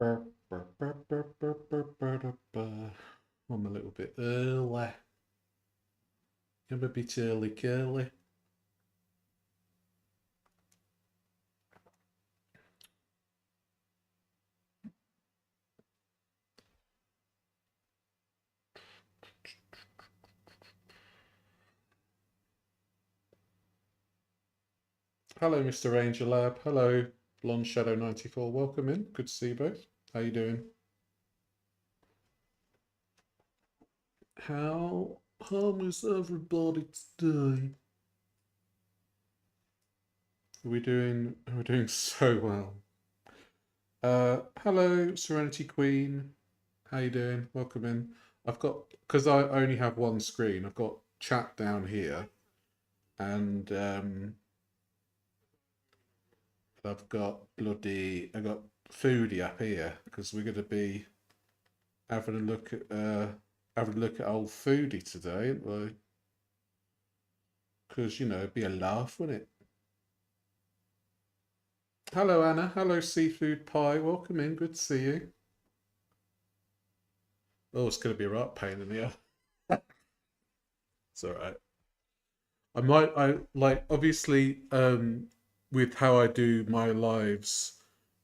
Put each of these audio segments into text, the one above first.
I'm a little bit early. I'm a bit early, curly. Hello, Mr. Ranger Lab. Hello, Blonde Shadow 94. Welcome in. Good to see you both. How you doing? How is everybody today? Are we doing so well? Hello, Serenity Queen. How you doing? Welcome in. Because I only have one screen, I've got chat down here, and I've got Foodie up here because we're going to be having a look at old Foodie today, aren't we? Because it'd be a laugh, wouldn't it? Hello, Anna. Hello, Seafood Pie. Welcome in. Good to see you. Oh, it's going to be a right pain in the ass. It's all right. I like obviously with how I do my lives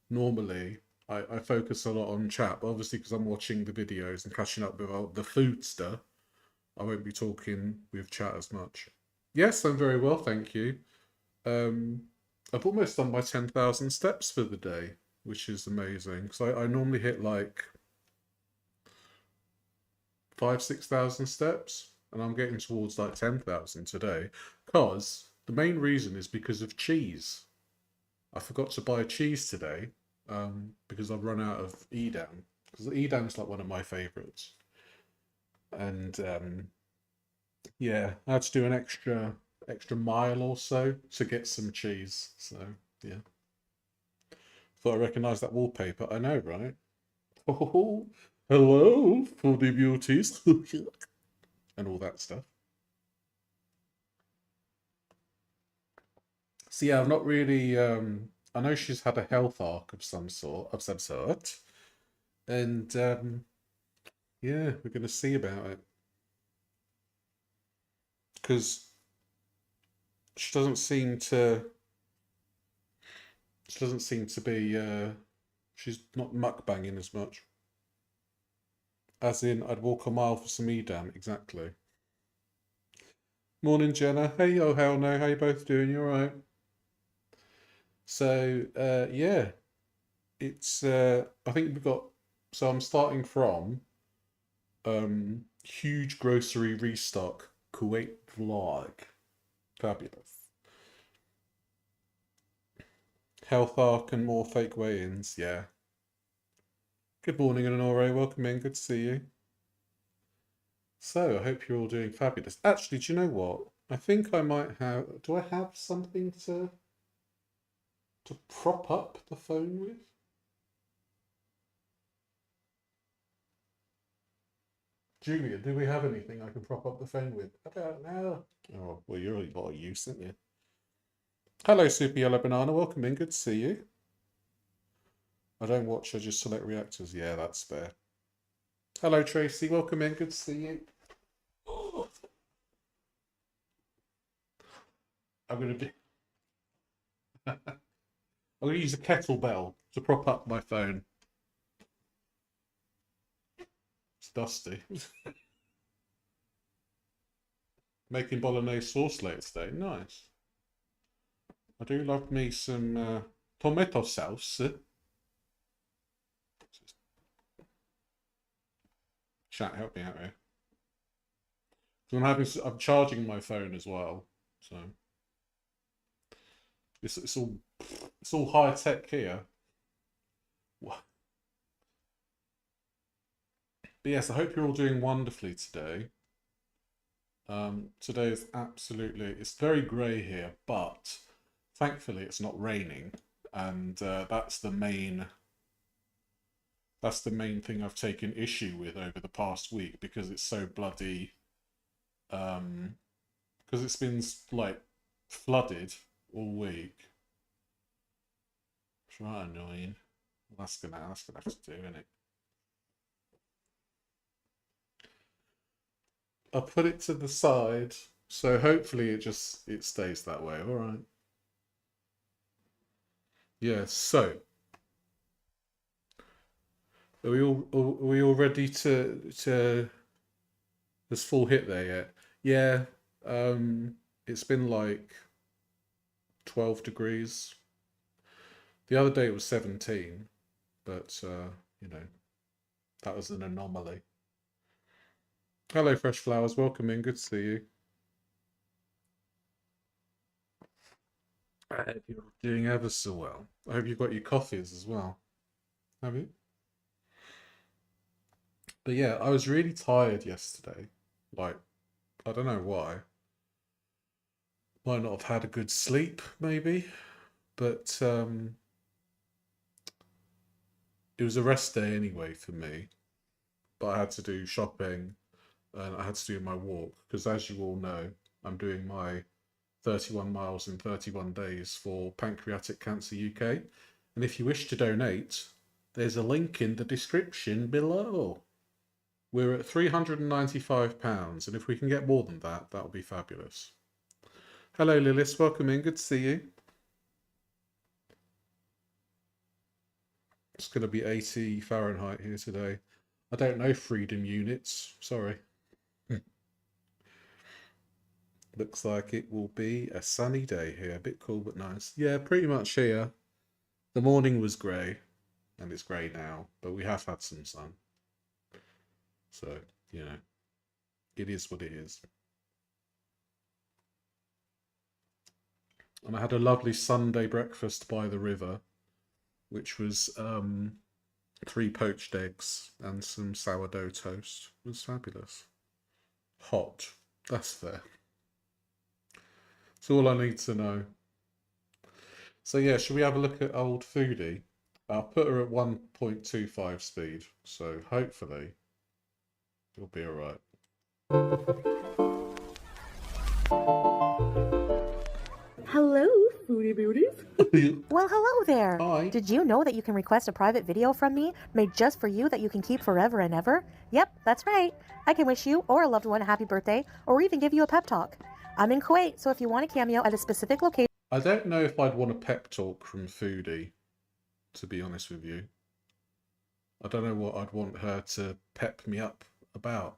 normally, I focus a lot on chat, but obviously because I'm watching the videos and catching up with all the food stuff, I won't be talking with chat as much. Yes, I'm very well, thank you. Um, I've almost done my 10,000 steps for the day, which is amazing. Because I normally hit like 6,000 steps, and I'm getting towards like 10,000 today. Because the main reason is because of cheese. I forgot to buy cheese today because I've run out of Edam. Because Edam is like one of my favourites. And yeah, I had to do an extra mile or so to get some cheese. So yeah, thought I recognised that wallpaper. I know, right? Oh, hello, Foodie beauties, and all that stuff. So yeah, I've not really. I know she's had a health arc of some sort, and yeah, we're going to see about it because she doesn't seem to. She doesn't seem to be. She's not mukbanging as much. As in, I'd walk a mile for some Edam, exactly. Morning, Jenna. Hey, oh hell no. How you both doing? You alright? So, yeah, it's. I think we've got. So I'm starting from huge grocery restock Kuwait vlog. Fabulous. Health arc and more fake weigh-ins. Yeah. Good morning, Honore. Welcome in. Good to see you. So I hope you're all doing fabulous. Actually, do you know what? I think I might have. Do I have something to prop up the phone with? Julia, do we have anything I can prop up the phone with? I don't know. Oh, well, you're a lot of use, aren't you? Hello, Super Yellow Banana. Welcome in. Good to see you. I don't watch, I just select reactors. Yeah, that's fair. Hello, Tracy. Welcome in. Good to see you. Oh, I'm going to be. I'm going to use a kettlebell to prop up my phone. It's dusty. Making bolognese sauce later today. Nice. I do love me some tomato sauce. Chat, help me out here. So I'm charging my phone as well. So it's all high tech here. But yes, I hope you're all doing wonderfully today. Today is it's very grey here, but thankfully it's not raining, and that's the main thing I've taken issue with over the past week because it's so bloody um because it's been like flooded all week. It's right annoying. That's gonna have to do, isn't it? I'll put it to the side, so hopefully it stays that way. All right. Yeah. So are we all ready to this full hit there yet? Yeah. It's been like 12 degrees. The other day it was 17, but you know, that was an anomaly. Hello, Fresh Flowers. Welcome in. Good to see you. I hope you're doing ever so well. I hope you've got your coffees as well. Have you? But yeah, I was really tired yesterday. Like, I don't know why. Might not have had a good sleep, maybe. But it was a rest day anyway for me. But I had to do shopping and I had to do my walk because, as you all know, I'm doing my 31 miles in 31 days for Pancreatic Cancer UK. And if you wish to donate, there's a link in the description below. We're at £395, and if we can get more than that, that would be fabulous. Hello, Lilith. Welcome in. Good to see you. It's going to be 80 Fahrenheit here today. I don't know freedom units. Sorry. Looks like it will be a sunny day here. A bit cool, but nice. Yeah, pretty much here. The morning was grey, and it's grey now, but we have had some sun. So, you know, it is what it is. And I had a lovely Sunday breakfast by the river, which was 3 poached eggs and some sourdough toast. It was fabulous. Hot. That's fair. That's all I need to know. So yeah, should we have a look at old Foodie? I'll put her at 1.25 speed, so hopefully it'll be alright. Hello, Foodie Beauties. Well, hello there. Hi. Did you know that you can request a private video from me made just for you that you can keep forever and ever? Yep, that's right. I can wish you or a loved one a happy birthday or even give you a pep talk. I'm in Kuwait, so if you want a cameo at a specific location... I don't know if I'd want a pep talk from Foodie, to be honest with you. I don't know what I'd want her to pep me up about.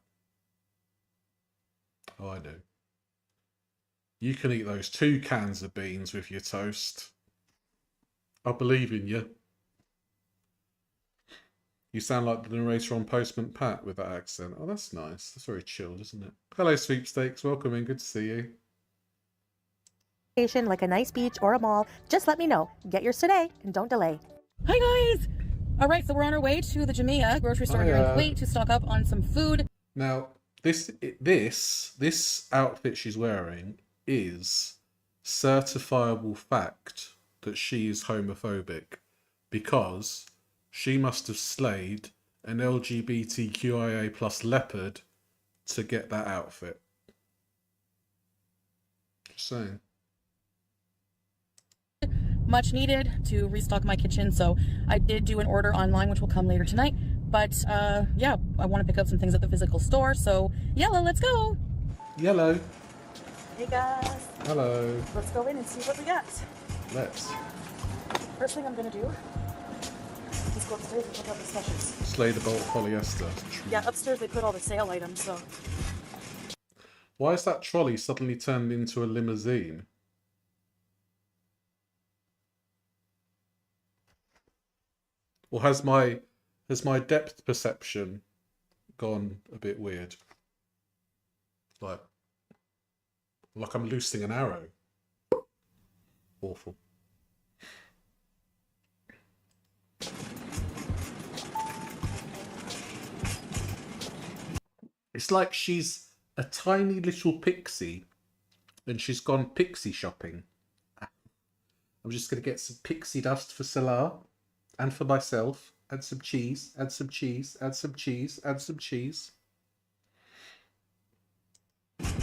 Oh, I know. You can eat those 2 cans of beans with your toast. I believe in you. You sound like the narrator on Postman Pat with that accent. Oh, that's nice. That's very chilled, isn't it? Hello, Sweepstakes. Welcome in. Good to see you. Like a nice beach or a mall, just let me know. Get yours today and don't delay. Hi, guys. All right, so we're on our way to the Jamia grocery store here in Kuwait to stock up on some food. Now, this outfit she's wearing is certifiable fact that she is homophobic, because she must have slayed an LGBTQIA plus leopard to get that outfit. Just saying. Much needed to restock my kitchen, so I did do an order online, which will come later tonight. But yeah, I want to pick up some things at the physical store, so Yellow, let's go. Yellow. Hey guys. Hello. Let's go in and see what we got. Let's. First thing I'm gonna do is go upstairs and pick up the specials. Slay the bolt polyester. Yeah, upstairs they put all the sale items, so. Why is that trolley suddenly turned into a limousine? Or has my depth perception gone a bit weird? Like I'm loosing an arrow. Awful. It's like she's a tiny little pixie and she's gone pixie shopping. I'm just going to get some pixie dust for Salah and for myself. Add some cheese, add some cheese, add some cheese, add some cheese. That's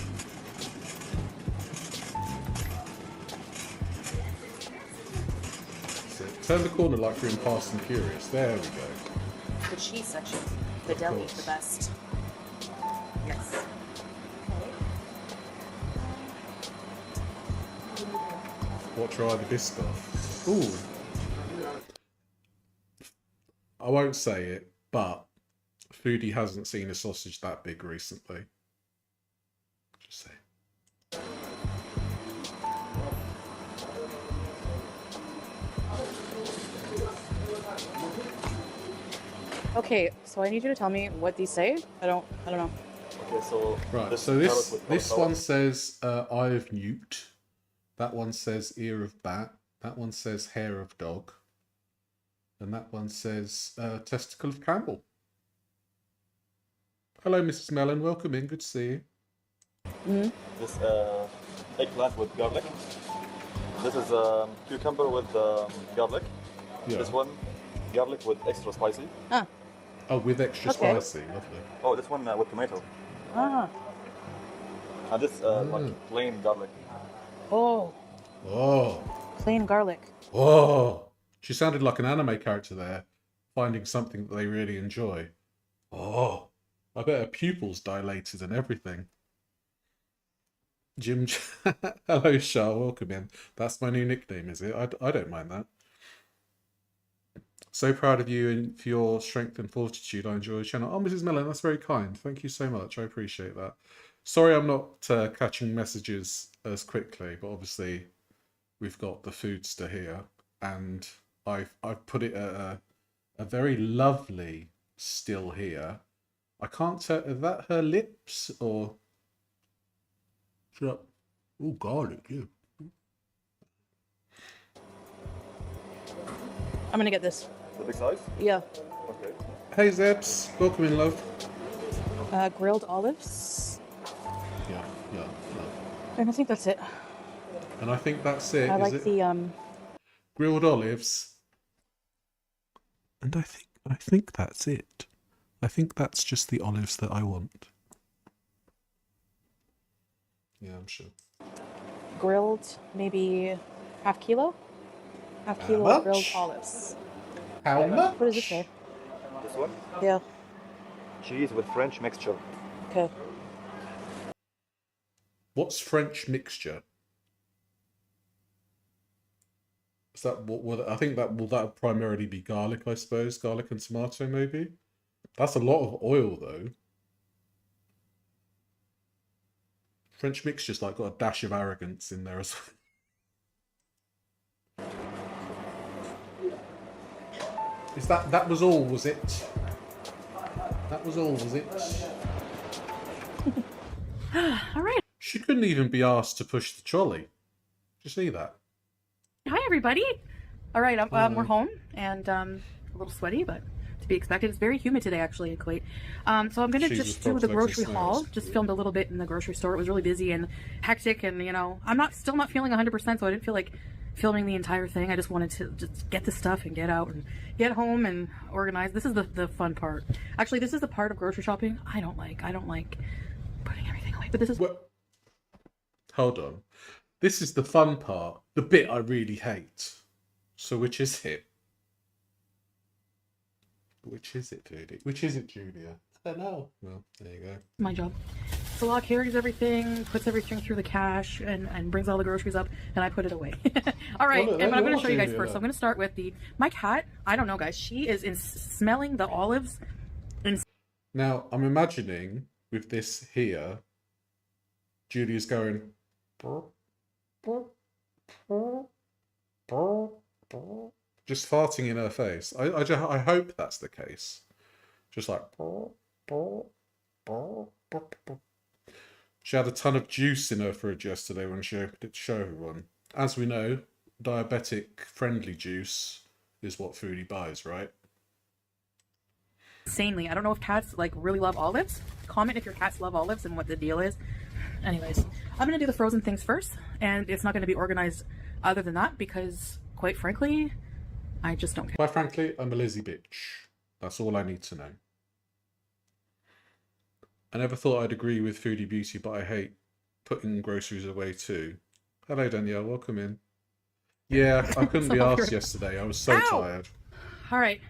it. Turn the corner like you're in Fast and Furious. There we go. The cheese section. The Of deli, course. the best. Yes. What try the Biscoff? Ooh. I won't say it, but Foodie hasn't seen a sausage that big recently. Just say. Okay, so I need you to tell me what these say. I don't know. Okay, so Right, this so carrot this with this cauliflower. one says eye of newt. That one says ear of bat. That one says hair of dog. And that one says testicle of camel. Hello, Mrs. Mellon. Welcome in. Good to see you. This eggplant with garlic. This is cucumber with garlic. Yeah. This one, garlic with extra spicy. Ah. Oh, with extra Okay. spicy. Lovely. Oh, this one with tomato. Ah. And this like plain garlic. Oh. Oh. Plain garlic. Oh. She sounded like an anime character there, finding something that they really enjoy. Oh. I bet her pupils dilated and everything. Jim. Hello, Shah. Welcome in. That's my new nickname, is it? I don't mind that. So proud of you and for your strength and fortitude. I enjoy your channel. Oh, Mrs. Mellon, that's very kind. Thank you so much. I appreciate that. Sorry I'm not catching messages as quickly, but obviously we've got the foodster here, and I've put it at a very lovely still here. I can't tell, is that her lips or... Oh, garlic, yeah. I'm gonna get this. The big size? Yeah. Okay. Hey, Zebs. Welcome in, love. Grilled olives. Yeah. And I think that's it. And I think that's it. I is like it? the Grilled olives. And I think that's it. I think that's just the olives that I want. Yeah, I'm sure. grilled, maybe half kilo. Half How kilo much? grilled olives. How much? What does it say? This one, Yeah. cheese with French mixture. Okay. What's French mixture? Is that what I think that will that primarily be garlic, I suppose. Garlic and tomato, maybe. That's a lot of oil though. French mixture's like got a dash of arrogance in there as well. Is that was all, was it? That was all, was it? All right. She couldn't even be asked to push the trolley. Did you see that? Hi, everybody. All right, we're home and a little sweaty, but to be expected. It's very humid today, actually, in Kuwait. So I'm going to Jesus, just do frogs, the legs, and grocery snails. haul. Just filmed a little bit in the grocery store. It was really busy and hectic, and I'm still not feeling 100%, so I didn't feel like filming the entire thing. I just wanted to just get the stuff and get out and get home and organize. This is the fun part. Actually, this is the part of grocery shopping I don't like. I don't like putting everything away, but this is... Well, hold on. This is the fun part. The bit I really hate. So which is it? Which is it, Foodie? Which is it, Julia? I don't know. Well, there you go. my job. Salah carries everything, puts everything through the cash, and brings all the groceries up, and I put it away. All right, Well, and I'm going what to show you do you guys do first. So then? I'm going to start with my cat. I don't know, guys. She is smelling the olives. Now, I'm imagining with this here, Julia's going... just farting in her face. I hope that's the case. Just like... She had a ton of juice in her fridge yesterday when she opened it to show everyone. As we know, diabetic-friendly juice is what Foodie buys, right? Insanely. I don't know if cats really love olives. Comment if your cats love olives and what the deal is. Anyways, I'm going to do the frozen things first, and it's not going to be organized other than that because, quite frankly, I just don't care. Quite frankly, I'm a lazy bitch. That's all I need to know. I never thought I'd agree with Foodie Beauty, but I hate putting groceries away too. Hello, Danielle. Welcome in. Yeah, I couldn't So be I'll asked be- yesterday. I was so Ow! tired. All right.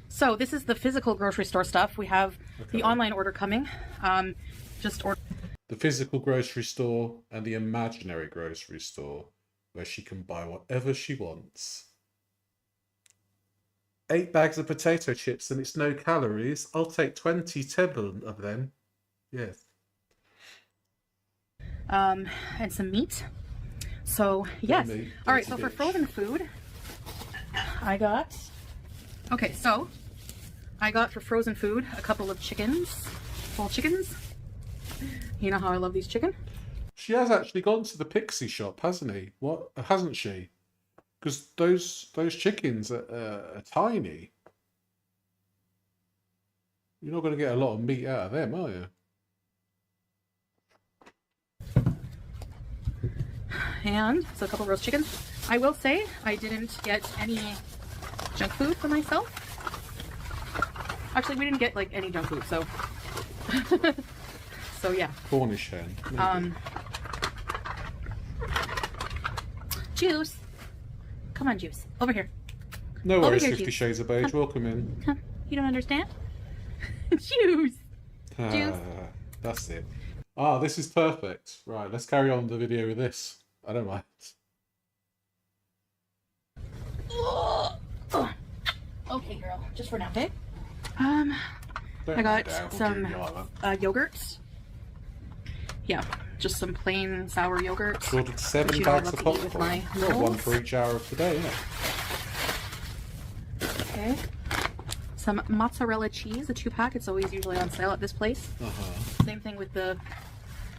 So this is the physical grocery store stuff. We have the online order coming. Just order. The physical grocery store and the imaginary grocery store, where she can buy whatever she wants. 8 bags of potato chips and it's no calories. I'll take 20 tablespoons of them. Yes. And some meat. So yes. Meat, All right. dirty So for bitch. frozen food, I got. Okay, so I got for frozen food a couple of chickens, whole chickens. You know how I love these chicken. She has actually gone to the Pixie shop, hasn't he? What hasn't she? Because those chickens are tiny. You're not going to get a lot of meat out of them, are you? And so a couple roast chickens. I will say I didn't get any junk food for myself. Actually, we didn't get like any junk food, so so yeah. Cornish hen. maybe. Juice. Come on, Juice. Over here. No over worries, here, 50 Juice. Shades of Beige. Welcome in. Huh? You don't understand? Juice. Juice. That's it. Ah, this is perfect. Right, let's carry on the video with this. I don't mind. Okay, girl. Just for now, okay? Don't I got lie down, some Juliana. yogurt. Yeah, just some plain sour yogurt. Ordered 7 you know I bags love of to eat with popcorn. my Got one noodles. for each hour of the day, yeah. Okay. Some mozzarella cheese, a 2-pack. It's always usually on sale at this place. Same thing with the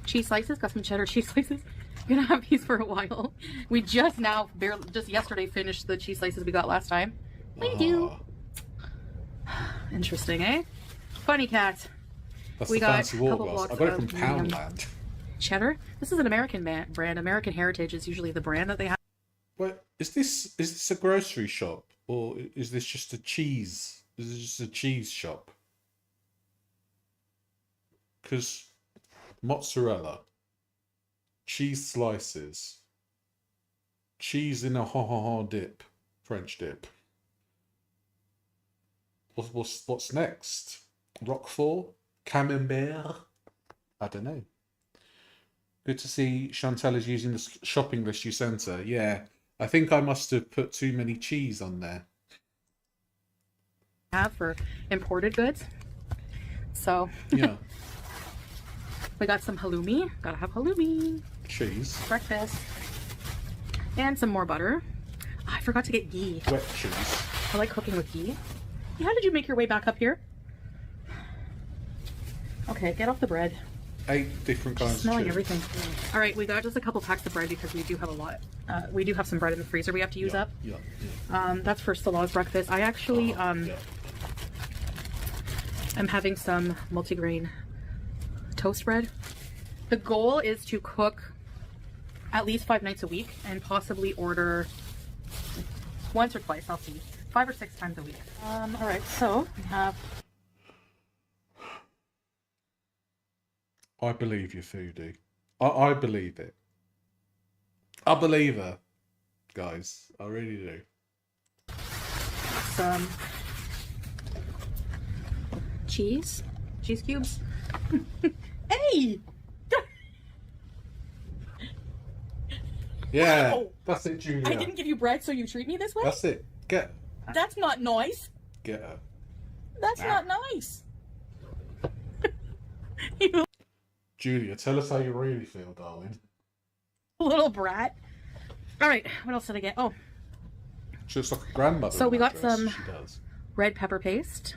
cheese slices. Got some cheddar cheese slices. Gonna have these for a while. We just just yesterday finished the cheese slices we got last time. We do. Interesting, eh? Funny cat. That's We the got fancy a couple Wargos. I blocks got it from of Poundland. Cheddar. This is an American brand. American Heritage is usually the brand that they have. Wait, is this a grocery shop or is this just a cheese? Is this just a cheese shop? Because mozzarella, cheese slices, cheese in a ha dip, French dip. What's next? Roquefort, camembert. I don't know. Good to see Chantal is using the shopping list you sent her. Yeah, I think I must have put too many cheese on there. Have for imported goods. So Yeah, we got some halloumi. Gotta have halloumi. cheese, Breakfast. And some more butter. Oh, I forgot to get ghee. wet cheese. I like cooking with ghee. How did you make your way back up here? Okay, get off the bread. 8 different kinds of Smelling cheese. everything. All right, we got just a couple packs of bread because we do have a lot. We do have some bread in the freezer we have to use up. Yeah. That's for Salah's breakfast. I actually Yeah. am having some multigrain toast bread. The goal is to cook at least 5 nights a week and possibly order once or twice. I'll see. 5 or 6 times a week. All right, so we have. I believe you, Foodie. I believe it. I believe her, guys. I really do. Some cheese cubes. Hey, Yeah, Wow. that's it, Julia. I didn't give you bread, so you treat me this way. That's it. That's not nice. Get her. That's not nice. You Julia, tell us how you really feel, darling. little brat. All right, what else did I get? Oh, She looks like a grandmother. So in we that got dress. some- She does. red pepper paste.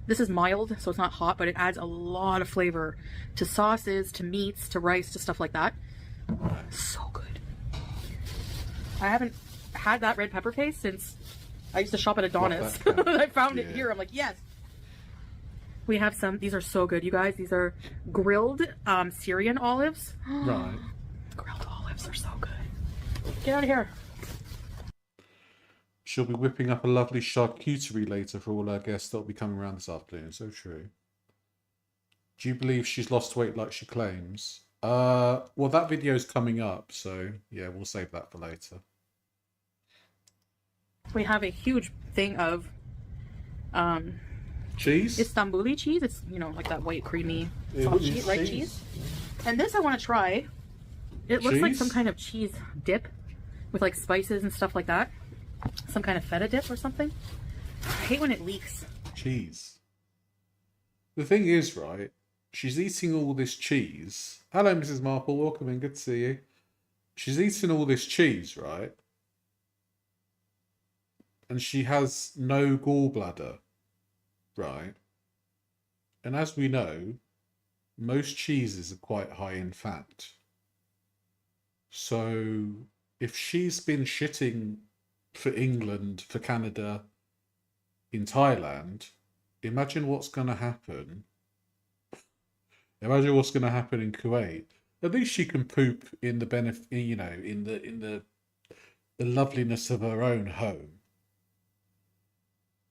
This is mild, so it's not hot, but it adds a lot of flavor to sauces, to meats, to rice, to stuff like that. So good. I haven't had that red pepper paste since I used to shop at Adonis. that kind. I found it Yeah. here. I'm like, yes. We have some. These are so good, you guys. These are grilled Syrian olives. Right. Grilled olives are so good. Get out of here. She'll be whipping up a lovely charcuterie later for all our guests that'll be coming around this afternoon. So true. Do you believe she's lost weight like she claims? Well, that video's coming up, so yeah, we'll save that for later. We have a huge thing of Cheese? Istanbuli cheese. It's, you know, like that white creamy It soft is cheese, right? Cheese. And this I want to try. It looks like some kind of cheese dip with like spices and stuff like that. Some kind of feta dip or something. I hate when it leaks. Cheese. The thing is, right, she's eating all this cheese. Hello, Mrs. Marple, welcome in, good to see you. She's eating all this cheese, right? And she has no gallbladder, right? And as we know, most cheeses are quite high in fat. So if she's been shitting for England, for Canada, in Thailand, imagine what's going to happen. Imagine what's going to happen in Kuwait. At least she can poop in the benefit, you know, in the loveliness of her own home.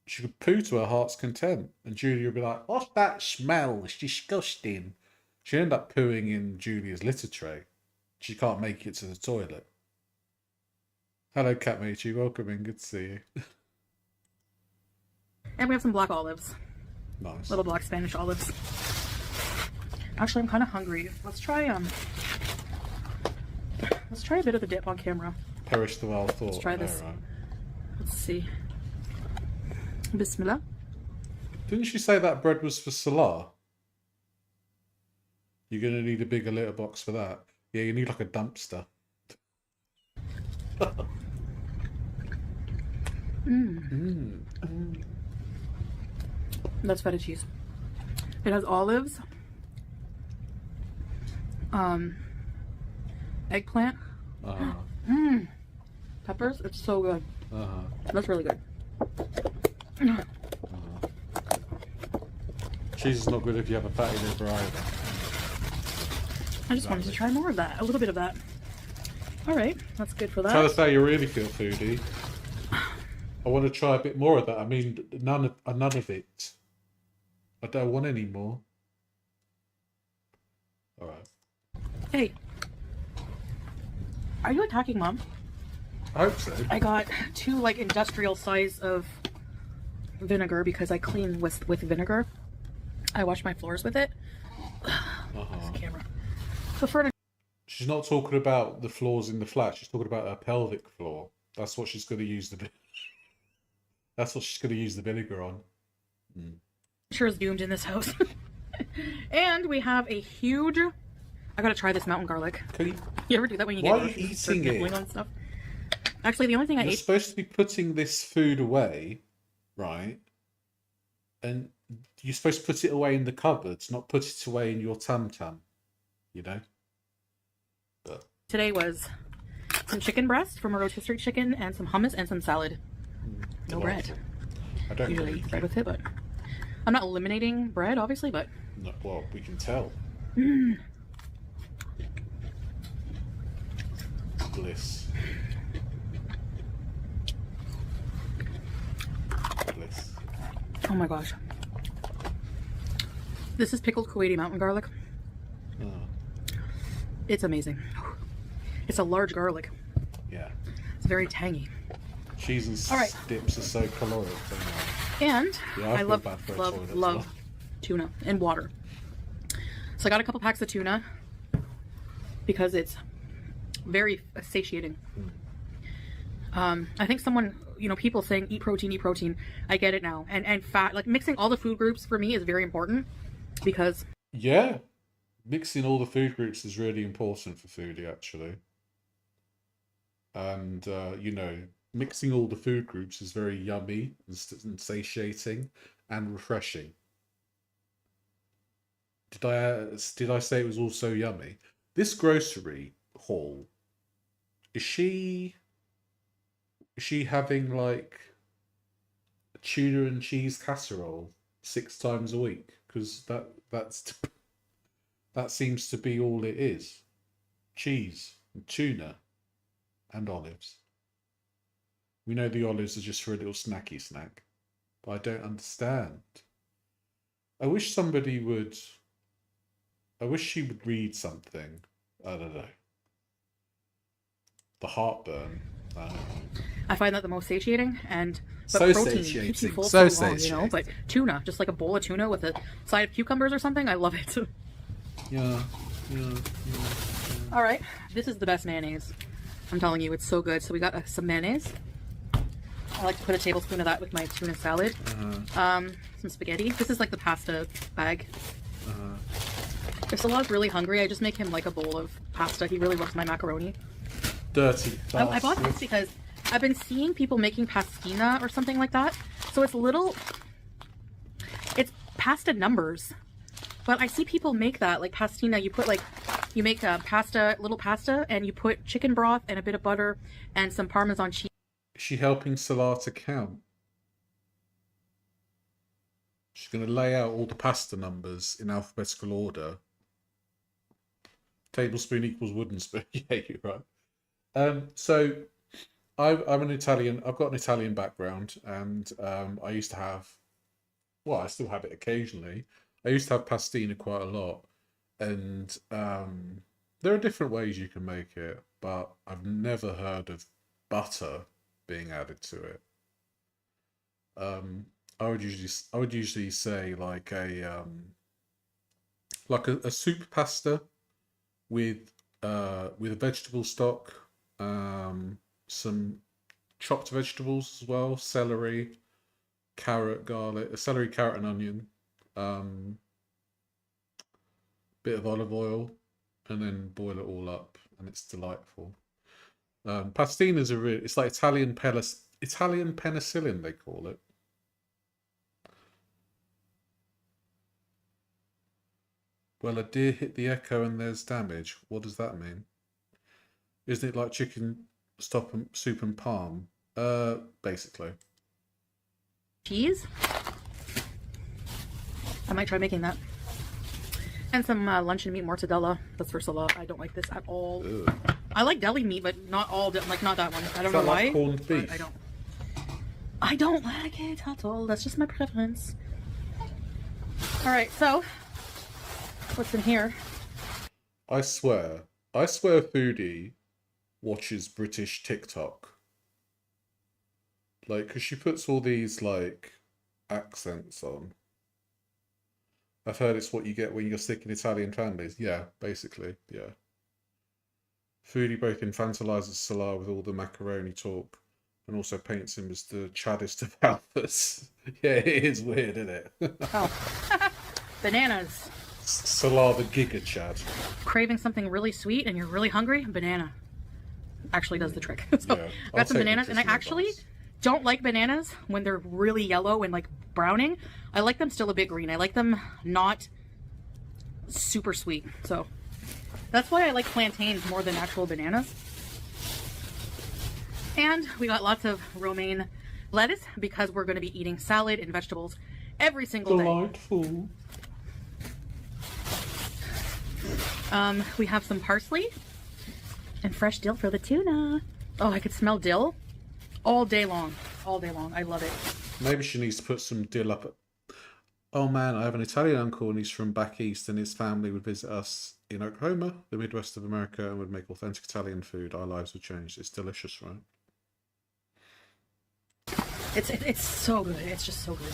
She could poo to her heart's content, and Julia would be like, "What's that smell? It's disgusting." She'd end up pooing in Julia's litter tray. She can't make it to the toilet. Hello, Cat Matey. Welcome in. Good to see you. And we have some black olives. Nice. Little black Spanish olives. Actually, I'm kind of hungry. Let's try a bit of the dip on camera. Perish the wild thought. Let's try this. Right. Let's see. Bismillah. Didn't she say that bread was for Salah? You're going to need a bigger litter box for that. Yeah, you need like a dumpster. That's feta cheese. It has olives, eggplant, peppers. It's so good. That's really good. Cheese is not good if you have a fatty liver either. I just wanted to try more of that. A little bit of that. All right, that's good for that. Tell us how you really feel, Foodie. I want to try a bit more of that. I mean, none of it. I don't want any more. All right. Hey, are you attacking Mom? I hope so. I got 2 like industrial size of vinegar because I clean with vinegar. I wash my floors with it. This camera. So for She's not talking about the floors in the flat. She's talking about her pelvic floor. That's what she's going to use the. That's what she's going to use the vinegar on. sure is doomed in this house. And we have a huge. I gotta try this mountain garlic. You ever do that when you Why get are you start eating nibbling it? on stuff? Actually, the only thing I You're ate. supposed to be putting this food away, right? And you're supposed to put it away in the cupboards, not put it away in your tum tum. You know. But Today was some chicken breast from a rotisserie chicken and some hummus and some salad. No bread. I don't Usually believe eat bread you. with it, but I'm not eliminating bread, obviously, but No, well, we can tell. Bliss. Bliss. oh my gosh. This is pickled Kuwaiti mountain garlic. Oh, It's amazing. It's a large garlic. yeah. It's very tangy. Cheese and All right. dips are so caloric. And Yeah, I I feel love, bad for a love, toilet as love well. tuna and water. So I got a couple packs of tuna because it's very satiating. I think someone, people saying eat protein, eat protein. I get it now. And fat, like mixing all the food groups for me is very important because Yeah. Mixing all the food groups is really important for Foodie, actually. And, mixing all the food groups is very yummy and satiating and refreshing. Did I say it was also yummy? This grocery haul, is she having like a tuna and cheese casserole 6 times a week? Because that seems to be all it is. Cheese and tuna and olives. We know the olives are just for a little snacky snack, but I don't understand. I wish somebody would I wish she would read something. I don't know. The heartburn. I find that the most satiating, and but So protein keeps you satiating. full So so long, you know. But tuna, just like a bowl of tuna with a side of cucumbers or something, I love it. Yeah. All right, this is the best mayonnaise. I'm telling you, it's so good. So we got some mayonnaise. I like to put a tablespoon of that with my tuna salad. Some spaghetti. This is like the pasta bag. If Salah's really hungry, I just make him like a bowl of pasta. He really loves my macaroni. Dirty. I bought this because I've been seeing people making pastina or something like that. So it's pasta numbers. But I see people make that, like pastina. You make a little pasta, and you put chicken broth and a bit of butter and some Parmesan cheese. Is she helping Salah to count? She's going to lay out all the pasta numbers in alphabetical order. Tablespoon equals wooden spoon. Yeah, you're right. So I'm an Italian. I've got an Italian background, and I used to have. Well, I still have it occasionally. I used to have pastina quite a lot, and there are different ways you can make it, but I've never heard of butter being added to it. I would usually say like a soup pasta with a vegetable stock, some chopped vegetables as well, celery, carrot, garlic, celery, carrot, and onion, bit of olive oil, and then boil it all up, and it's delightful. Pastinas are really, it's like Italian penicillin, they call it. Well, a deer hit the echo and there's damage. What does that mean? Isn't it like chicken soup and palm? Basically. Cheese. I might try making that. And some luncheon meat mortadella. That's for Salah. I don't like this at all. Ugh. I like deli meat, but not all. Not that one. I don't Is know that why. like corned beef? I don't like it at all. That's just my preference. All right. So, what's in here? I swear Foodie watches British TikTok. Like, because she puts all these, like, accents on. I've heard it's what you get when you're sick in Italian families. Yeah, basically, yeah. Foodie both infantilizes Salah with all the macaroni talk and also paints him as the chaddest of alphas. Yeah, it is weird, isn't it? Oh. Bananas. Salah the Giga Chad. Craving something really sweet and you're really hungry? Banana actually does the trick. So Yeah, I got some bananas, and I actually don't like bananas when they're really yellow and like browning. I like them still a bit green. I like them not super sweet. So that's why I like plantains more than actual bananas. And we got lots of romaine lettuce because we're going to be eating salad and vegetables every single day. Delightful. We have some parsley and fresh dill for the tuna. Oh, I could smell dill all day long. All day long. I love it. Maybe she needs to put some dill up. Oh man, I have an Italian uncle and he's from back east, and his family would visit us in Oklahoma, the Midwest of America, and would make authentic Italian food. Our lives would change. It's delicious, right? It's so good. It's just so good.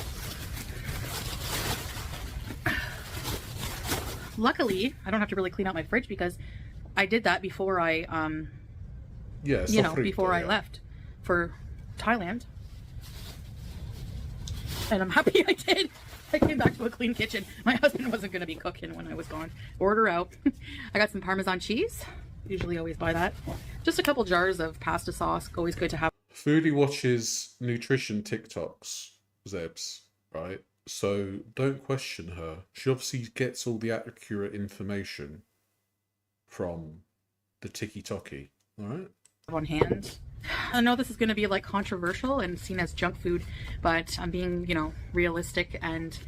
Luckily, I don't have to really clean out my fridge because I did that before I before I left for Thailand. And I'm happy I did. I came back to a clean kitchen. My husband wasn't going to be cooking when I was gone. Order out. I got some Parmesan cheese. Usually always buy that. Just a couple jars of pasta sauce. Always good to have. Foodie watches nutrition TikToks, Zebs, right? So don't question her. She obviously gets all the accurate information from the tiki-toki, all right? On hand. I know this is going to be like controversial and seen as junk food, but I'm being, realistic, and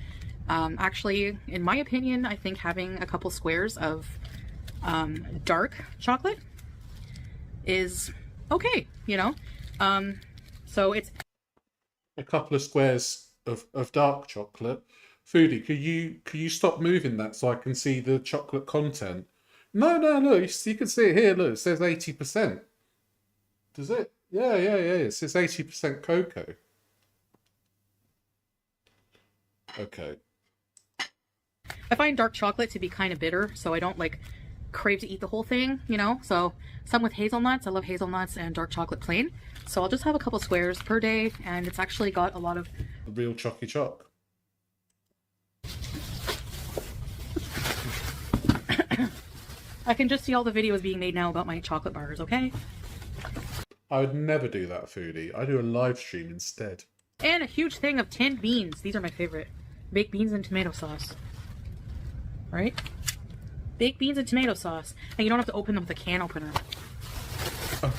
actually, in my opinion, I think having a couple squares of dark chocolate is okay, so it's a couple of squares of dark chocolate. Foodie, could you stop moving that so I can see the chocolate content? No, no, look, you can see it here. Look, it says 80%. Does it? Yeah, yeah, yeah. It says 80% cocoa. Okay. I find dark chocolate to be kind of bitter, so I don't like crave to eat the whole thing, you know? So some with hazelnuts. I love hazelnuts and dark chocolate plain. So I'll just have a couple squares per day, and it's actually got a lot of Real chocky choc. I can just see all the videos being made now about my chocolate bars, okay? I would never do that, Foodie. I do a live stream instead. And a huge thing of tinned beans. These are my favorite. Baked beans and tomato sauce. Right? Baked beans and tomato sauce. And you don't have to open them with a can opener. Oh.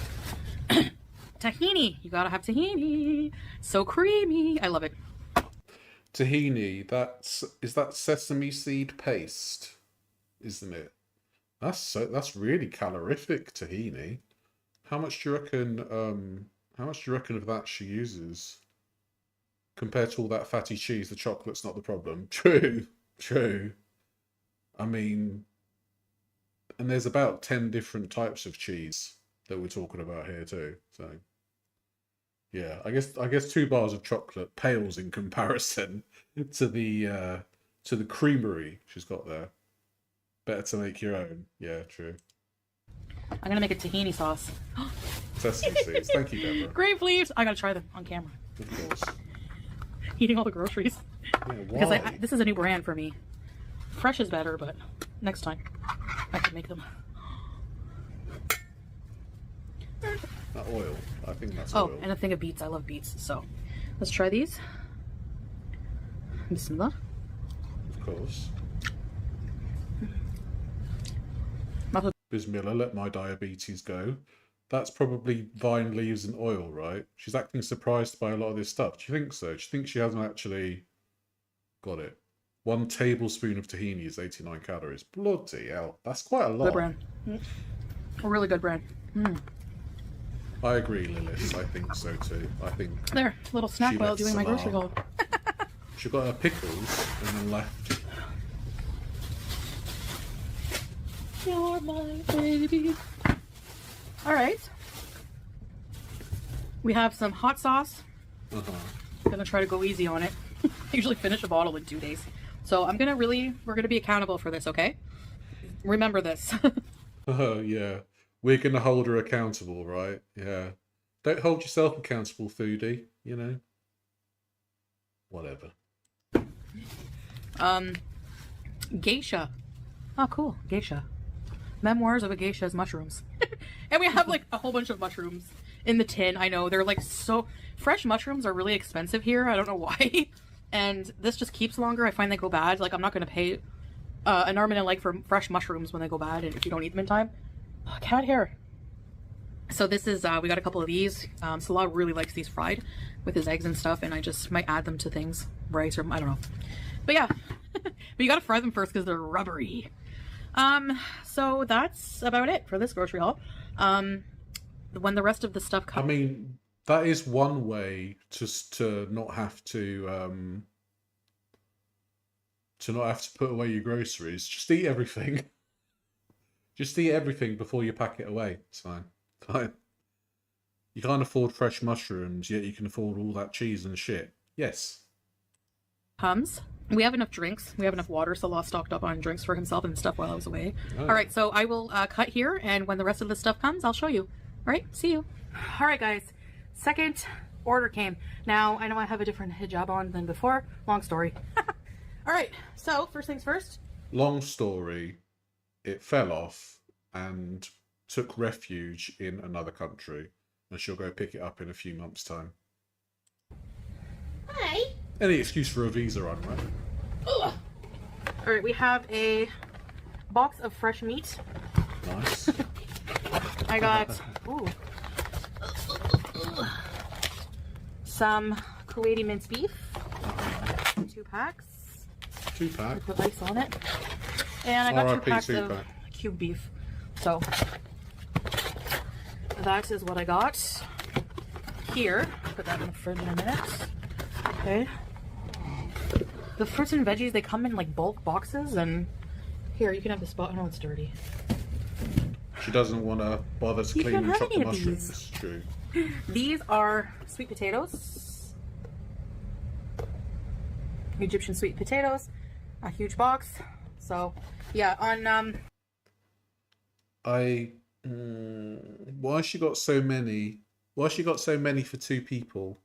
Tahini. You gotta have tahini. So creamy. I love it. Tahini, is that sesame seed paste, isn't it? That's really calorific, tahini. How much do you reckon of that she uses? Compared to all that fatty cheese, the chocolate's not the problem. True, true. I mean, and there's about 10 different types of cheese that we're talking about here too. So yeah, I guess 2 bars of chocolate pales in comparison to the creamery she's got there. Better to make your own. Yeah, true. I'm gonna make a tahini sauce. Sesame seeds. Thank you, Deborah. Grape leaves. I gotta try them on camera. Of course. Eating all the groceries. Yeah, Because why? this is a new brand for me. Fresh is better, but next time I can make them. That oil. I think that's Oh, oil. and a thing of beets. I love beets. So let's try these. Bismillah. Of course. Not a- Bismillah, let my diabetes go. That's probably vine leaves and oil, right? She's acting surprised by a lot of this stuff. Do you think so? Do you think she hasn't actually got it? 1 tablespoon of tahini is 89 calories. Bloody hell. That's quite a lot. Good brand. A really good brand. I agree, Lilith. I think so too. I think There, little snack She while left doing my some grocery haul. she got her pickles and then left. You're my baby. All right. We have some hot sauce. Gonna try to go easy on it. I usually finish a bottle in 2 days. So we're gonna be accountable for this, okay? Remember this. Oh, yeah. We're going to hold her accountable, right? Yeah. Don't hold yourself accountable, Foodie. You know? Whatever. Geisha. Oh, cool. Geisha. Memoirs of a Geisha's mushrooms. And we have like a whole bunch of mushrooms in the tin. I know they're like so fresh mushrooms are really expensive here. I don't know why. And this just keeps longer. I find they go bad. Like I'm not going to pay an arm and a leg for fresh mushrooms when they go bad and if you don't eat them in time. Oh, cat hair. So this is, we got a couple of these. Salah really likes these fried with his eggs and stuff, and I just might add them to things, rice or I don't know. But yeah, but you gotta fry them first because they're rubbery. So that's about it for this grocery haul. When the rest of the stuff comes, I mean, that is one way to not have to put away your groceries. Just eat everything. Just eat everything before you pack it away. It's fine. Fine. You can't afford fresh mushrooms, yet you can afford all that cheese and shit. Yes. we have enough drinks. We have enough water. Salah stocked up on drinks for himself and stuff while I was away. Oh. All right, so I will cut here, and when the rest of the stuff comes, I'll show you. All right, see you. All right, guys. Second order came. Now, I know I have a different hijab on than before. Long story. All right, so first things first. Long story. It fell off and took refuge in another country, and she'll go pick it up in a few months' time. Hi. Any excuse for a visa run, right? Ugh. All right, we have a box of fresh meat. Nice. I got some Kuwaiti minced beef, 2 packs. 2 pack. Put ice on it, and I got 2 RIP packs of super. cube beef. So that is what I got here. Put that in the fridge in a minute. Okay. The fruits and veggies, they come in like bulk boxes, and here, you can have the spot. I know it's dirty. She doesn't want to bother to You clean can't and have chop the any of mushrooms. these. True. These are sweet potatoes. Egyptian sweet potatoes. A huge box. So, yeah, on, Why she got so many? Why she got so many for 2 people?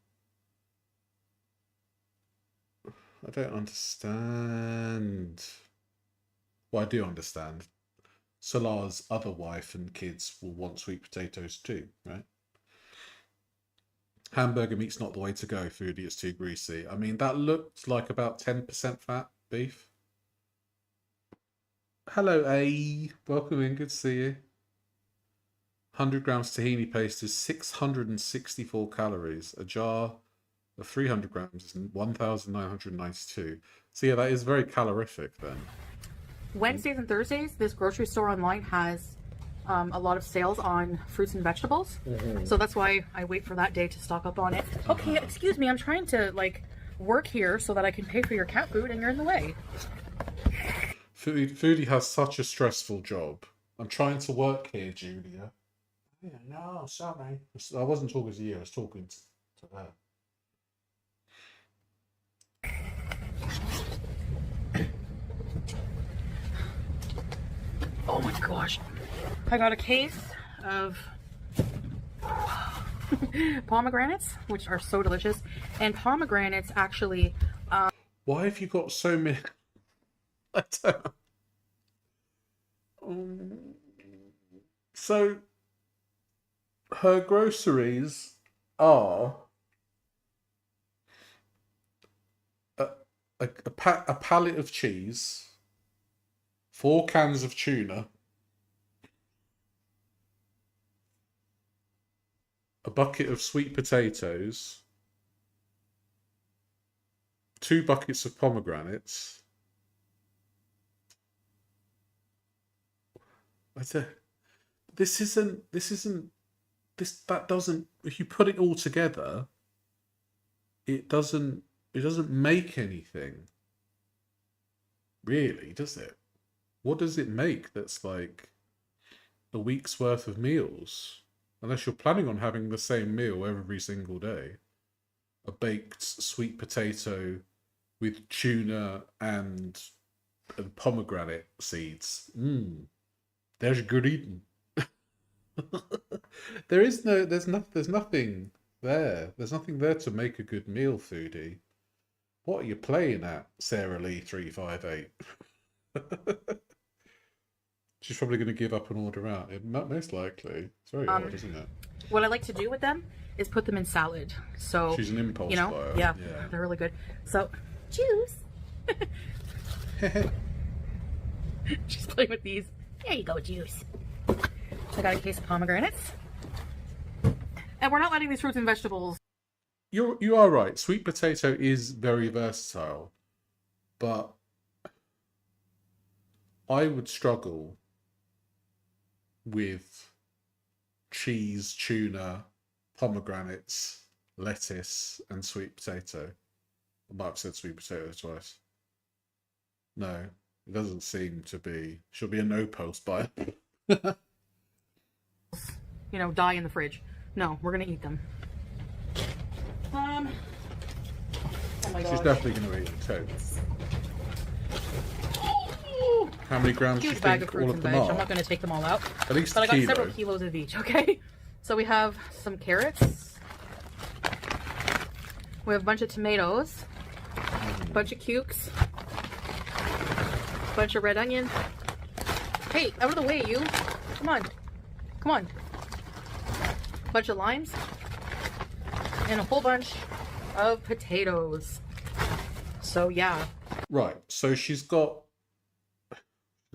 I don't understand. Well, I do understand. Salar's other wife and kids will want sweet potatoes too, right? Hamburger meat's not the way to go, Foodie. It's too greasy. I mean, that looked like about 10% fat beef. Hello, A. Welcome in. Good to see you. 100 grams tahini paste is 664 calories. A jar of 300 grams is 1,992. So yeah, that is very calorific then. Wednesdays and Thursdays, this grocery store online has a lot of sales on fruits and vegetables. So that's why I wait for that day to stock up on it. Okay, excuse me, I'm trying to like work here so that I can pay for your cat food and you're in the way. Foodie has such a stressful job. I'm trying to work here, Julia. Yeah, no, sorry. I wasn't talking to you, I was talking to her. Oh my gosh. I got a case of pomegranates, which are so delicious. And pomegranates actually... Why have you got so many? I don't... So, her groceries are a pallet of cheese, 4 cans of tuna, a bucket of sweet potatoes, 2 buckets of pomegranates. That doesn't, if you put it all together, it doesn't make anything. Really, does it? What does it make that's like a week's worth of meals? Unless you're planning on having the same meal every single day. A baked sweet potato with tuna and pomegranate seeds. There's good eating. There's nothing there. There's nothing there to make a good meal, Foodie. What are you playing at, Sarah Lee 358? She's probably going to give up and order out. Most likely. It's very odd, isn't it? What I like to do with them is put them in salad. So she's an impulse buyer. Yeah, they're really good. So, juice. She's playing with these. There you go, juice. I got a case of pomegranates. And we're not letting these fruits and vegetables... You are right. Sweet potato is very versatile. But I would struggle with cheese, tuna, pomegranates, lettuce, and sweet potato. I might have said sweet potato twice. No, it doesn't seem to be. She'll be a no-post buyer. die in the fridge. No, we're gonna eat them. Oh my gosh. She's definitely going to eat them too. How many grams do you Huge bag think of fruits all and of them veg. are? I'm not going to take them all out. At least but a I got kilo. several kilos of each, okay? So we have some carrots. We have a bunch of tomatoes. A bunch of cukes. A bunch of red onion. Hey, out of the way, you. Come on. Come on. A bunch of limes. And a whole bunch of potatoes. So, yeah. Right, so she's got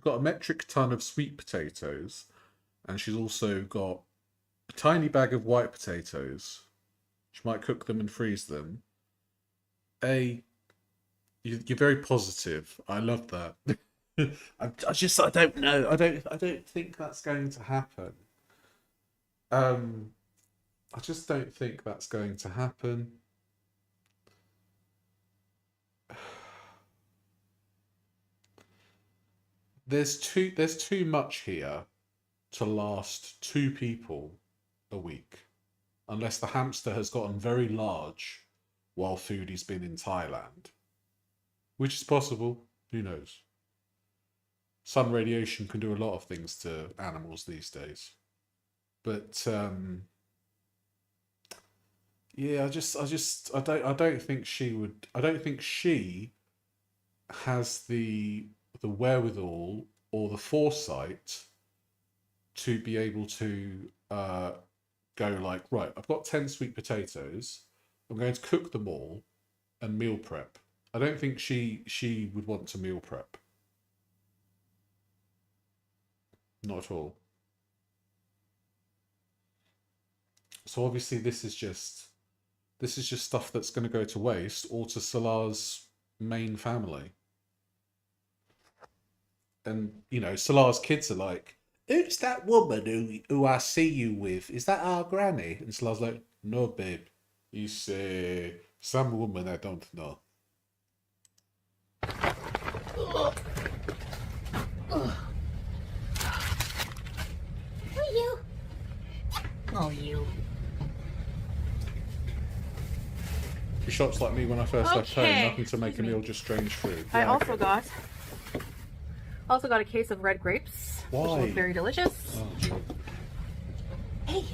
a metric ton of sweet potatoes, and she's also got a tiny bag of white potatoes. She might cook them and freeze them. You're very positive. I love that. I don't know. I don't think that's going to happen. I just don't think that's going to happen. there's too much here to last two people a week, unless the hamster has gotten very large while Foodie's been in Thailand, which is possible. Who knows? Sun radiation can do a lot of things to animals these days, but yeah, I don't think she would. I don't think she has the wherewithal or the foresight to be able to go like, right, I've got 10 sweet potatoes. I'm going to cook them all and meal prep. I don't think she would want to meal prep. Not at all. So obviously this is just stuff that's going to go to waste or to Salar's main family. And you know, Salar's kids are like, "Who's that woman who I see you with? Is that our granny?" And Salar's like, "No, babe. It's some woman I don't know." You. Oh, you. She shops like me when I first left home. Nothing to make a meal, just strange food. I Yeah, also okay. got a case of red grapes. Why? Which look very delicious. Oh, gee. Hey.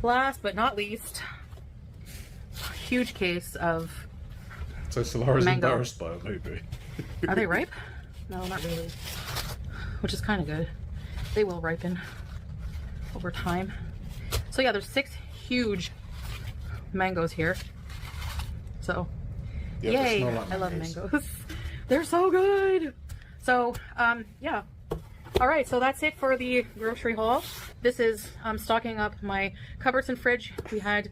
Last but not least, a huge case of So Solar is mango. embarrassed by it, maybe. Are they ripe? No, not really. Which is kind of good. They will ripen over time. So yeah, there's 6 huge mangoes here. So, Yeah, they yay! smell like I love mangoes. mangoes. They're so good. So, yeah. All right, so that's it for the grocery haul. This is stocking up my cupboards and fridge. We had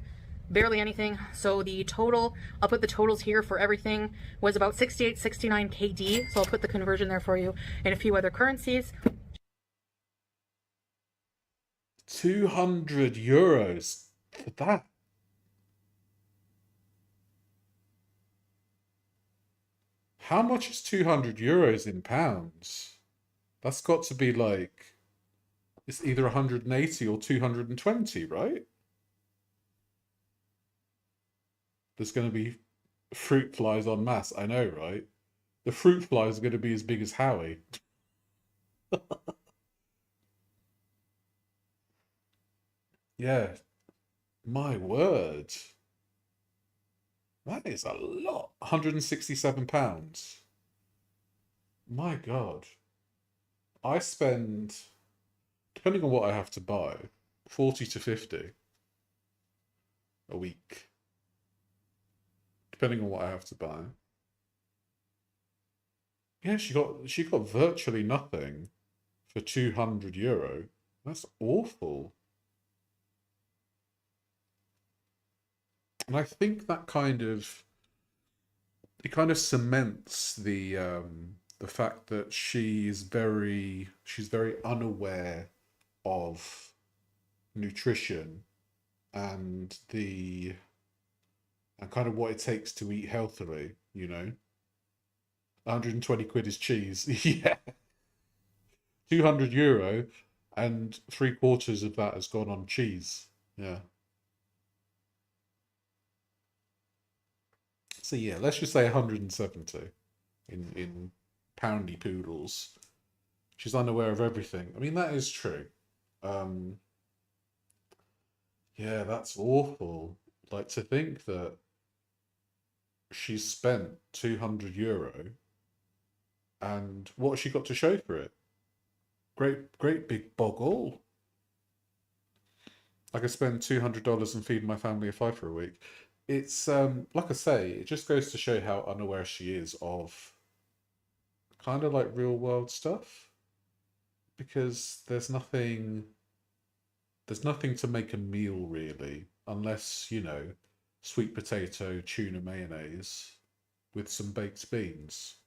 barely anything, so the total, I'll put the totals here for everything, was about 68.69 KD. So I'll put the conversion there for you in a few other currencies. 200 euros for that. How much is 200 euros in pounds? That's got to be like, it's either 180 or 220, right? There's going to be fruit flies en masse. I know, right? The fruit flies are going to be as big as Howie. Yeah, my word. That is a lot. £167. My God. I spend, depending on what I have to buy, 40 to 50 a week. Depending on what I have to buy. Yeah, she got virtually nothing for €200. That's awful. And I think that it kind of cements the fact that she's very unaware of nutrition and kind of what it takes to eat healthily, you know. 120 quid is cheese. Yeah. €200 and 3/4 of that has gone on cheese. Yeah. So yeah, let's just say 170 in poundy poodles. She's unaware of everything. I mean, that is true. Yeah, that's awful. Like, to think that she's spent €200 and what has she got to show for it? Great big boggle. I could spend $200 and feed my family of 5 for a week. It's like I say, it just goes to show how unaware she is of kind of like real world stuff, because there's nothing to make a meal really, unless, you know, sweet potato tuna mayonnaise with some baked beans.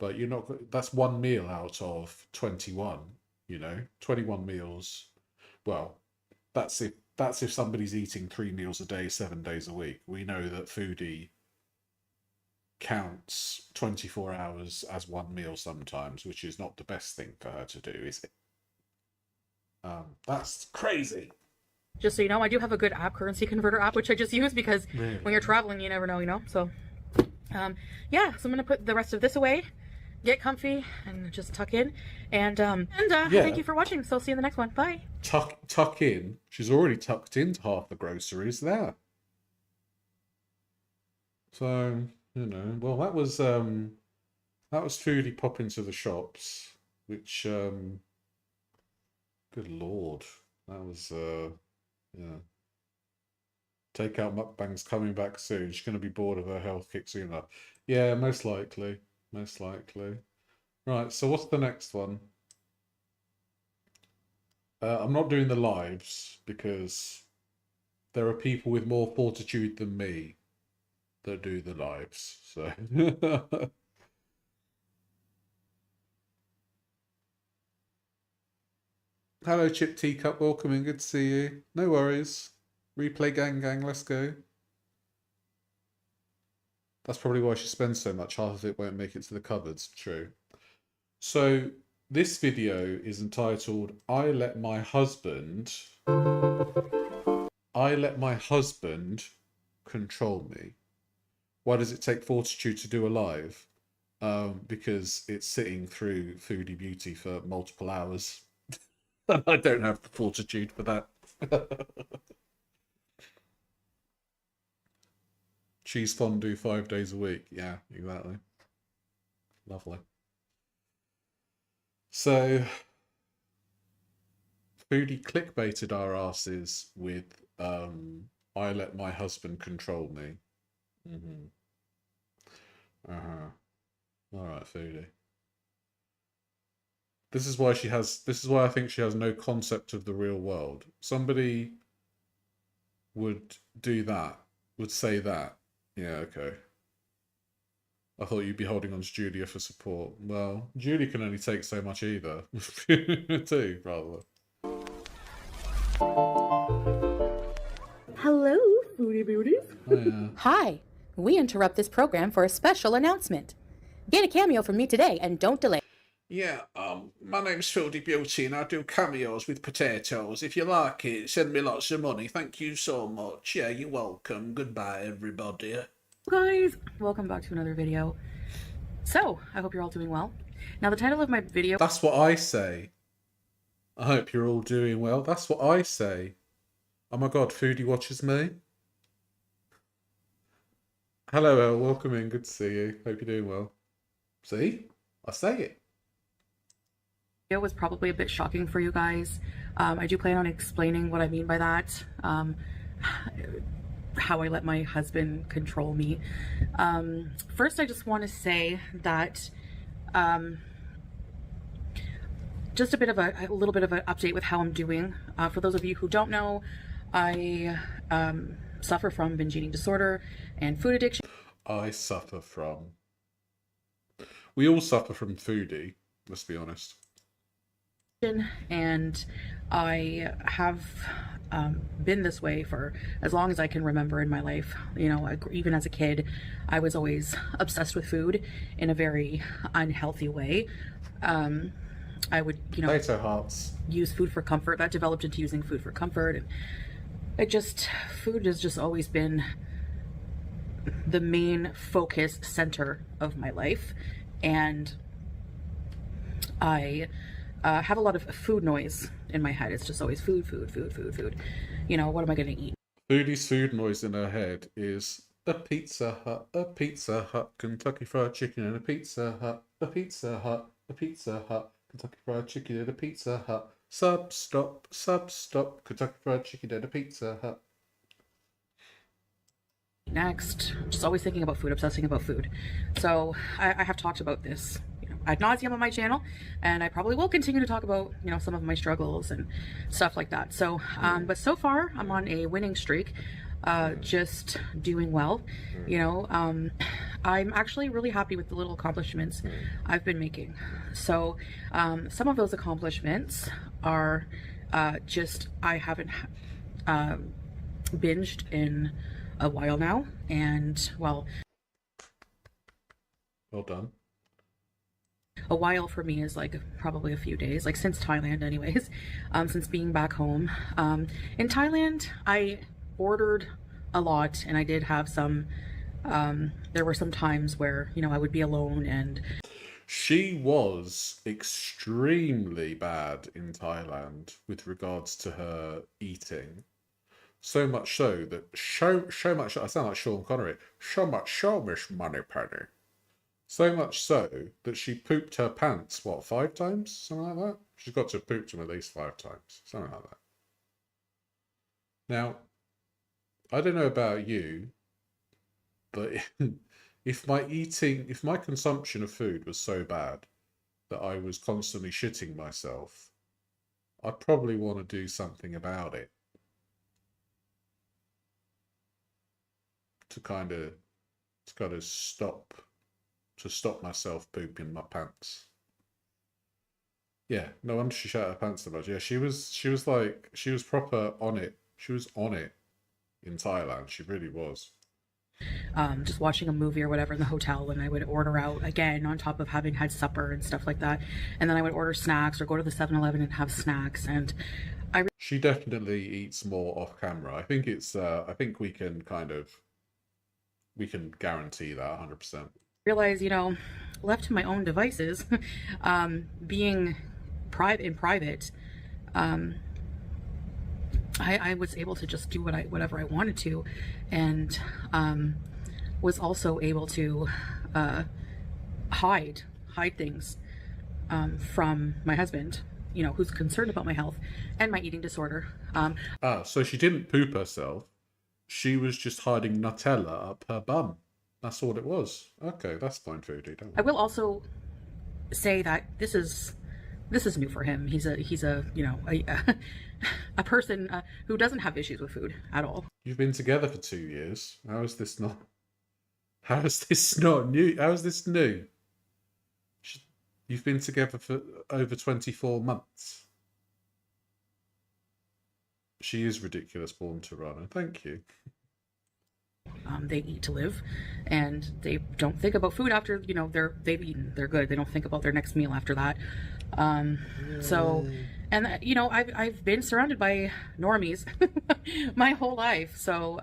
But you're not, that's one meal out of 21, you know, 21 meals. Well, that's if somebody's eating 3 meals a day, 7 days a week. We know that Foodie counts 24 hours as one meal sometimes, which is not the best thing for her to do, is it? That's crazy. Just so you know, I do have a good app, currency converter app, which I just use because Really? when you're traveling, you never know, you know? So, yeah, so I'm going to put the rest of this away, get comfy, and just tuck in. And Yeah. thank you for watching. So I'll see you in the next one. Bye. Tuck in. She's already tucked into half the groceries there. So, you know, well, that was Foodie pop into the shops, which good lord, that was yeah. Takeout mukbang's coming back soon. She's going to be bored of her health kick soon enough. Yeah, most likely. Most likely. Right, so what's the next one? I'm not doing the lives because there are people with more fortitude than me that do the lives. So hello, Chip Teacup. Welcome in. Good to see you. No worries. Replay gang, let's go. That's probably why she spends so much. Half of it won't make it to the cupboards. True. So this video is entitled I let my husband control me. Why does it take fortitude to do a live? Because it's sitting through Foodie Beauty for multiple hours. And I don't have the fortitude for that. Cheese fondue 5 days a week. Yeah, exactly. Lovely. So, Foodie clickbaited our asses with I let my husband control me. Alright, Foodie. This is why I think she has no concept of the real world. Somebody would do that, would say that. Yeah, okay. I thought you'd be holding on to Julia for support. Well, Julia can only take so much either. Too, rather. Hello, Foodie Beauties. Oh, yeah. Hi, we interrupt this program for a special announcement. Get a cameo from me today and don't delay. Yeah, my name's Foodie Beauty and I do cameos with potatoes. If you like it, send me lots of money. Thank you so much. Yeah, you're welcome. Goodbye, everybody. Guys, welcome back to another video. So, I hope you're all doing well. Now, the title of my video... That's what I say. I hope you're all doing well. That's what I say. Oh my god, Foodie watches me. Hello, Elle. Welcome in. Good to see you. Hope you're doing well. See? I say it. Video was probably a bit shocking for you guys. I do plan on explaining what I mean by that. How I let my husband control me. First, I just want to say that just a little bit of an update with how I'm doing. For those of you who don't know, I suffer from binge eating disorder and food addiction. I suffer from. We all suffer from Foodie, let's be honest. And I have been this way for as long as I can remember in my life. You know, even as a kid, I was always obsessed with food in a very unhealthy way. I would, you know, Potato hearts. Use food for comfort. That developed into using food for comfort. And food has just always been the main focus center of my life. And I have a lot of food noise in my head. It's just always food. You know, what am I going to eat? Foodie's food noise in her head is a Pizza Hut, Kentucky Fried Chicken and a Pizza Hut, a Pizza Hut, a Pizza Hut, Kentucky Fried Chicken and a Pizza Hut, sub stop, Kentucky Fried Chicken and a Pizza Hut. Next, just always thinking about food, obsessing about food. So I have talked about this, you know, ad nauseum on my channel, and I probably will continue to talk about, you know, some of my struggles and stuff like that. So, but so far I'm on a winning streak, just doing well. You know, I'm actually really happy with the little accomplishments I've been making. So, some of those accomplishments are just I haven't binged in a while now, and well, Well done. A while for me is like probably a few days, like since Thailand anyways, since being back home. In Thailand, I ordered a lot, and I did have some, there were some times where, you know, I would be alone and She was extremely bad in Thailand with regards to her eating. So much so that so much. I sound like Sean Connery. So much so, Miss Moneypenny. So much so that she pooped her pants, what, 5 times? Something like that? She's got to have pooped them at least 5 times. Something like that. Now, I don't know about you, but if my consumption of food was so bad that I was constantly shitting myself, I'd probably want to do something about it to kind of stop myself pooping my pants. Yeah, no wonder she shat her pants so much. Yeah, she was proper on it. She was on it in Thailand. She really was. just watching a movie or whatever in the hotel, and I would order out again on top of having had supper and stuff like that. And then I would order snacks or go to the 7-Eleven and have snacks. And She definitely eats more off camera. I think I think we can guarantee that 100%. realize, you know, left to my own devices, being in private, I was able to just do whatever I wanted to, and was also able to hide things from my husband, you know, who's concerned about my health and my eating disorder. So she didn't poop herself. She was just hiding Nutella up her bum. That's all it was. Okay, that's fine, Foodie. Don't I worry. will also say that this is new for him. He's a you know a person who doesn't have issues with food at all. You've been together for 2 years. How is this not? How is this not new? How is this new? You've been together for over 24 months. She is ridiculous, born to run. And thank you. They eat to live, and they don't think about food after, you know, they've eaten. They're good. They don't think about their next meal after that. So, and you know, I've been surrounded by normies my whole life. So,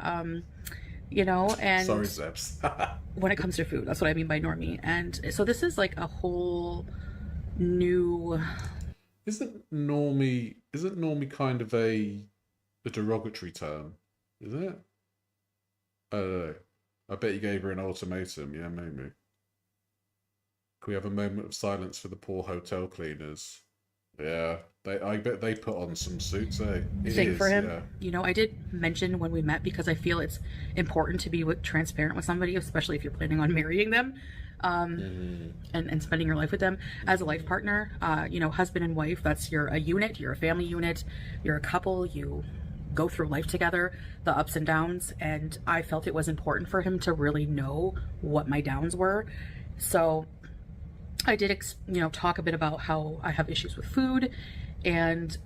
you know, and Sorry, Zebs. when it comes to food, that's what I mean by normie. And so this is like a whole new. Isn't normie kind of a derogatory term? Isn't it? I don't know. I bet you gave her an ultimatum. Yeah, maybe. Can we have a moment of silence for the poor hotel cleaners? Yeah, I bet they put on some suits, eh? Thing for him. Yeah. You know, I did mention when we met, because I feel it's important to be transparent with somebody, especially if you're planning on marrying them, and spending your life with them as a life partner. You know, husband and wife, you're a unit, you're a family unit, you're a couple, you go through life together, the ups and downs, and I felt it was important for him to really know what my downs were. So I did, you know, talk a bit about how I have issues with food, and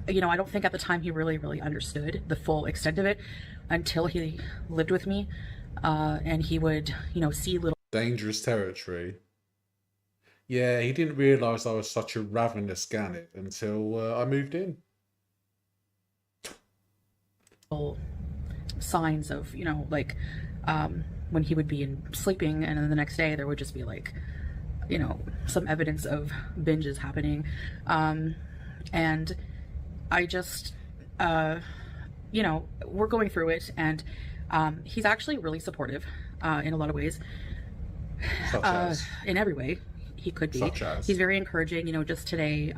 you know, I don't think at the time he really understood the full extent of it until he lived with me, and he would, you know, see little Dangerous territory. Yeah, he didn't realise I was such a ravenous gannet until I moved in. signs of, you know, like when he would be sleeping, and then the next day there would just be like, you know, some evidence of binges happening. And I just, you know, we're going through it, and he's actually really supportive in a lot of ways. Such as? In every way he could be. Such as? He's very encouraging, you know, just today,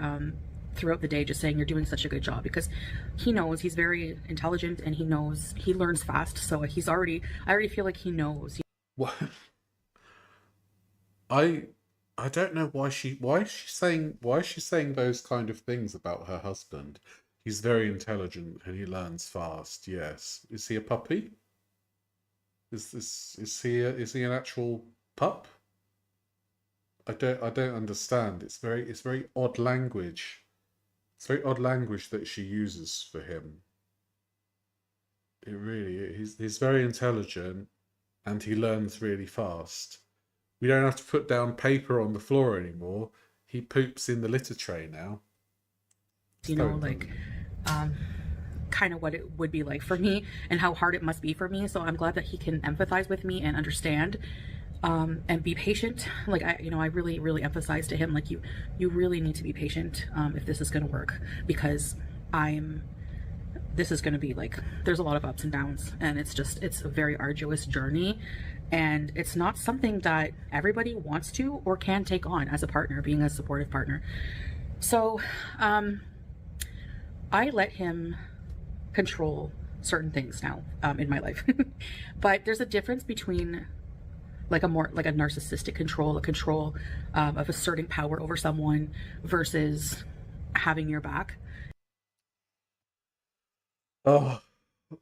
throughout the day, just saying you're doing such a good job, because he knows he's very intelligent, and he knows he learns fast. So I already feel like he knows. What? I don't know why is she saying those kind of things about her husband. He's very intelligent and he learns fast. Yes. Is he a puppy? Is he an actual pup? I don't understand. It's very odd language. It's very odd language that she uses for him. It really is. He's very intelligent. and he learns really fast. We don't have to put down paper on the floor anymore. He poops in the litter tray now. You know, like, kind of what it would be like for me and how hard it must be for me. So I'm glad that he can empathize with me and understand, and be patient. Like, I really, really emphasize to him, like, you really need to be patient, if this is going to work, because this is going to be like, there's a lot of ups and downs, and it's a very arduous journey, and it's not something that everybody wants to or can take on as a partner, being a supportive partner. So, I let him control certain things now, in my life. But there's a difference between like a narcissistic control, a control, of asserting power over someone versus having your back. Oh,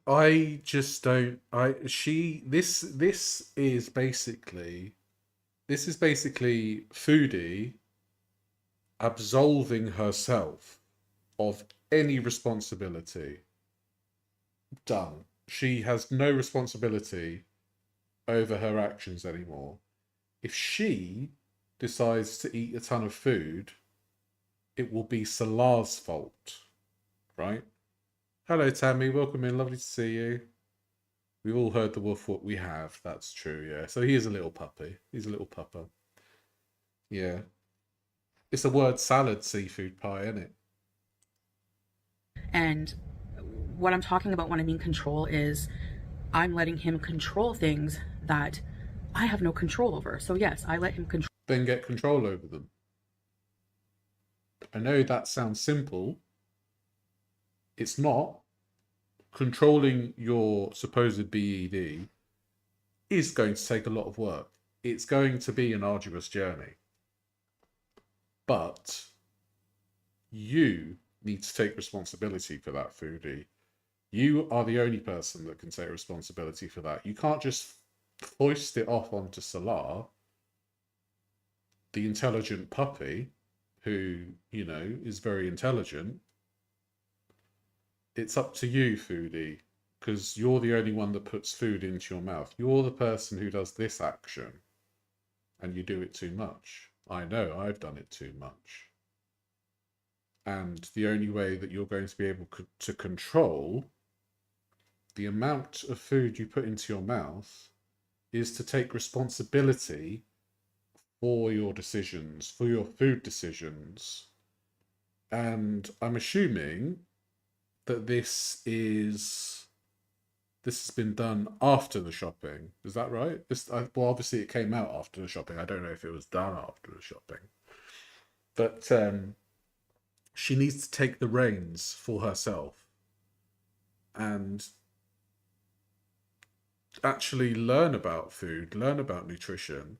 I just don't. This is basically Foodie absolving herself of any responsibility. Done. She has no responsibility over her actions anymore. If she decides to eat a ton of food, it will be Salar's fault, right? Hello, Tammy. Welcome in. Lovely to see you. We've all heard the wolf what we have. That's true, yeah. So he is a little puppy. He's a little pupper. Yeah. It's a word salad seafood pie, isn't it? And what I'm talking about when I mean control is I'm letting him control things that I have no control over. So yes, I let him control. Then get control over them. I know that sounds simple. It's not. Controlling your supposed BED is going to take a lot of work. It's going to be an arduous journey. But you need to take responsibility for that, Foodie. You are the only person that can take responsibility for that. You can't just foist it off onto Salar, the intelligent puppy, who, you know, is very intelligent. It's up to you, Foodie, because you're the only one that puts food into your mouth. You're the person who does this action, and you do it too much. I know, I've done it too much. And the only way that you're going to be able to control the amount of food you put into your mouth is to take responsibility for your decisions, for your food decisions. And I'm assuming that this has been done after the shopping. Is that right? Well, obviously it came out after the shopping. I don't know if it was done after the shopping. But she needs to take the reins for herself and actually learn about food, learn about nutrition.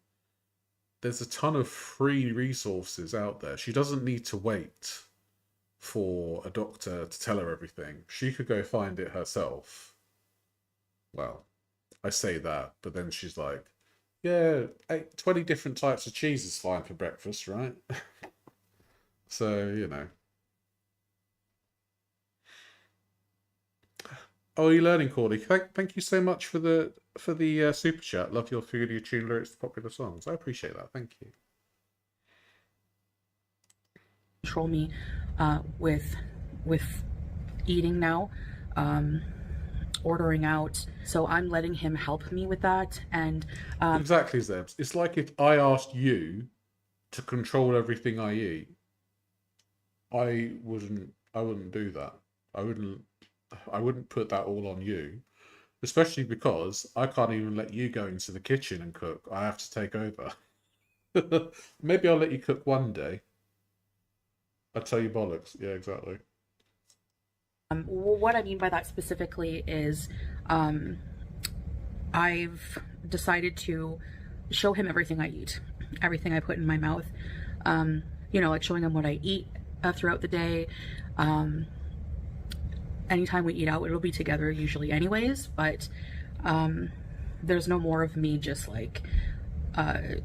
There's a ton of free resources out there. She doesn't need to wait for a doctor to tell her everything. She could go find it herself. Well, I say that, but then she's like, yeah, 20 different types of cheese is fine for breakfast, right? So, you know. Oh, you're learning, Cordy. Thank you so much for the super chat. Love your food, your tune lyrics to popular songs. I appreciate that. Thank you. Control me with eating now, ordering out. So I'm letting him help me with that. And exactly, Zebs. It's like if I asked you to control everything I eat. I wouldn't do that. I wouldn't put that all on you, especially because I can't even let you go into the kitchen and cook. I have to take over. Maybe I'll let you cook one day. I'll tell you bollocks. Yeah, exactly. What I mean by that specifically is I've decided to show him everything I eat, everything I put in my mouth. Like showing him what I eat throughout the day. Anytime we eat out, it'll be together usually anyways, but there's no more of me just like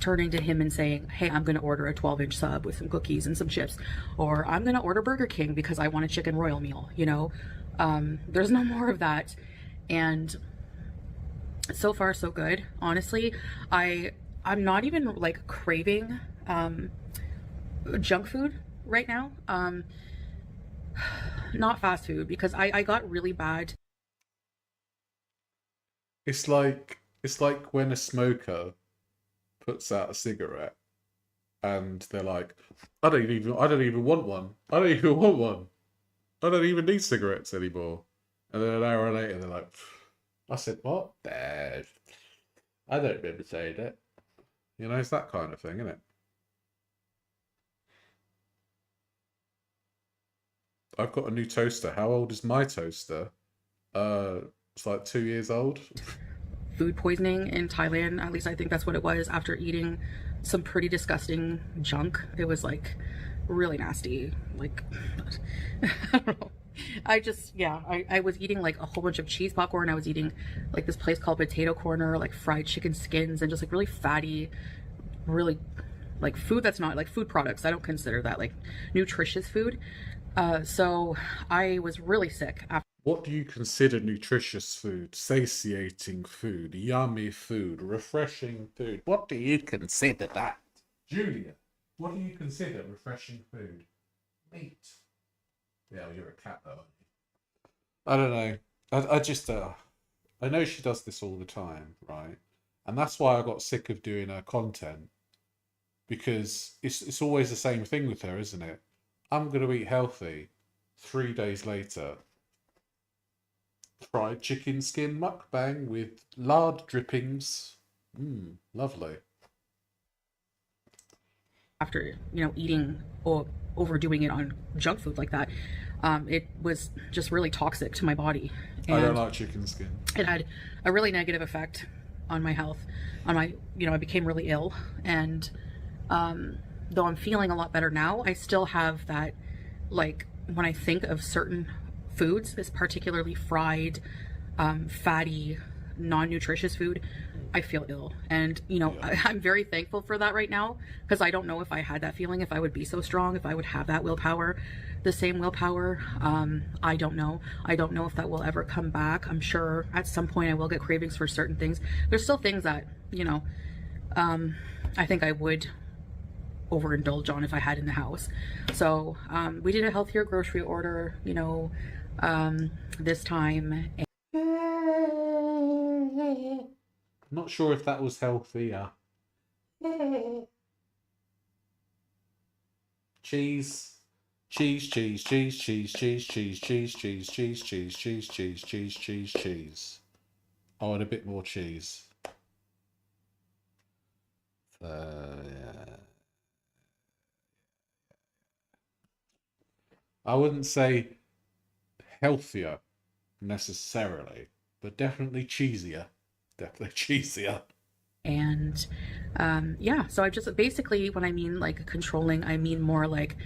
turning to him and saying, hey, I'm going to order a 12-inch sub with some cookies and some chips, or I'm going to order Burger King because I want a chicken royal meal, There's no more of that. And So far so good, honestly. I'm not even like craving junk food right now. Not fast food, because I got really bad. It's like when a smoker puts out a cigarette and they're like, I don't even want one. I don't even want one. I don't even need cigarettes anymore. And then an hour later they're like, I said, what? Nah, I don't remember saying that. You know, it's that kind of thing, isn't it? I've got a new toaster. How old is my toaster? It's like 2 years old. Food poisoning in Thailand. At least I think that's what it was, after eating some pretty disgusting junk. It was like really nasty. Like, I don't know. I was eating like a whole bunch of cheese popcorn. I was eating like this place called Potato Corner, like fried chicken skins and just like really fatty, really like food that's not like food products. I don't consider that like nutritious food. So I was really sick after. What do you consider nutritious food, satiating food, yummy food, refreshing food? What do you consider that? Julia, what do you consider refreshing food? Meat. Yeah, well, you're a cat though, aren't you? I don't know. I just, I know she does this all the time, right? And that's why I got sick of doing her content. Because it's always the same thing with her, isn't it? I'm going to eat healthy. 3 days later, fried chicken skin mukbang with lard drippings. Lovely. After, you know, eating or overdoing it on junk food like that, it was just really toxic to my body. And I don't like chicken skin. it had a really negative effect on my health, on my, you know, I became really ill. And though I'm feeling a lot better now, I still have that, like, when I think of certain foods, this particularly fried, fatty, non-nutritious food, I feel ill. And, you know, I'm very thankful for that right now, because I don't know if I had that feeling, if I would be so strong, if I would have that willpower, the same willpower. I don't know. I don't know if that will ever come back. I'm sure at some point I will get cravings for certain things. There's still things that, you know, I think I would overindulge on if I had in the house. So we did a healthier grocery order, you know, this time. I'm not sure if that was healthier. Cheese. Cheese, cheese, cheese, cheese, cheese, cheese, cheese, cheese, cheese, cheese, cheese, cheese, cheese, cheese, cheese. I want a bit more cheese. Yeah. I wouldn't say healthier necessarily, but definitely cheesier. Definitely cheesier. And yeah, so I just basically, when I mean like controlling, I mean more like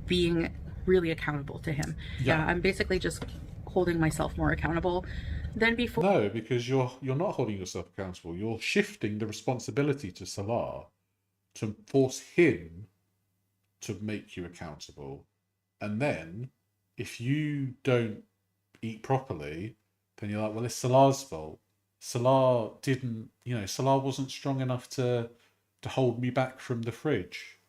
being really accountable to him. Yeah, I'm basically just holding myself more accountable than before. No, because you're not holding yourself accountable. You're shifting the responsibility to Salah to force him to make you accountable. And then if you don't eat properly, then you're like, well, it's Salah's fault. Salah didn't, you know, Salah wasn't strong enough to hold me back from the fridge.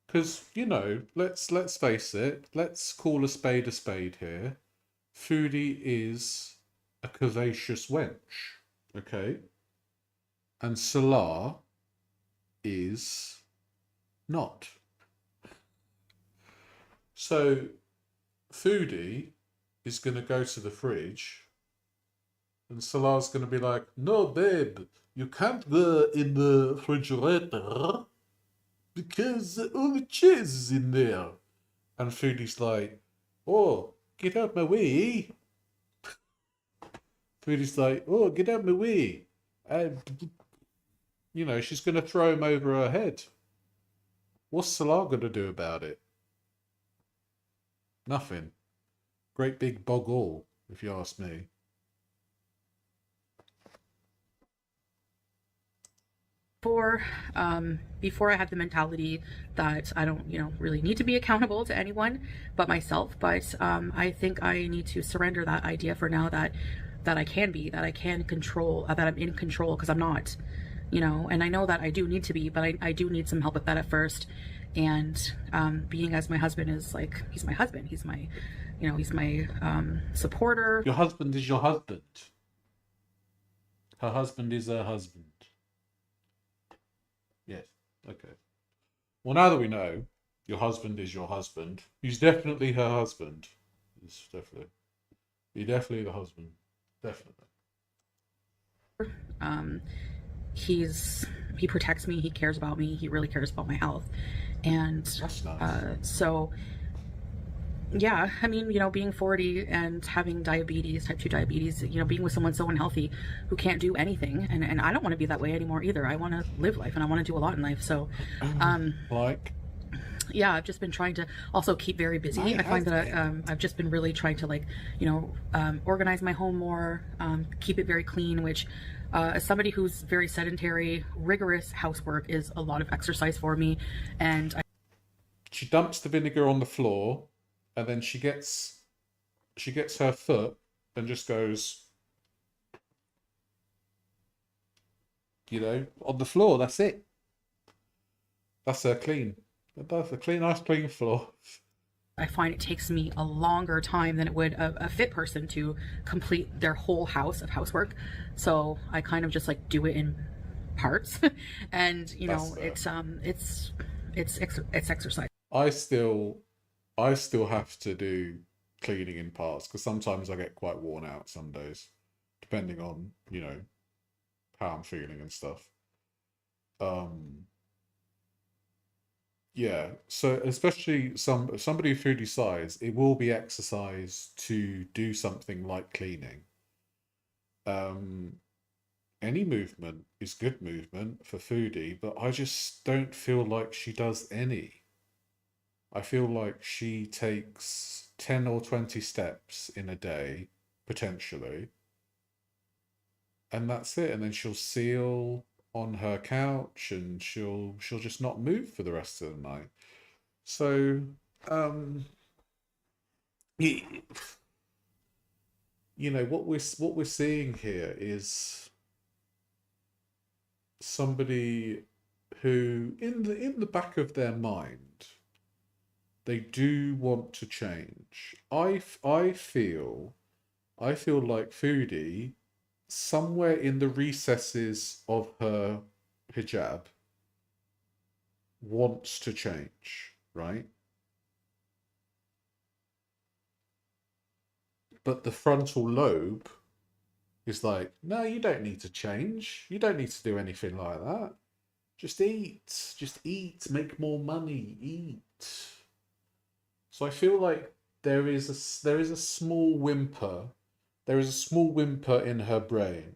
Because, you know, let's face it, let's call a spade here. Foodie is a curvaceous wench, okay? And Salah is not. So Foodie is going to go to the fridge and Salah's going to be like, no, babe, you can't go in the refrigerator because all the cheese is in there. And Foodie's like, oh, get out my way. Foodie's like, oh, get out my way. You know, she's going to throw him over her head. What's Salah going to do about it? Nothing. Great big bog all, if you ask me. Before I had the mentality that I don't, you know, really need to be accountable to anyone but myself. But I think I need to surrender that idea for now, that that I can be, that I can control, that I'm in control, because I'm not, and I know that I do need to be, but I do need some help with that at first. And being as my husband is like, he's my husband, he's my, he's my supporter. Your husband is your husband. Her husband is her husband. Yes, okay. Well, now that we know your husband is your husband, he's definitely her husband. He's definitely the husband. Definitely. He protects me, he cares about me, he really cares about my health. And that's nice. so yeah, I mean, being 40 and having diabetes, type 2 diabetes, being with someone so unhealthy who can't do anything, and I don't want to be that way anymore either. I want to live life, and I want to do a lot in life. So like, yeah, I've just been trying to also keep very busy. I find that I've just been really trying to organize my home more, keep it very clean, which as somebody who's very sedentary, rigorous housework is a lot of exercise for me. And she dumps the vinegar on the floor, and then she gets her foot and just goes, on the floor. That's it. That's her clean. That's a nice clean floor. I find it takes me a longer time than it would a fit person to complete their whole house of housework. So I kind of just do it in parts, and it's exercise. I still have to do cleaning in parts, because sometimes I get quite worn out some days, depending on how I'm feeling and stuff. Yeah, so especially somebody who decides it will be exercise to do something like cleaning. Any movement is good movement for Foodie, but I just don't feel like she does any. I feel like she takes 10 or 20 steps in a day, potentially, and that's it. And then she'll seal on her couch, and she'll just not move for the rest of the night. So what we're seeing here is somebody who in the back of their mind, they do want to change. I feel like Foodie, somewhere in the recesses of her hijab, wants to change, right? But the frontal lobe is like, no, you don't need to change. You don't need to do anything like that. Just eat, make more money, eat. So I feel like there is a small whimper. There is a small whimper in her brain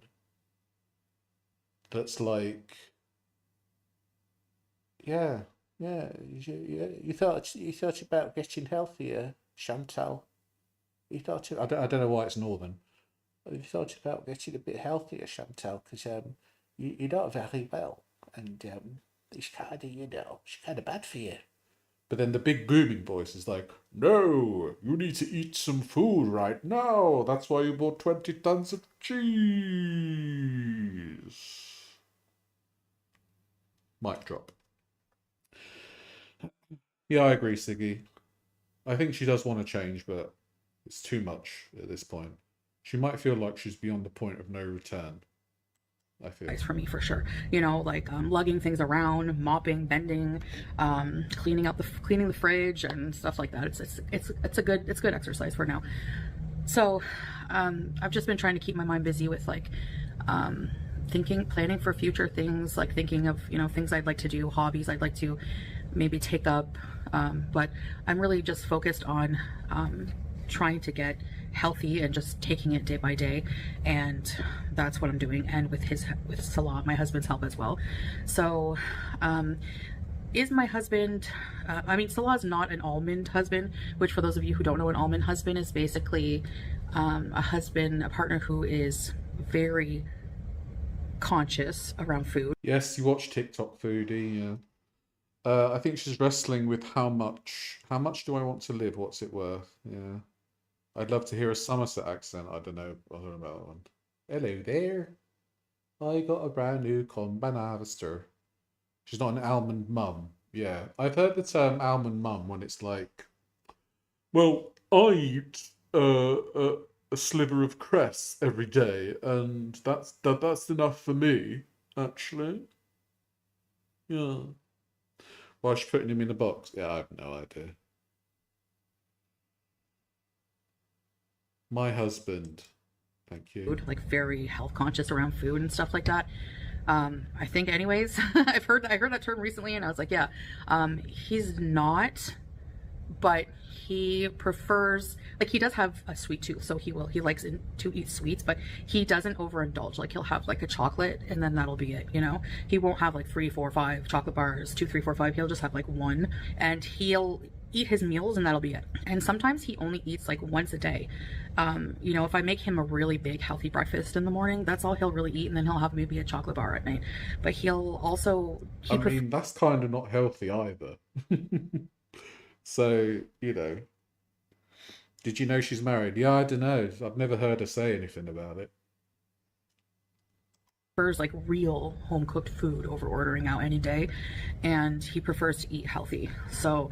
that's like, yeah, you thought about getting healthier, Chantal. You thought I don't know why it's northern. You thought about getting a bit healthier, Chantal, because you're not very well, and it's kind of bad for you. But then the big booming voice is like, no, you need to eat some food right now. That's why you bought 20 tons of cheese. Mic drop. Yeah, I agree, Siggy. I think she does want to change, but it's too much at this point. She might feel like she's beyond the point of no return. I feel. For me, for sure. Lugging things around, mopping, bending, cleaning the fridge and stuff like that. It's good exercise for now. So I've just been trying to keep my mind busy with planning for future things, thinking of things I'd like to do, hobbies I'd like to maybe take up. But I'm really just focused on trying to get healthy and just taking it day by day, and that's what I'm doing, and with Salah, my husband's help as well. So is my husband Salah's not an almond husband, which, for those of you who don't know, an almond husband is basically a partner who is very conscious around food. Yes, you watch TikTok, Foodie. Yeah. I think she's wrestling with how much do I want to live? What's it worth? Yeah. I'd love to hear a Somerset accent. I don't know. I don't know about that one. Hello there. I got a brand new combine harvester. She's not an almond mum. Yeah, I've heard the term almond mum when it's like, well, I eat a sliver of cress every day, and that's enough for me, actually. Yeah. Why is she putting him in a box? Yeah, I have no idea. My husband. Thank you. Food, like very health conscious around food and stuff like that. I think anyways, I heard that term recently and I was like, yeah, he's not, but he prefers, like he does have a sweet tooth, so he likes to eat sweets, but he doesn't overindulge. Like he'll have like a chocolate and then that'll be it, you know? He won't have like 3, 4, 5 chocolate bars, 2, 3, 4, 5. He'll just have like one, and he'll eat his meals and that'll be it. And sometimes he only eats like once a day. You know, if I make him a really big healthy breakfast in the morning, that's all he'll really eat, and then he'll have maybe a chocolate bar at night. But he'll also I mean, that's kind of not healthy either. So, you know, did you know she's married? Yeah, I don't know. I've never heard her say anything about it. prefers like real home cooked food over ordering out any day, and he prefers to eat healthy. So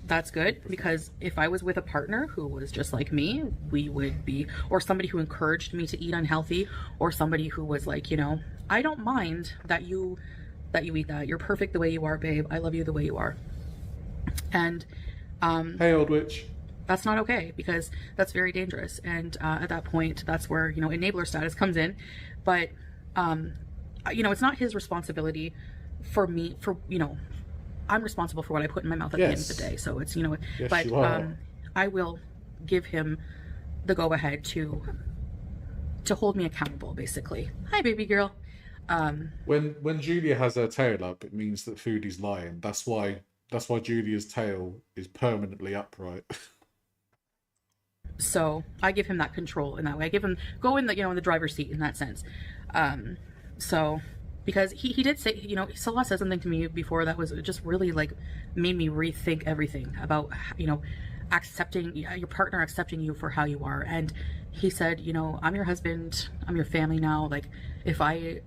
that's good, because if I was with a partner who was just like me, we would be, or somebody who encouraged me to eat unhealthy, or somebody who was like, you know, I don't mind that you eat that. You're perfect the way you are, babe. I love you the way you are. And Hey, old witch. that's not okay, because that's very dangerous. And at that point, that's where, you know, enabler status comes in. But you know, it's not his responsibility for me, for, you know, I'm responsible for what I put in my mouth at the end of the day. So it's, you know, Yes, but you are. I will give him the go ahead to hold me accountable, basically. Hi, baby girl. When Julia has her tail up, it means that Foodie's lying. That's why Julia's tail is permanently upright. So I give him that control in that way. I give him go in the, you know, in the driver's seat in that sense. So because he did say, you know, Salah said something to me before that was just really like made me rethink everything about, you know, accepting your partner, accepting you for how you are. And he said, you know, I'm your husband, I'm your family now. Like if I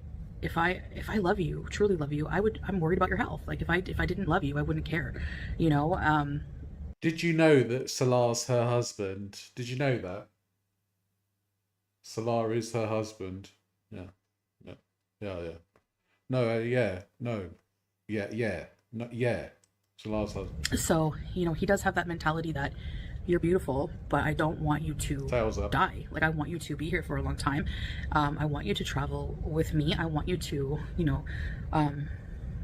love you, truly love you, I'm worried about your health. Like if I didn't love you, I wouldn't care, you know. Did you know that Salah's her husband? Did you know that? Salah is her husband. Yeah. Yeah. Yeah, yeah. No, yeah. No. Yeah, yeah. No, yeah. Salah's husband. So, you know, he does have that mentality that you're beautiful, but I don't want you to Tails up. die. Like, I want you to be here for a long time. I want you to travel with me. I want you to, you know,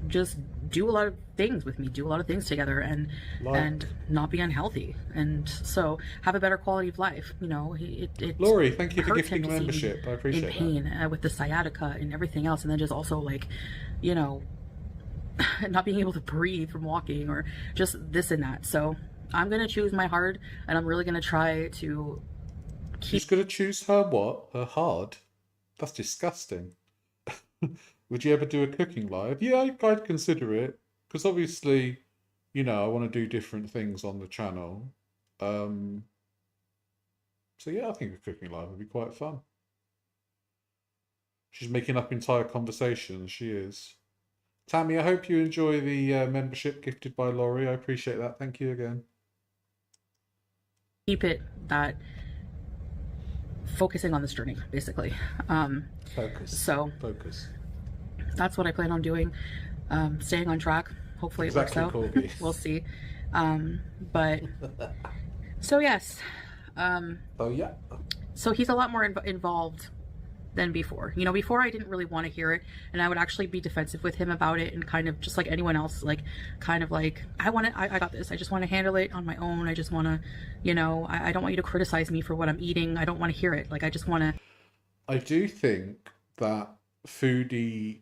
just do a lot of things with me, do a lot of things together, and not be unhealthy. And so have a better quality of life. You know, Laurie, thank you for hurts him gifting to see me membership. I appreciate in pain with the sciatica and everything else. And then just also like, you know, not being able to breathe from walking or just this and that. So I'm going to choose my hard, and I'm really going to try to keep. She's going to choose her what? Her hard? That's disgusting. Would you ever do a cooking live? Yeah, I'd consider it. Because obviously, you know, I want to do different things on the channel. So yeah, I think a cooking live would be quite fun. She's making up entire conversations. She is. Tammy, I hope you enjoy the membership gifted by Laurie. I appreciate that. Thank you again. Keep it that focusing on this journey, basically. Focus. So Focus. that's what I plan on doing. Staying on track. Hopefully it Exactly, works out. Corby. We'll see. But so yes. Oh yeah. So he's a lot more involved than before. You know, before I didn't really want to hear it, and I would actually be defensive with him about it, and kind of just like anyone else, like kind of like I got this. I just want to handle it on my own. I just want to, you know, I don't want you to criticize me for what I'm eating. I don't want to hear it. Like I just want to. I do think that Foodie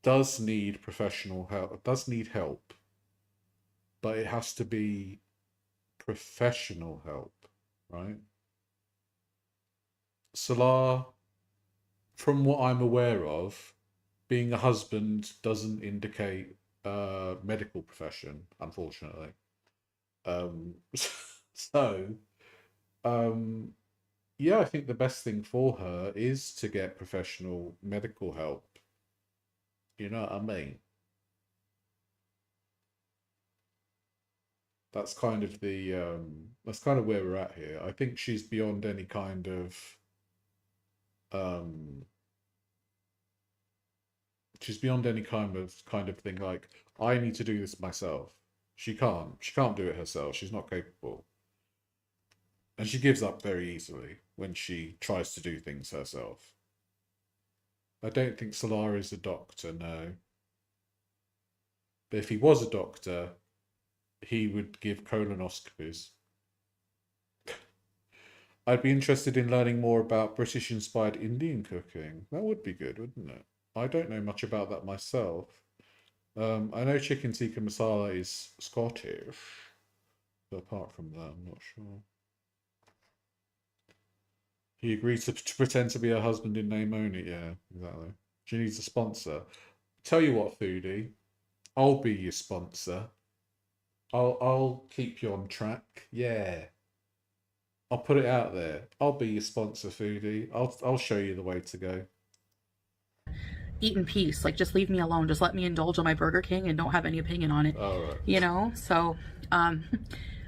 does need professional help. Does need help, but it has to be professional help, right? Salah, from what I'm aware of, being a husband doesn't indicate a medical profession, unfortunately. So Yeah, I think the best thing for her is to get professional medical help. You know what I mean? That's kind of the that's kind of where we're at here. I think she's beyond any um kind of thing like I need to do this myself. She can't do it herself. She's not capable. And she gives up very easily when she tries to do things herself. I don't think Solar is a doctor, no. But if he was a doctor, he would give colonoscopies. I'd be interested in learning more about British-inspired Indian cooking. That would be good, wouldn't it? I don't know much about that myself. I know chicken tikka masala is Scottish, but apart from that, I'm not sure. He agreed to pretend to be her husband in name only. Yeah, exactly. She needs a sponsor. Tell you what, Foodie, I'll be your sponsor. I'll keep you on track. Yeah. I'll put it out there. I'll be your sponsor, Foodie. I'll show you the way to go. Eat in peace. Like, just leave me alone. Just let me indulge on my Burger King and don't have any opinion on it. All right. You know? So,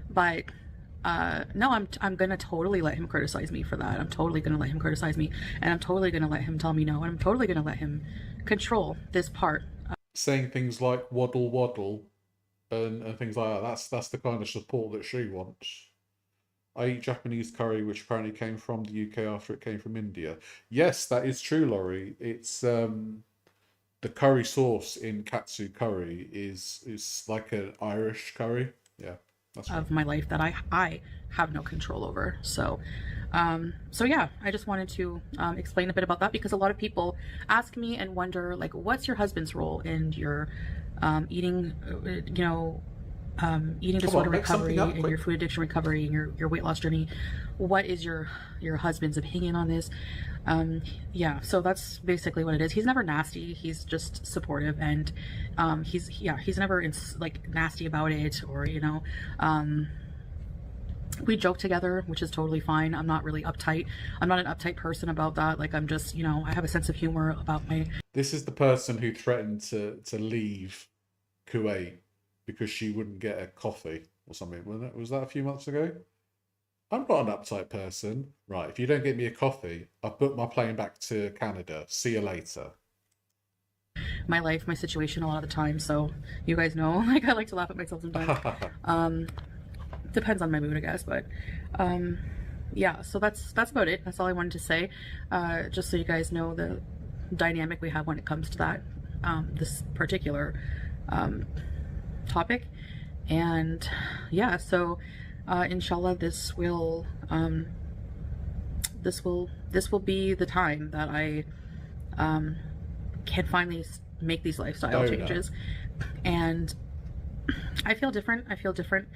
but no, I'm gonna totally let him criticize me for that. I'm totally gonna let him criticize me, and I'm totally gonna let him tell me no, and I'm totally gonna let him control this part. Saying things like waddle waddle and things like that. That's the kind of support that she wants. I eat Japanese curry, which apparently came from the UK after it came from India. Yes, that is true, Laurie. It's the curry sauce in katsu curry is like an Irish curry. Yeah, that's right. Of my life that I have no control over. So, so yeah, I just wanted to explain a bit about that because a lot of people ask me and wonder, like, what's your husband's role in your eating, eating disorder recovery and your food addiction recovery and your weight loss journey? What is your husband's opinion on this? Yeah, so that's basically what it is. He's never nasty. He's just supportive, and he's never like nasty about it, or we joke together, which is totally fine. I'm not really uptight. I'm not an uptight person about that. Like, I'm just, I have a sense of humor about my. This is the person who threatened to leave Kuwait because she wouldn't get a coffee or something. Was that a few months ago? I'm not an uptight person. Right, if you don't get me a coffee, I've booked my plane back to Canada. See you later. My life, my situation a lot of the time, so you guys know, like, I like to laugh at myself sometimes. Depends on my mood, I guess, but yeah, so that's about it. That's all I wanted to say, just so you guys know the dynamic we have when it comes to that this particular topic. And yeah, so inshallah, this will be the time that I can finally make these lifestyle changes. And I feel different.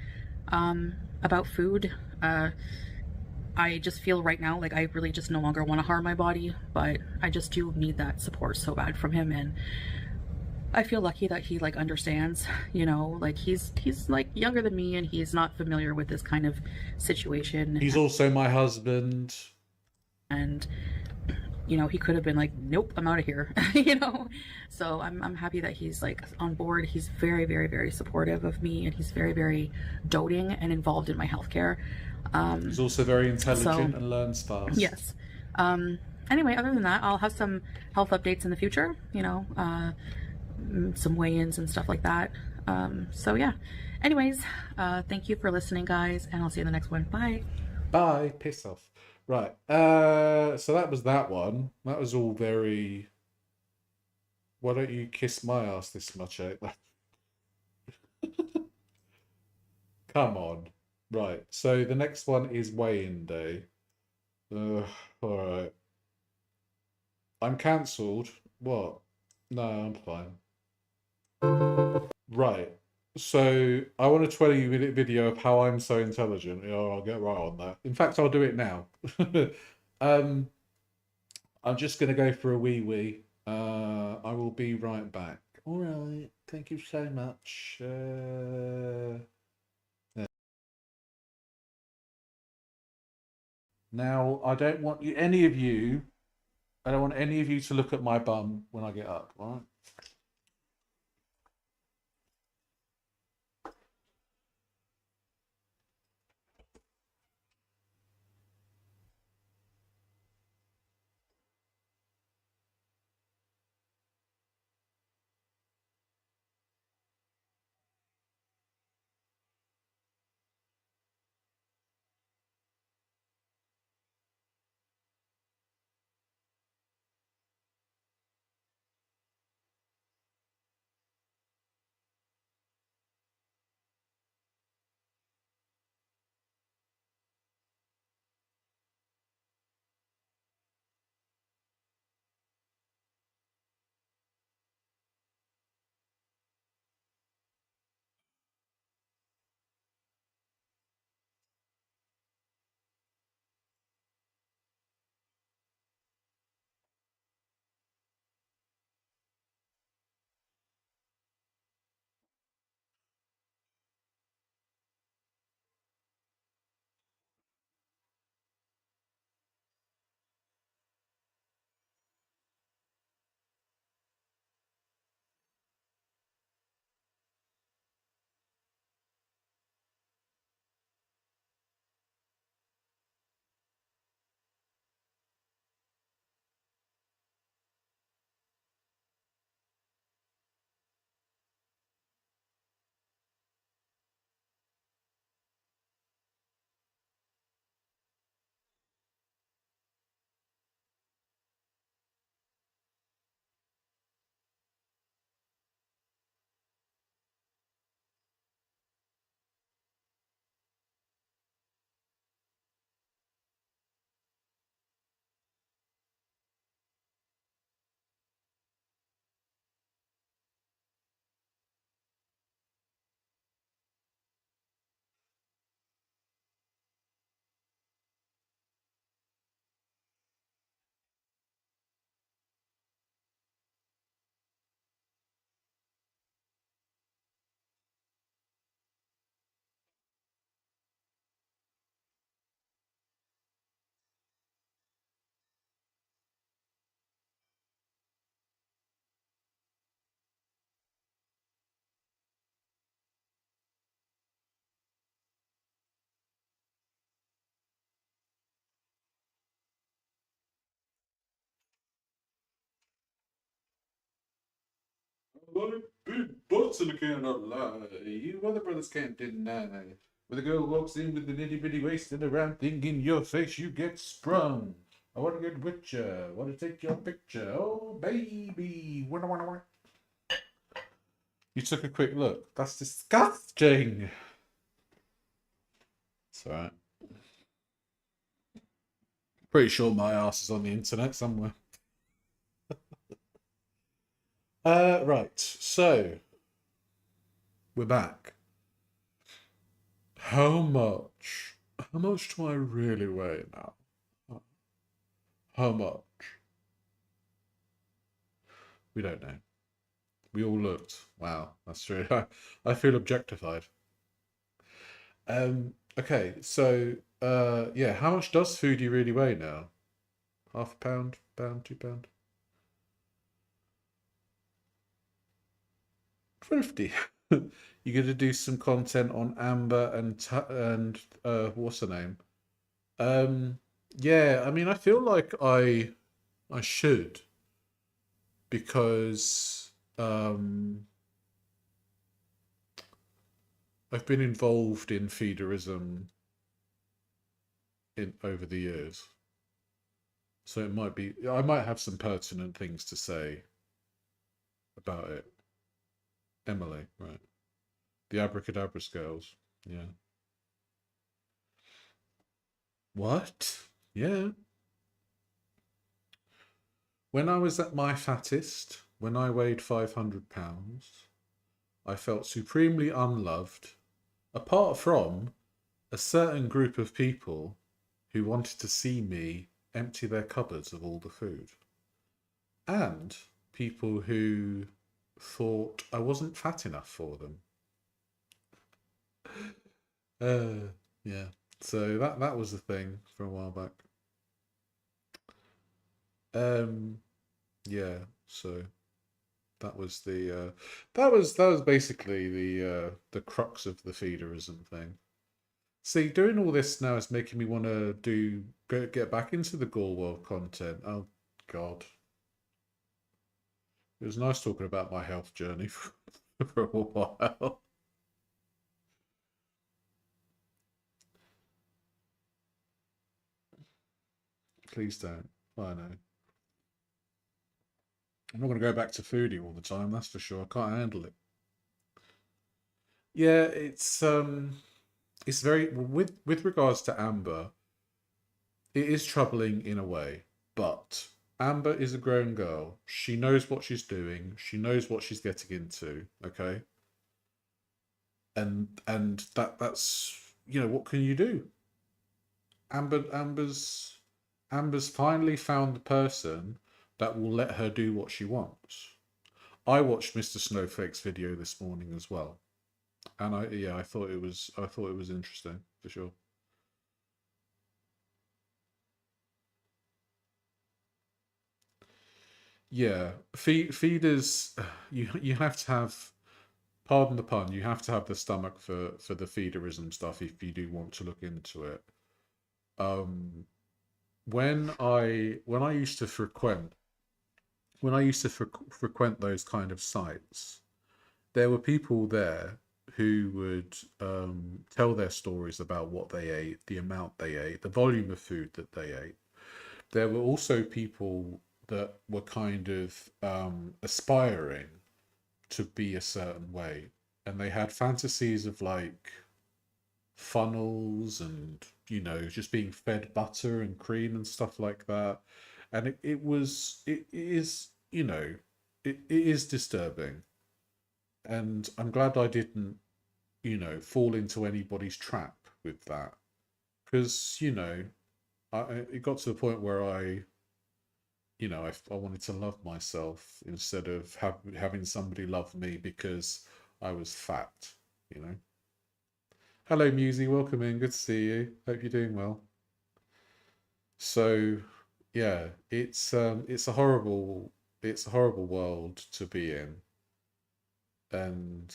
About food. I just feel right now like I really just no longer want to harm my body, but I just do need that support so bad from him. And I feel lucky that he like understands, like he's like younger than me and he's not familiar with this kind of situation. He's also my husband. And he could have been like, nope, I'm out of here. So I'm happy that he's like on board. He's very, very, very supportive of me, and he's very, very doting and involved in my healthcare. He's also very intelligent and learns fast. Yes. Anyway, other than that, I'll have some health updates in the future, some weigh-ins and stuff like that. So yeah. Anyways, thank you for listening, guys, and I'll see you in the next one. Bye. Bye. Piss off. Right, so that was that one. That was all very... Why don't you kiss my ass this much, eh? Come on. Right, so the next one is weigh-in day. Alright. I'm cancelled. What? No, I'm fine. Right. So I want a 20-minute video of how I'm so intelligent. I'll get right on that. In fact, I'll do it now. I'm just going to go for a wee. I will be right back. All right. Thank you so much. Now, I don't want you, any of you, I don't want any of you to look at my bum when I get up, all right? A lot of big butts and I cannot lie. You other brothers can't deny. When the girl walks in with the nitty bitty waist and a round thing in your face, you get sprung. I want to get with ya. Want to take your picture. Oh, baby. Wanna, wanna, wanna. You took a quick look. That's disgusting. It's alright. Pretty sure my ass is on the internet somewhere. Right. So, we're back. How much? How much do I really weigh now? How much? We don't know. We all looked. Wow, that's true. I feel objectified. Okay, so yeah, how much does Foodie really weigh now? Half a pound, pound, £2? 50. You're gonna do some content on Amber and what's her name? Yeah, I mean, I feel like I should because I've been involved in feederism in over the years, so it might be I might have some pertinent things to say about it. Emily, right? The abracadabra scales, yeah. What? Yeah. When I was at my fattest, when I weighed 500 pounds, I felt supremely unloved, apart from a certain group of people who wanted to see me empty their cupboards of all the food, and people who thought I wasn't fat enough for them. Yeah. So that was the thing for a while back. Yeah, so that was that was basically the crux of the feederism thing. See, doing all this now is making me want to get back into the Gore World content. Oh God, it was nice talking about my health journey for a while. Please don't. I know. I'm not going to go back to foodie all the time. That's for sure. I can't handle it. Yeah, it's very with regards to Amber. It is troubling in a way, but Amber is a grown girl. She knows what she's doing. She knows what she's getting into. Okay, and that's what can you do? Amber's finally found the person that will let her do what she wants. I watched Mr. Snowflake's video this morning as well, and I thought it was interesting for sure. Yeah, feeders. You have to have, pardon the pun, you have to have the stomach for the feederism stuff if you do want to look into it. Um, when I used to frequent those kind of sites, there were people there who would tell their stories about what they ate, the amount they ate, the volume of food that they ate. There were also people that were kind of aspiring to be a certain way, and they had fantasies of like funnels and just being fed butter and cream and stuff like that. And it is disturbing, and I'm glad I didn't fall into anybody's trap with that, because it got to the point where I wanted to love myself instead of having somebody love me because I was fat, you know. Hello, Musy. Welcome in. Good to see you. Hope you're doing well. So, yeah, it's a horrible world to be in, and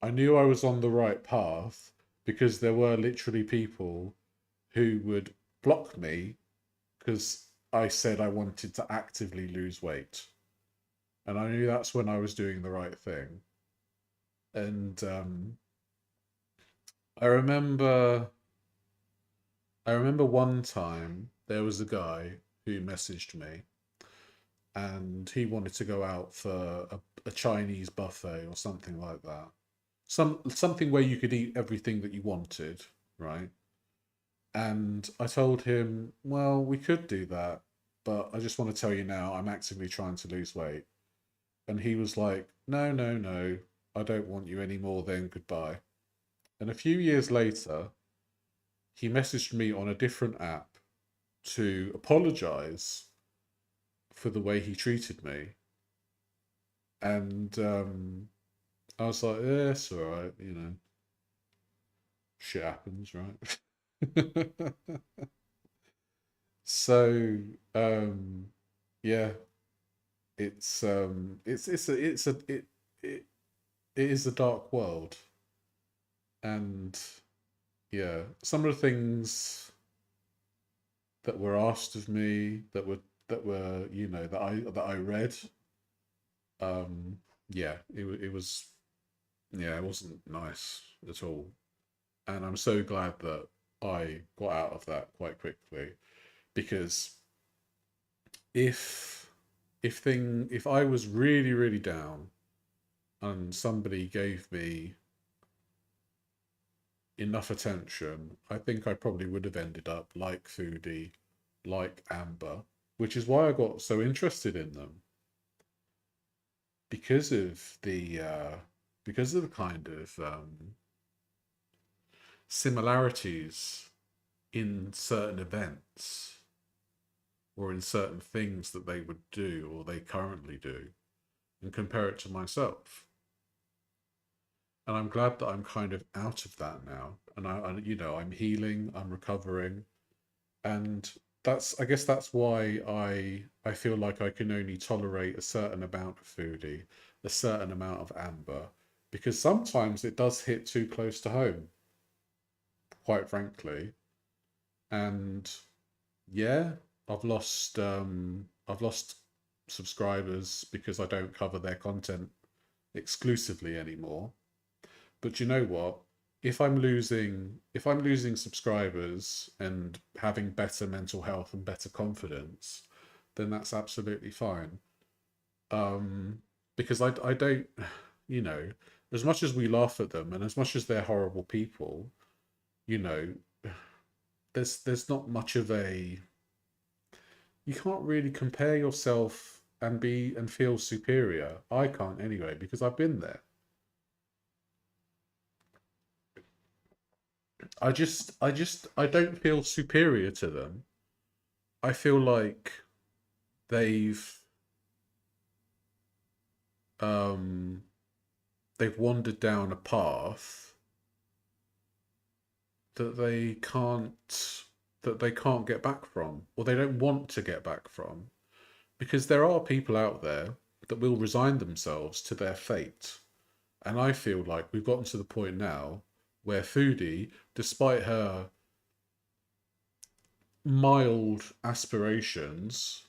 I knew I was on the right path because there were literally people who would block me because I said I wanted to actively lose weight, and I knew that's when I was doing the right thing. And I remember I remember one time there was a guy who messaged me, and he wanted to go out for a Chinese buffet or something like that. Something where you could eat everything that you wanted, right? And I told him, well, we could do that, but I just want to tell you now, I'm actively trying to lose weight. And he was like, no, no, no, I don't want you anymore then, goodbye. And a few years later, he messaged me on a different app to apologize for the way he treated me. And I was like, yeah, it's all right, shit happens, right? So, yeah, it is a dark world, and yeah, some of the things that were asked of me that were that I read, yeah, it was yeah, it wasn't nice at all, and I'm so glad that I got out of that quite quickly, because if if I was really really down and somebody gave me enough attention, I think I probably would have ended up like Foodie, like Amber, which is why I got so interested in them, because of the kind of similarities in certain events or in certain things that they would do or they currently do, and compare it to myself. And I'm glad that I'm kind of out of that now, and I'm healing, I'm recovering, and I guess that's why I feel like I can only tolerate a certain amount of Foodie, a certain amount of Amber, because sometimes it does hit too close to home, quite frankly. And yeah, I've lost subscribers because I don't cover their content exclusively anymore. But you know what? If I'm losing subscribers and having better mental health and better confidence, then that's absolutely fine. Because I don't, you know, as much as we laugh at them and as much as they're horrible people, you know, there's not much of a, you can't really compare yourself and feel superior. I can't anyway, because I've been there. I don't feel superior to them. I feel like they've um they've wandered down a path that they can't get back from, or they don't want to get back from, because there are people out there that will resign themselves to their fate. And I feel like we've gotten to the point now where Foodie, despite her mild aspirations,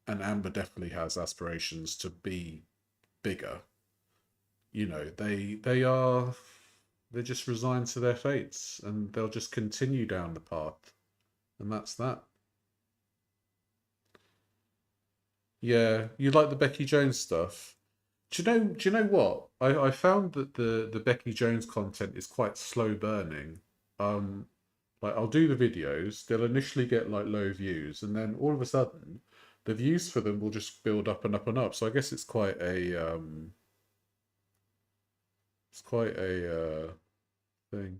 and Amber definitely has aspirations to be bigger, you know, they're just resigned to their fates, and they'll just continue down the path, and that's that. Yeah, you like the Becky Jones stuff. Do you know what? I found that the Becky Jones content is quite slow burning. Um, like I'll do the videos, they'll initially get like low views, and then all of a sudden, the views for them will just build up and up and up. So I guess it's quite a thing.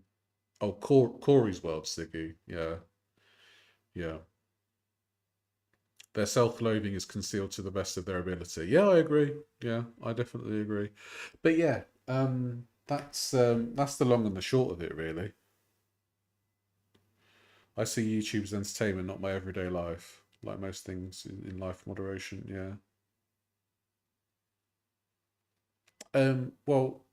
Oh, Corey's World, Siggy. Yeah, yeah. Their self-loathing is concealed to the best of their ability. Yeah, I agree. Yeah, I definitely agree. But yeah, that's the long and the short of it, really. I see YouTube as entertainment, not my everyday life. Like most things in life, moderation. Yeah. Well,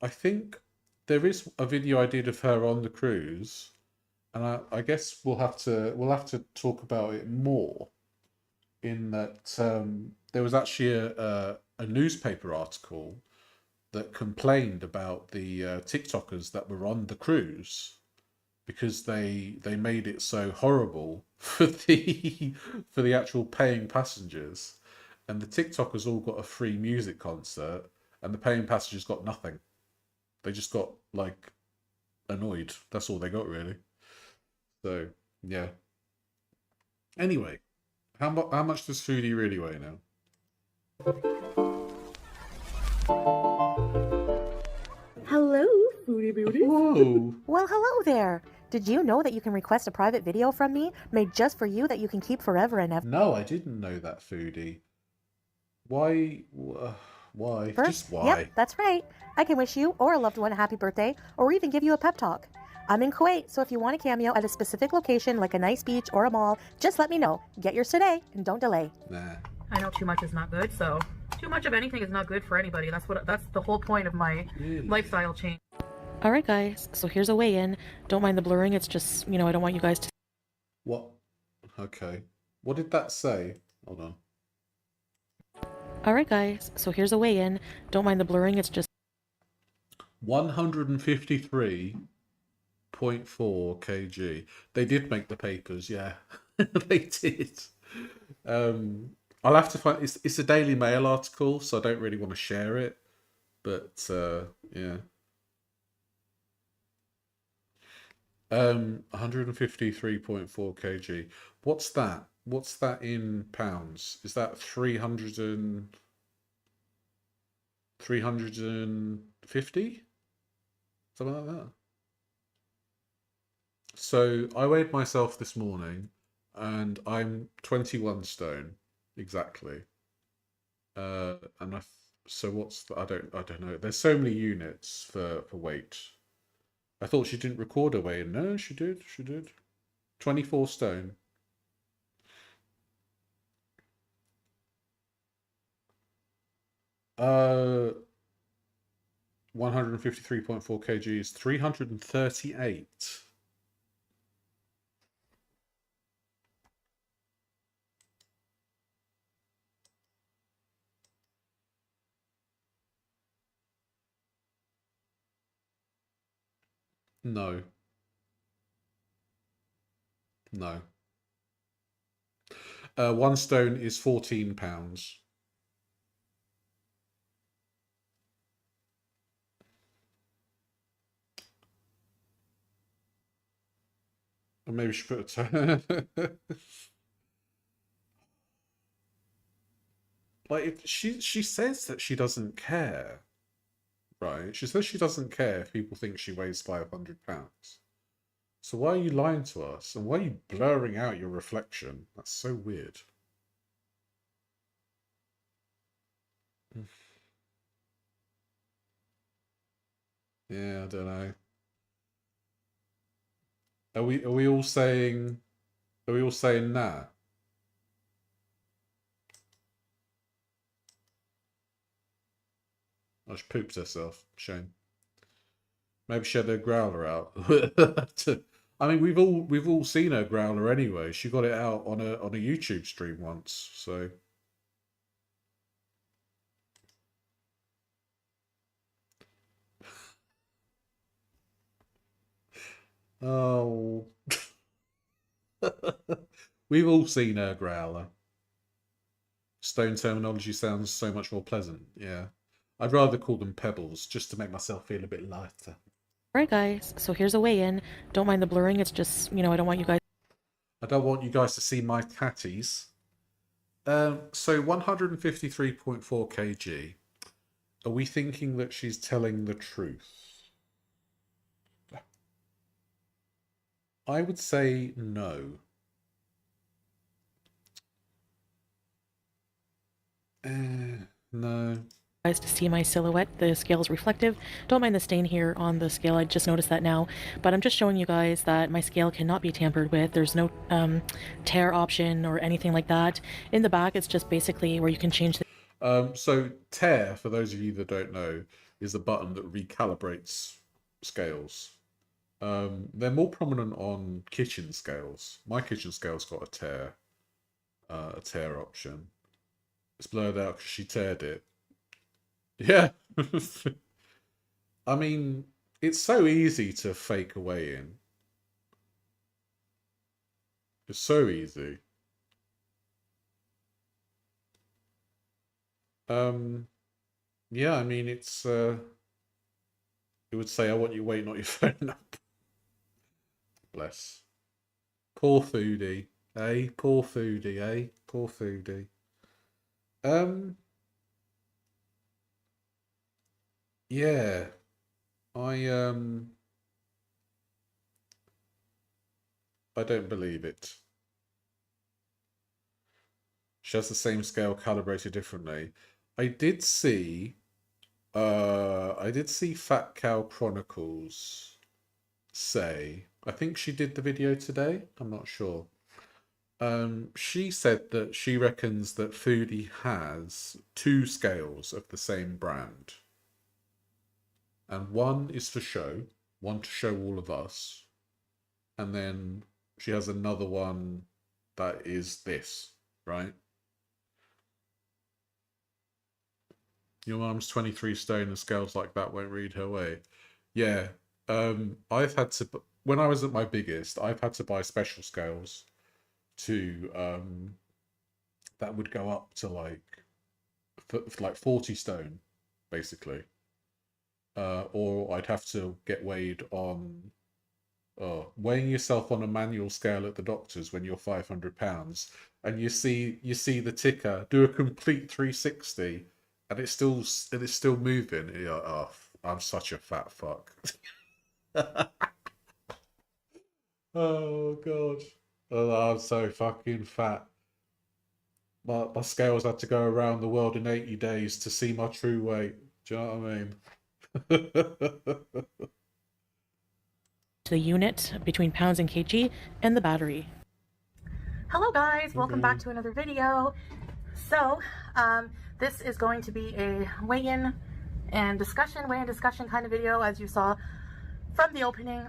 I think there is a video I did of her on the cruise, and I guess we'll have to talk about it more. In that there was actually a newspaper article that complained about the TikTokers that were on the cruise, because they made it so horrible for the for the actual paying passengers, and the TikTokers all got a free music concert, and the paying passengers got nothing. They just got like annoyed. That's all they got, really. So yeah. Anyway, how much does Foodie really weigh now? Hello, Foodie Beauty. Whoa. Well, hello there. Did you know that you can request a private video from me made just for you that you can keep forever and ever? No, I didn't know that, Foodie. Why? Why? First, Just why? Yep, that's right. I can wish you or a loved one a happy birthday or even give you a pep talk. I'm in Kuwait, so if you want a cameo at a specific location like a nice beach or a mall, just let me know. Get yours today and don't delay. Nah. I know too much is not good, so too much of anything is not good for anybody. That's the whole point of my lifestyle change. All right, guys. So here's a weigh-in. Don't mind the blurring. It's just, I don't want you guys to... What? Okay. What did that say? Hold on. All right, guys. So here's a weigh-in. Don't mind the blurring. It's just... 153.4 kg. They did make the papers, yeah. They did. I'll have to find... It's a Daily Mail article, so I don't really want to share it. But, yeah. 153.4 kg. What's that? What's that in pounds? Is that 350? Something like that. So I weighed myself this morning, and I'm 21 stone exactly. So what's the, I don't know. There's so many units for weight. I thought she didn't record her weigh-in. No, she did. She did. 24 stone. Uh, 153.4 kg is 338. No. No. 1 stone is 14 pounds. Or maybe she put a like if she says that she doesn't care, right? She says she doesn't care if people think she weighs 500 pounds. So why are you lying to us? And why are you blurring out your reflection? That's so weird. Yeah, I don't know. Are we all saying nah? Oh, she pooped herself. Shame. Maybe she had her growler out. I mean, we've all seen her growler anyway. She got it out on a YouTube stream once, so. Oh. We've all seen her growler. Stone terminology sounds so much more pleasant. Yeah. I'd rather call them pebbles, just to make myself feel a bit lighter. Alright guys, so here's a weigh-in. Don't mind the blurring, it's just, I don't want you guys to see my tatties. So 153.4 kg. Are we thinking that she's telling the truth? I would say no. No. to see my silhouette. The scale is reflective. Don't mind the stain here on the scale, I just noticed that now. But I'm just showing you guys that my scale cannot be tampered with. There's no tear option or anything like that. In the back, it's just basically where you can change the so tear, for those of you that don't know, is the button that recalibrates scales. They're more prominent on kitchen scales. My kitchen scale's got a tear option. It's blurred out because she teared it. Yeah. I mean, it's so easy to fake a weigh in. It's so easy. Yeah, I mean, it's, it would say, I want your weight, not your phone number. Bless. Poor Foodie, eh? Poor Foodie, eh? Poor Foodie. Yeah. I don't believe it. She has the same scale calibrated differently. I did see Fat Cow Chronicles say, I think she did the video today, I'm not sure. She said that she reckons that Foodie has 2 scales of the same brand. And one is for show, one to show all of us. And then she has another one that is this, right? Your mum's 23 stone and scales like that won't read her way. Yeah. I've had to, when I was at my biggest, I've had to buy special scales to, that would go up to like 40 stone, basically. Or I'd have to get weighed on, weighing yourself on a manual scale at the doctor's when you're 500 pounds, and you see the ticker do a complete 360, and it's still moving. And you're like, oh, I'm such a fat fuck. Oh god, oh, I'm so fucking fat. My scales had to go around the world in 80 days to see my true weight. Do you know what I mean? the unit between pounds and kg and the battery. Hello guys, welcome back to another video. So, this is going to be a weigh-in discussion kind of video, as you saw from the opening.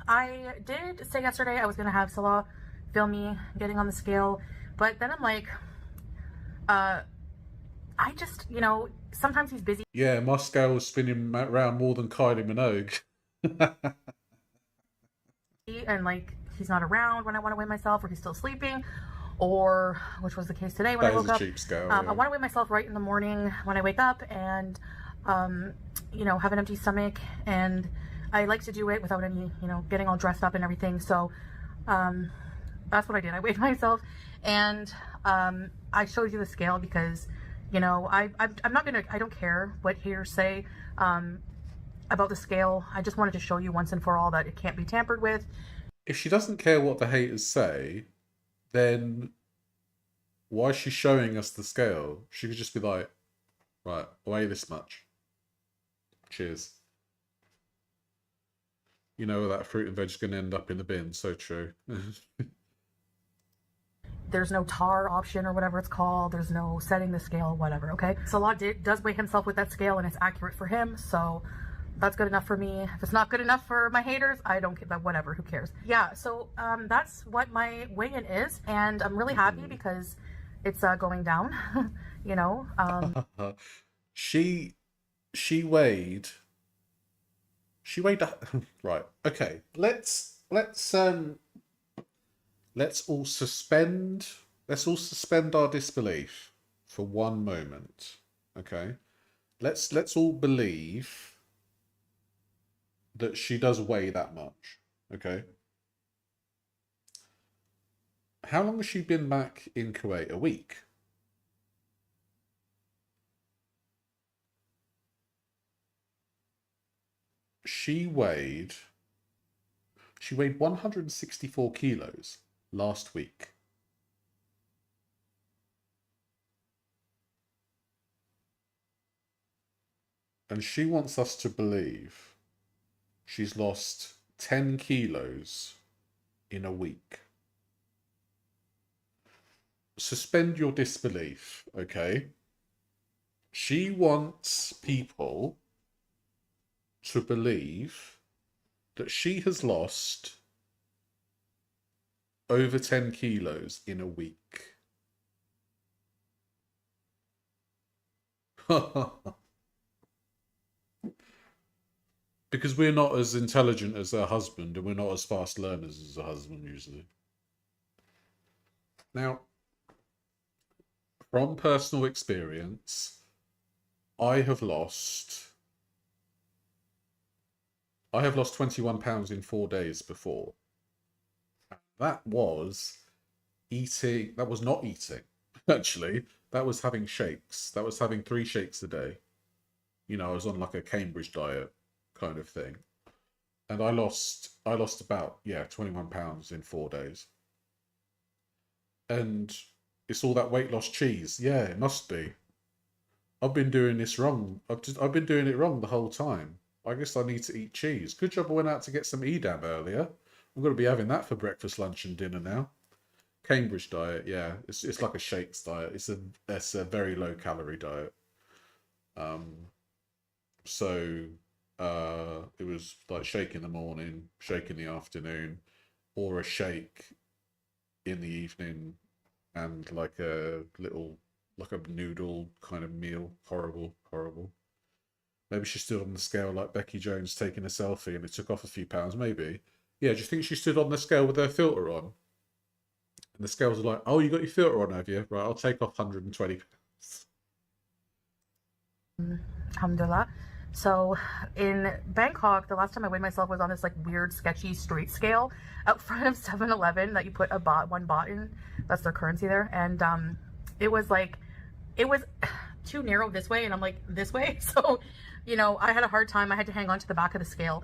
I did say yesterday I was going to have Salah film me getting on the scale, but then I'm like, I just, you know, sometimes he's busy. Yeah, my scale was spinning around more than Kylie Minogue. And like, he's not around when I want to weigh myself, or he's still sleeping, or which was the case today when I woke up. Cheap scale, I want to weigh myself right in the morning when I wake up, and you know, have an empty stomach, and I like to do it without any, you know, getting all dressed up and everything. So that's what I did. I weighed myself, and I showed you the scale because, you know, I'm not gonna, I don't care what haters say about the scale. I just wanted to show you once and for all that it can't be tampered with. If she doesn't care what the haters say, then why is she showing us the scale? She could just be like, right, weigh this much. Cheers. You know that fruit and veg is going to end up in the bin. So true. There's no tar option or whatever it's called. There's no setting the scale, whatever, okay? Salah does weigh himself with that scale, and it's accurate for him, so that's good enough for me. If it's not good enough for my haters, I don't care, but whatever, who cares? Yeah, so that's what my weigh-in is, and I'm really happy because it's going down, you know? She weighed right, okay, let's all suspend our disbelief for one moment, okay? Let's all believe that she does weigh that much, okay? How long has she been back in Kuwait? A week? She weighed 164 kilos last week. And she wants us to believe she's lost 10 kilos in a week. Suspend your disbelief, okay? She wants people to believe that she has lost over 10 kilos in a week. Because we're not as intelligent as her husband, and we're not as fast learners as her husband usually. Now, from personal experience, I have lost 21 pounds in 4 days before. That was eating, that was not eating, actually. That was having shakes. That was having 3 shakes a day. You know, I was on like a Cambridge diet kind of thing. And I lost about, 21 pounds in 4 days. And it's all that weight loss cheese. Yeah, it must be. I've been doing this wrong. I've been doing it wrong the whole time. I guess I need to eat cheese. Good job I went out to get some Edam earlier. I'm going to be having that for breakfast, lunch and dinner now. Cambridge diet, yeah. It's like a shakes diet. It's a very low calorie diet. So it was like shake in the morning, shake in the afternoon, or a shake in the evening, and like a noodle kind of meal. Horrible. Maybe she stood on the scale like Becky Jones taking a selfie and it took off a few pounds, maybe. Yeah, do you think she stood on the scale with her filter on? And the scales are like, oh, you got your filter on, have you? Right, I'll take off 120 pounds. Alhamdulillah. So in Bangkok, the last time I weighed myself was on this like weird, sketchy street scale out front of 7-Eleven that you put one baht in. That's their currency there. And it was too narrow this way, and I'm like this way. So, you know, I had a hard time. I had to hang on to the back of the scale.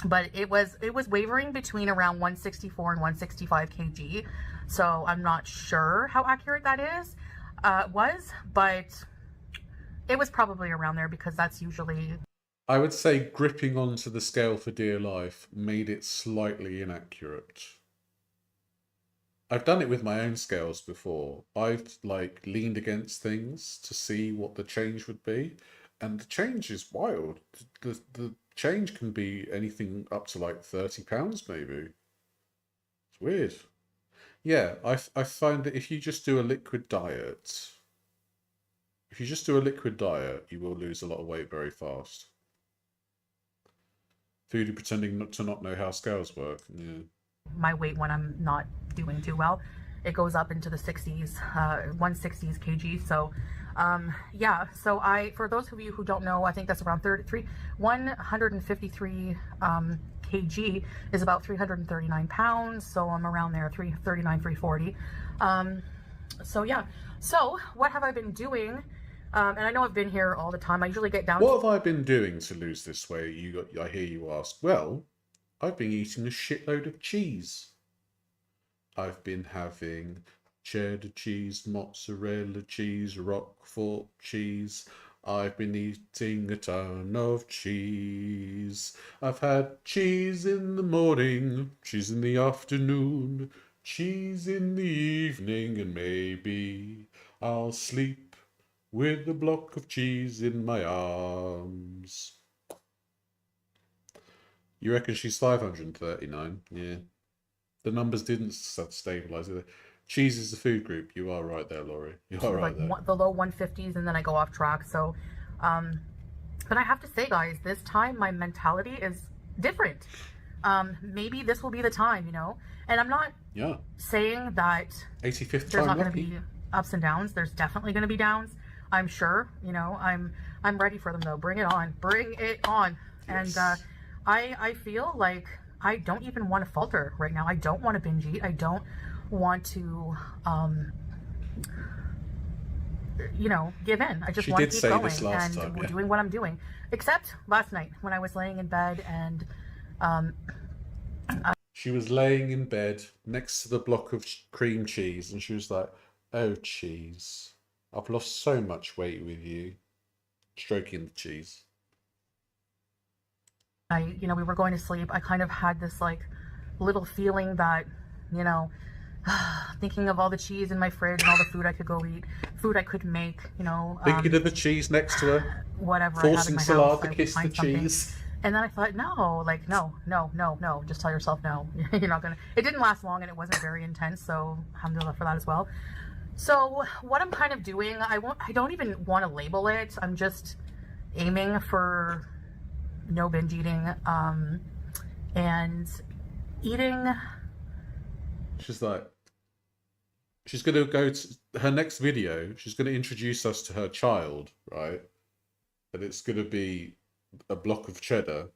But it was wavering between around 164 and 165 kg. So I'm not sure how accurate that is, but it was probably around there because that's usually... I would say gripping onto the scale for dear life made it slightly inaccurate. I've done it with my own scales before. I've like leaned against things to see what the change would be, and the change is wild. The change can be anything up to like £30 maybe. It's weird. Yeah, I find that if you just do a liquid diet, you will lose a lot of weight very fast. Foodie pretending not to not know how scales work. Yeah. My weight when I'm not doing too well, it goes up into the 60s, 160s kg. So yeah, so for those of you who don't know, I think that's around 153 kg is about 339 pounds. So I'm around there, 339, 340. So yeah, so what have I been doing? And I know I've been here all the time. I usually get down. What have I been doing to lose this weight? I hear you ask. Well, I've been eating a shitload of cheese. I've been having cheddar cheese, mozzarella cheese, Roquefort cheese. I've been eating a ton of cheese. I've had cheese in the morning, cheese in the afternoon, cheese in the evening, and maybe I'll sleep with a block of cheese in my arms. You reckon she's 539? Yeah. The numbers didn't stabilize it. Cheese is a food group. You are right there, Laurie. You are right there. The low 150s, and then I go off track. So, but I have to say, guys, this time my mentality is different. Maybe this will be the time, you know. And I'm not saying that 85th there's time not going to lucky. be ups and downs. There's definitely going to be downs. I'm sure. You know, I'm ready for them though. Bring it on. Bring it on. Yes. And I feel like I don't even want to falter right now. I don't want to binge eat. I don't want to, you know, give in. I just want to keep going and doing what I'm doing. Except last night when I was laying in bed and she was laying in bed next to the block of cream cheese, and she was like, "Oh, cheese, I've lost so much weight with you," stroking the cheese. you know, we were going to sleep. I kind of had this like little feeling that, you know, thinking of all the cheese in my fridge and all the food I could go eat, food I could make, you know. Thinking of the cheese next to her. Whatever. Forcing Salah to kiss the cheese. And then I thought, no, like, no. Just tell yourself no. You're not going to. It didn't last long and it wasn't very intense. So alhamdulillah for that as well. So what I'm kind of doing, I don't even want to label it. I'm just aiming for no binge eating and eating. She's like, she's going to go to her next video. She's going to introduce us to her child, right? And it's going to be a block of cheddar.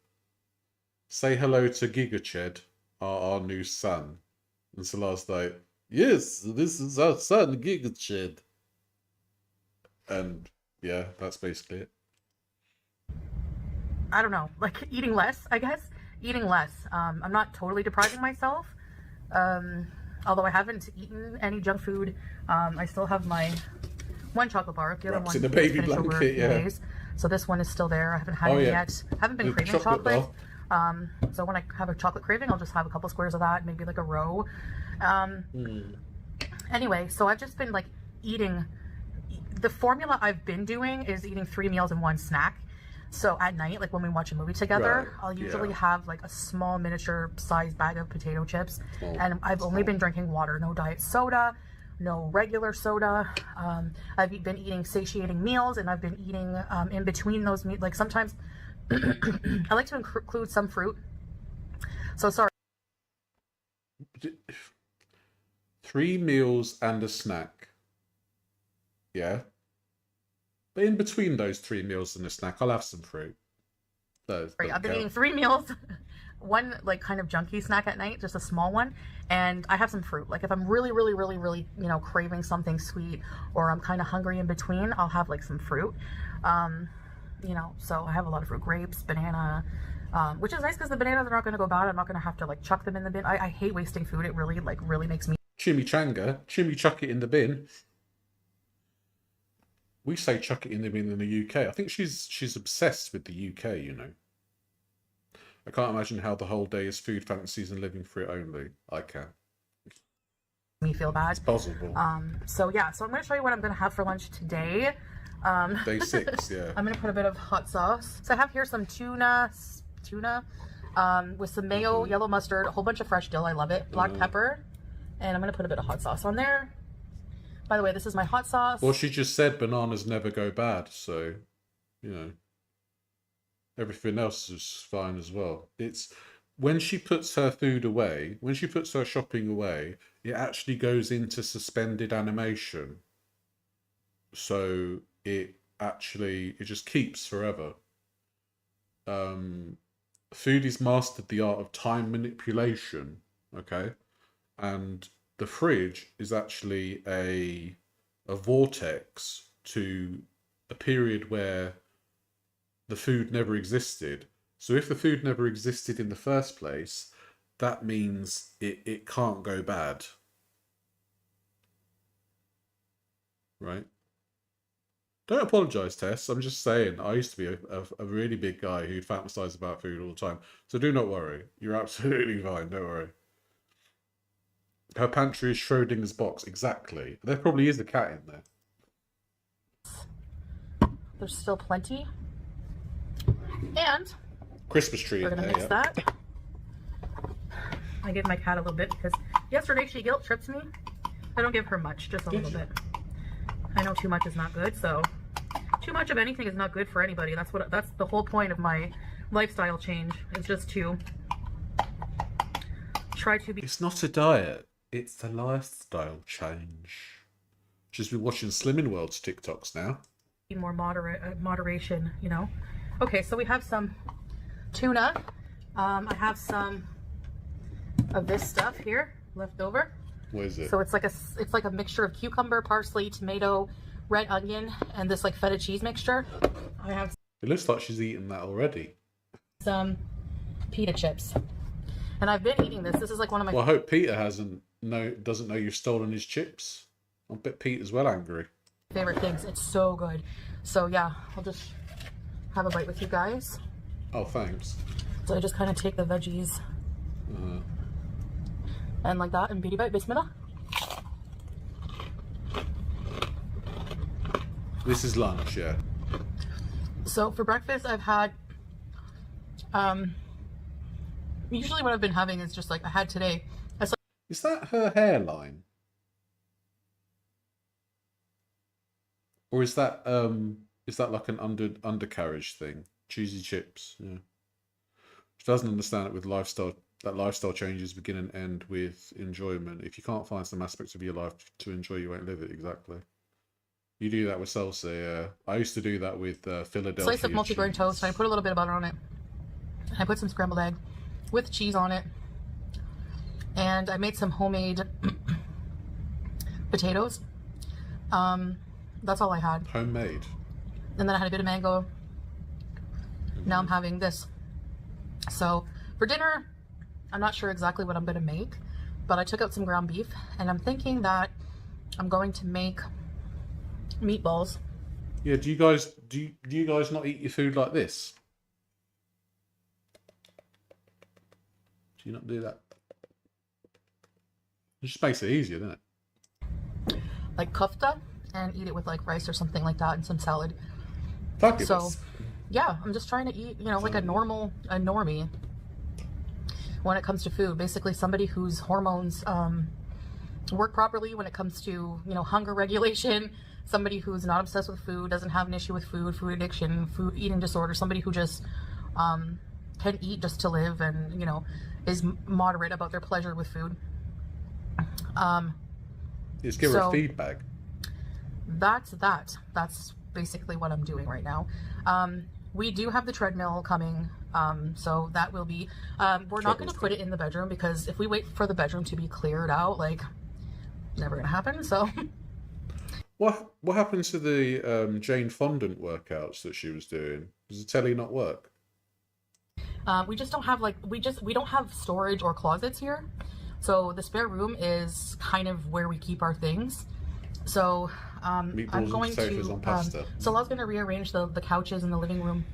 Say hello to Giga Ched, our new son. And Salah's like, yes, this is our son, Giga Ched. And yeah, that's basically it. I don't know, like eating less, I guess. Eating less. I'm not totally depriving myself. Although I haven't eaten any junk food. I still have my one chocolate bar. The other Wrapped one in a baby finished over blanket, a few days. So this one is still there. I haven't had it yet. I haven't been craving chocolate. So when I have a chocolate craving, I'll just have a couple squares of that, maybe like a row. Anyway, so I've just been like eating. The formula I've been doing is eating 3 meals and 1 snack. So at night, like when we watch a movie together, I'll usually have like a small miniature size bag of potato chips. And I've only been drinking water, no diet soda, no regular soda. I've been eating satiating meals, and I've been eating in between those meals. Like sometimes I like to include some fruit. So sorry. 3 meals and a snack. Yeah. But in between those 3 meals and a snack, I'll have some fruit. I've been eating 3 meals, 1 like kind of junky snack at night, just a small one, and I have some fruit. Like if I'm really, you know, craving something sweet, or I'm kind of hungry in between, I'll have like some fruit. You know, so I have a lot of fruit, grapes, banana, which is nice because the bananas are not going to go bad. I'm not going to have to like chuck them in the bin. I hate wasting food. It really makes me. Chimichanga, chuck it in the bin. We say chuck it in the bin in the UK. I think she's obsessed with the UK, you know. I can't imagine how the whole day is food fantasies and living for it only. I can. me feel bad. It's possible. So yeah, so I'm going to show you what I'm going to have for lunch today. Day 6, yeah. I'm going to put a bit of hot sauce. So I have here some tuna with some mayo, yellow mustard, a whole bunch of fresh dill. I love it. Black pepper. And I'm going to put a bit of hot sauce on there. By the way, this is my hot sauce. Well, she just said bananas never go bad, so, you know, everything else is fine as well. It's when she puts her food away, when she puts her shopping away, it actually goes into suspended animation. So it just keeps forever. Foodie's mastered the art of time manipulation, okay? And the fridge is actually a vortex to a period where the food never existed. So if the food never existed in the first place, that means it can't go bad. Right? Don't apologise, Tess. I'm just saying, I used to be a really big guy who'd fantasize about food all the time. So do not worry. You're absolutely fine. Don't worry. Her pantry is Schrodinger's box. Exactly. There probably is a cat in there. There's still plenty. And Christmas tree we're in going to there, mix that. I give my cat a little bit because yesterday she guilt tripped me. I don't give her much, just a little bit. I know too much is not good, so too much of anything is not good for anybody. That's the whole point of my lifestyle change. It's just to try to be. It's not a diet. It's a lifestyle change. She's been watching Slimming World's TikToks now. More moderation, you know. Okay, so we have some tuna. I have some of this stuff here left over. What is it? So it's like a mixture of cucumber, parsley, tomato, red onion, and this like feta cheese mixture. I have. It looks like she's eaten that already. Some pita chips, and I've been eating this. This is like one of my. Well, I hope Peter doesn't know you've stolen his chips. I bet Peter's well angry. Favorite things. It's so good. So yeah, I'll just have a bite with you guys. Oh, thanks. So I just kind of take the veggies and like that, and beauty bite. Bismillah. This is lunch, yeah. So for breakfast, I've had. Usually, what I've been having is just like I had today. Is that her hairline? Or is that like an undercarriage thing? Cheesy chips, yeah. She doesn't understand it with lifestyle. That lifestyle changes begin and end with enjoyment. If you can't find some aspects of your life to enjoy, you won't live it. Exactly. You do that with salsa, yeah. I used to do that with Philadelphia. Slice of multi-grain toast. I put a little bit of butter on it. I put some scrambled egg with cheese on it. And I made some homemade potatoes. That's all I had. Homemade. And then I had a bit of mango. Now I'm having this. So for dinner, I'm not sure exactly what I'm going to make, but I took out some ground beef, and I'm thinking that I'm going to make meatballs. Yeah, do you guys not eat your food like this? Do you not do that? It just makes it easier, doesn't it? Like kofta, and eat it with like rice or something like that and some salad. Fabulous. So yeah, I'm just trying to eat, you know, like a normie when it comes to food. Basically somebody whose hormones work properly when it comes to, you know, hunger regulation, somebody who's not obsessed with food, doesn't have an issue with food addiction, food eating disorder, somebody who just can eat just to live, and, you know, is moderate about their pleasure with food. Just give her a feedback. That's basically what I'm doing right now. We do have the treadmill coming, so that will be, we're not going to put it in the bedroom, because if we wait for the bedroom to be cleared out, like, never going to happen. So what happened to the Jane Fondant workouts that she was doing? Does the telly not work? we just don't have, like, we don't have storage or closets here. So the spare room is kind of where we keep our things. So I'm going to, Salah's going to rearrange the couches in the living room,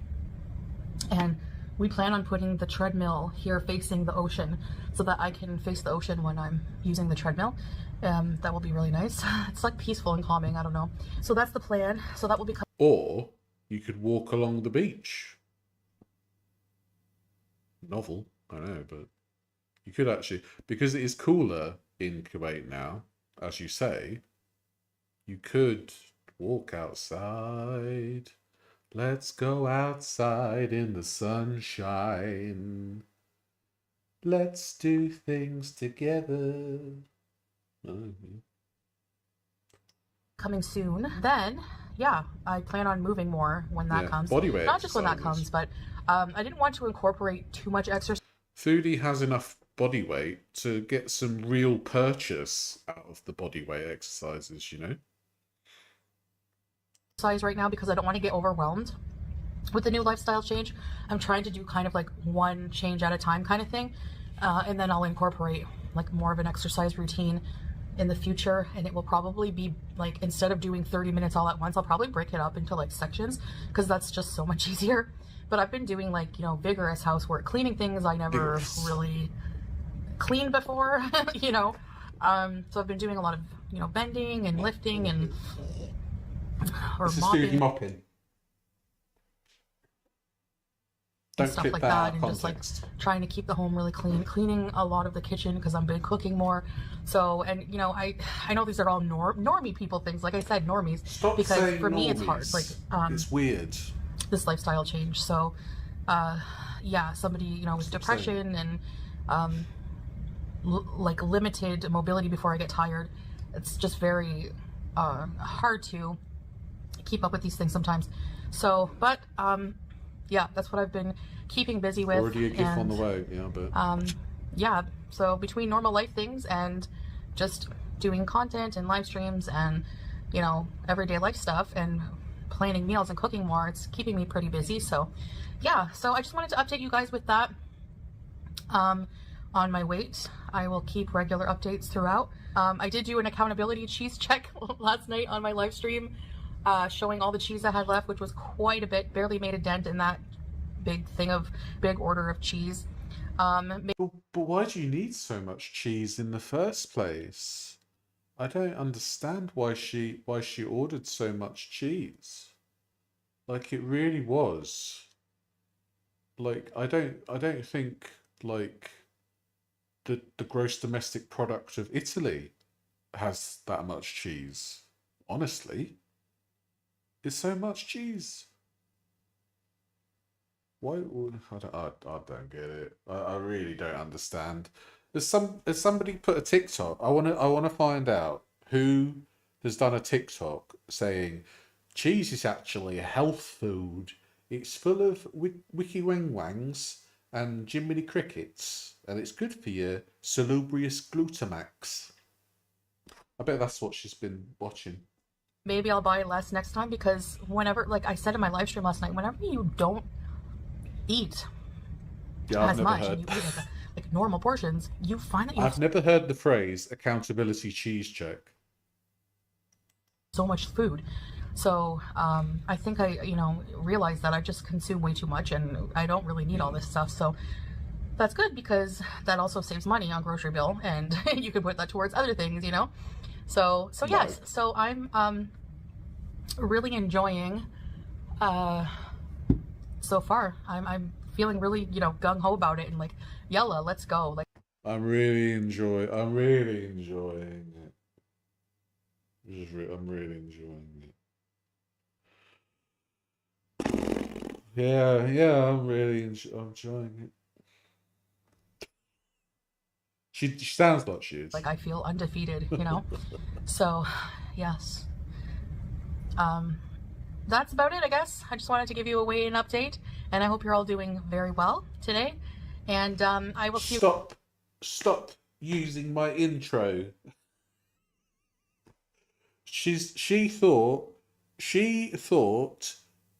and we plan on putting the treadmill here facing the ocean, so that I can face the ocean when I'm using the treadmill. That will be really nice. It's like peaceful and calming. I don't know. So that's the plan. So that will be. Or you could walk along the beach. Novel, I know, but you could actually, because it is cooler in Kuwait now, as you say, you could walk outside. Let's go outside in the sunshine. Let's do things together. Coming soon. Then, yeah, I plan on moving more when that comes. Body weight Not just when that exercises. comes, but I didn't want to incorporate too much exercise. Foodie has enough body weight to get some real purchase out of the body weight exercises, you know? Right now because I don't want to get overwhelmed with the new lifestyle change. I'm trying to do kind of like one change at a time kind of thing, and then I'll incorporate like more of an exercise routine in the future, and it will probably be like, instead of doing 30 minutes all at once, I'll probably break it up into like sections, because that's just so much easier. But I've been doing like, you know, vigorous housework, cleaning things I never really cleaned before, you know. So I've been doing a lot of, you know, bending and lifting and mopping. Don't stuff clip like that out that, of and just like context. trying to keep the home really clean, cleaning a lot of the kitchen because I've been cooking more. So, and you know, I know these are all normie people things, like I said, normies. Stop because saying for me normies. it's hard, like it's weird. this lifestyle change. So yeah, somebody, you know, with depression and like limited mobility before I get tired, it's just very hard to keep up with these things sometimes. So, but yeah, that's what I've been keeping busy with. Already a gift on the way, yeah, but yeah, so between normal life things and just doing content and live streams and, you know, everyday life stuff and planning meals and cooking more, it's keeping me pretty busy. So yeah, so I just wanted to update you guys with that. On my weight, I will keep regular updates throughout. I did do an accountability cheese check last night on my live stream, showing all the cheese I had left, which was quite a bit. Barely made a dent in that big order of cheese. but why do you need so much cheese in the first place? I don't understand why she ordered so much cheese. Like, it really was. Like, I don't think like the gross domestic product of Italy has that much cheese. Honestly, it's so much cheese. Why? I don't get it. I really don't understand. Has somebody put a TikTok? I wanna find out who has done a TikTok saying cheese is actually a health food. It's full of wiki wang wangs and Jiminy Crickets, and it's good for your salubrious glutamax. I bet that's what she's been watching. Maybe I'll buy less next time, because whenever, like I said in my live stream last night, whenever you don't eat as much and you eat like normal portions, you find that you I've never heard the phrase accountability cheese check. So much food. So I think I, you know, realized that I just consume way too much and I don't really need all this stuff. So that's good, because that also saves money on grocery bill, and you can put that towards other things, you know. So yes. So I'm really enjoying so far. I'm feeling really, you know, gung ho about it and like, yalla, let's go. Like, I'm really enjoying it. I'm really enjoying it. Yeah, I'm really enjoying it. She sounds like she is. Like, I feel undefeated, you know. So yes, that's about it, I guess. I just wanted to give you a weigh-in update, and I hope you're all doing very well today. And I will see you. Stop using my intro. She thought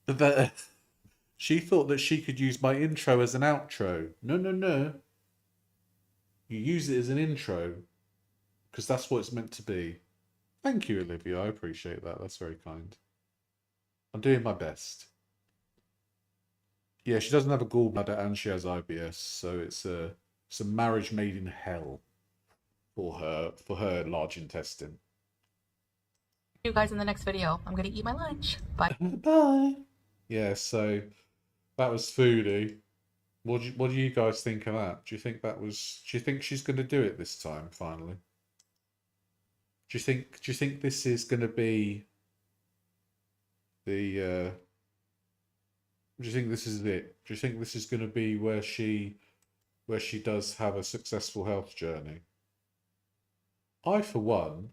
that she could use my intro as an outro. No. You use it as an intro because that's what it's meant to be. Thank you, Olivia. I appreciate that. That's very kind. I'm doing my best. Yeah, she doesn't have a gallbladder and she has IBS, so it's a marriage made in hell. for her large intestine. See you guys in the next video. I'm gonna eat my lunch. Bye. Bye. Yeah, so that was Foodie. What do you guys think of that? Do you think she's going to do it this time finally? Do you think this is going to be the do you think this is it? Do you think this is going to be where she does have a successful health journey? I for one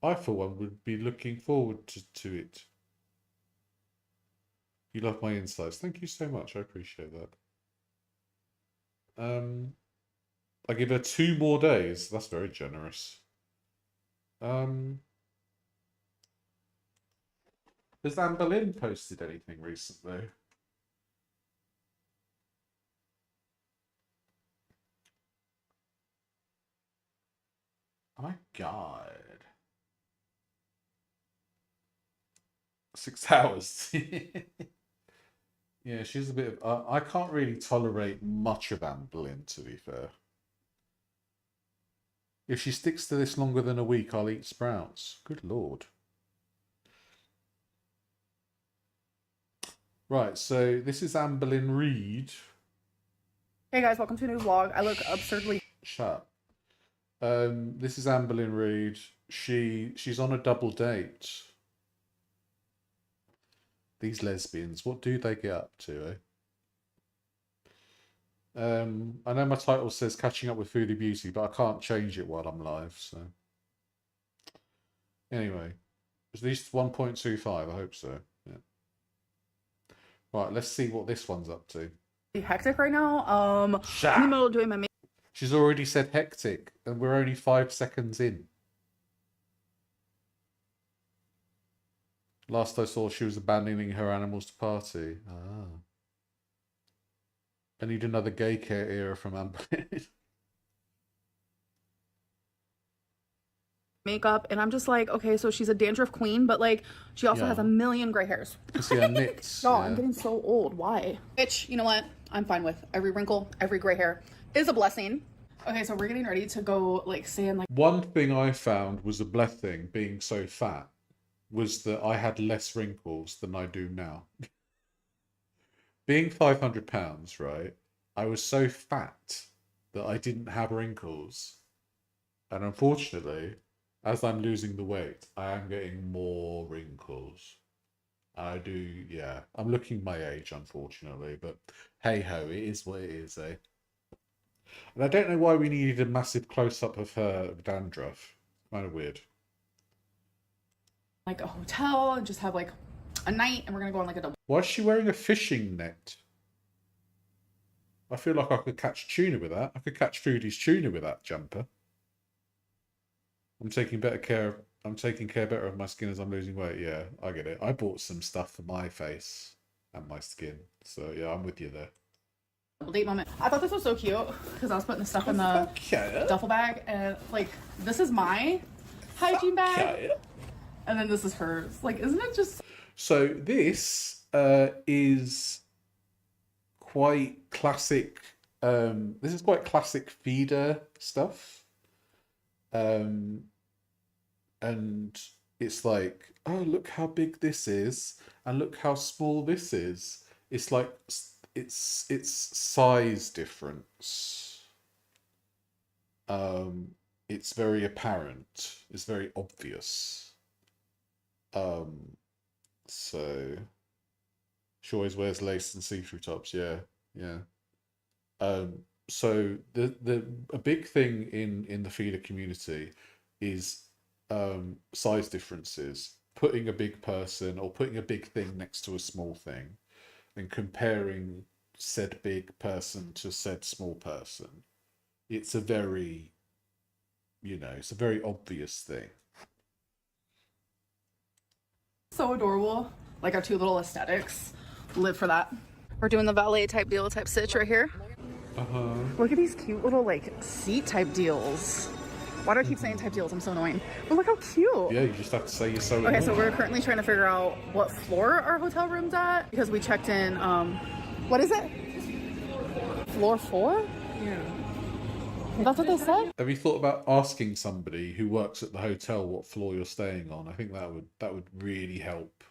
would be looking forward to it. You love my insights. Thank you so much. I appreciate that. I give her 2 more days. That's very generous. Has Anne Boleyn posted anything recently? Oh my God. 6 hours. Yeah, she's a bit of... I can't really tolerate much of Anne Boleyn, to be fair. If she sticks to this longer than a week, I'll eat sprouts. Good Lord. Right, so this is Anne Boleyn Reid. Hey guys, welcome to a new vlog. I look absurdly... Shut up. This is Anne Boleyn Reid. She's on a double date. These lesbians, what do they get up to, eh? I know my title says Catching Up with Foodie Beauty, but I can't change it while I'm live, so... Anyway, at least 1.25, I hope so, yeah. Right, let's see what this one's up to. hectic right now. I'm in the middle of doing my makeup. She's already said hectic, and we're only 5 seconds in. Last I saw, she was abandoning her animals to party. Ah. I need another gay care era from Anne Boleyn. Makeup, and I'm just like, okay, so she's a dandruff queen, but like, she also has a million gray hairs. You see her knits. God, I'm getting so old. Why? Which, you know what? I'm fine with. Every wrinkle, every gray hair is a blessing. Okay, so we're getting ready to go, like, stay in, like... One thing I found was a blessing, being so fat, was that I had less wrinkles than I do now. Being 500 pounds, right, I was so fat that I didn't have wrinkles. And unfortunately, as I'm losing the weight, I am getting more wrinkles. I do, yeah. I'm looking my age, unfortunately, but hey-ho, it is what it is, eh? And I don't know why we needed a massive close-up of her dandruff. Kind of weird. Like a hotel and just have like a night, and we're gonna go on like a double. Why is she wearing a fishing net? I feel like I could catch tuna with that. I could catch Foodie's tuna with that jumper. I'm taking care better of my skin as I'm losing weight. Yeah, I get it. I bought some stuff for my face and my skin. So yeah, I'm with you there. Date moment. I thought this was so cute because I was putting the stuff in the duffel bag, and like, this is my hygiene bag. And then this is hers. Like, isn't it just... So this is quite classic. This is quite classic feeder stuff. And it's like, oh, look how big this is, and look how small this is. It's like, it's size difference. It's very apparent. It's very obvious. So she always wears lace and see-through tops. Yeah. So a big thing in the feeder community is size differences. Putting a big person or putting a big thing next to a small thing, and comparing said big person to said small person. It's a very, it's a very obvious thing. So adorable. Like, our 2 little aesthetics live for that. We're doing the valet type deal type stitch right here. Look at these cute little like seat type deals. Why do I keep saying type deals? I'm so annoying. But look how cute. Yeah, you just have to say you're so Okay, so we're currently trying to figure out what floor our hotel room's at, because we checked in, what is it? Floor 4? Yeah. That's what they said? Have you thought about asking somebody who works at the hotel what floor you're staying on? I think that would really help.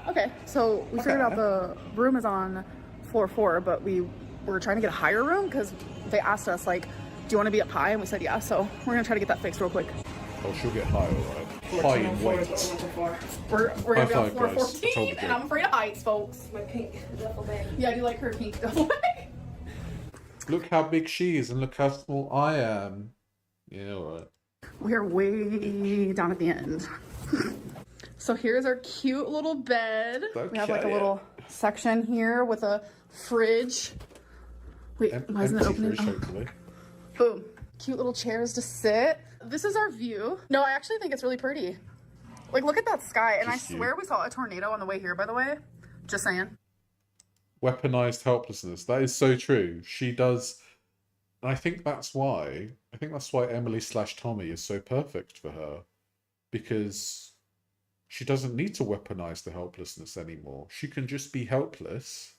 Okay, so we figured out the room is on floor 4, but we were trying to get a higher room because they asked us, like, do you want to be up high? And we said yeah, so we're gonna try to get that fixed real quick. Oh, she'll get high, alright. High in weight. We're gonna be on five, floor guys. I told 14, you. and I'm afraid of heights, folks. My pink duffel bag. Yeah, I do like her pink duffel bag. Look how big she is and look how small I am. Yeah, alright. We're way down at the end. So here's our cute little bed. We have like a Okay. little section here with a fridge. Wait, why isn't it Empty opening? fridge, Oh. hopefully. Boom. Cute little chairs to sit. This is our view. No, I actually think it's really pretty. Like, look at that sky. And Just I you. swear we saw a tornado on the way here, by the way. Just saying. Weaponized helplessness. That is so true. She does, and I think that's why Emily/Tommy is so perfect for her, because she doesn't need to weaponize the helplessness anymore. She can just be helpless,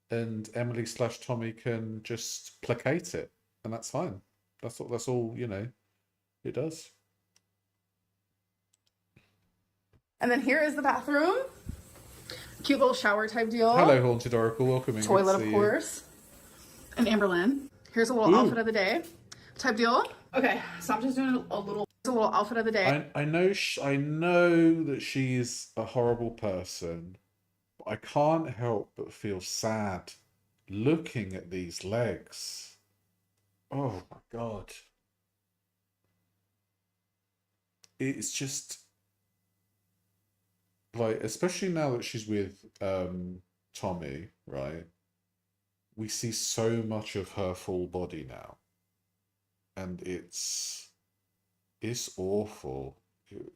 and Emily/Tommy can just placate it, and that's fine. That's all it does. And then here is the bathroom. Cute little shower type deal. Hello, Haunted Oracle. Welcome in. Toilet, Good to of see you. course. And Amberlynn. Here's a little Ooh. outfit of the day type deal. Okay, so I'm just doing a little outfit of the day. I know that she's a horrible person, but I can't help but feel sad looking at these legs. Oh my God. It's just like, especially now that she's with Tommy, right? We see so much of her full body now. And it's awful.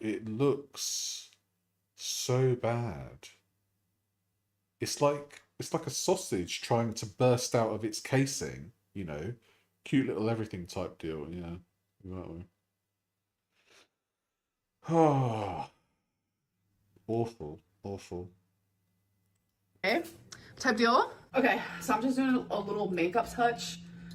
It looks so bad. It's like a sausage trying to burst out of its casing, cute little everything type deal, that way. Oh, awful. Okay, type deal. Okay, so I'm just doing a little makeup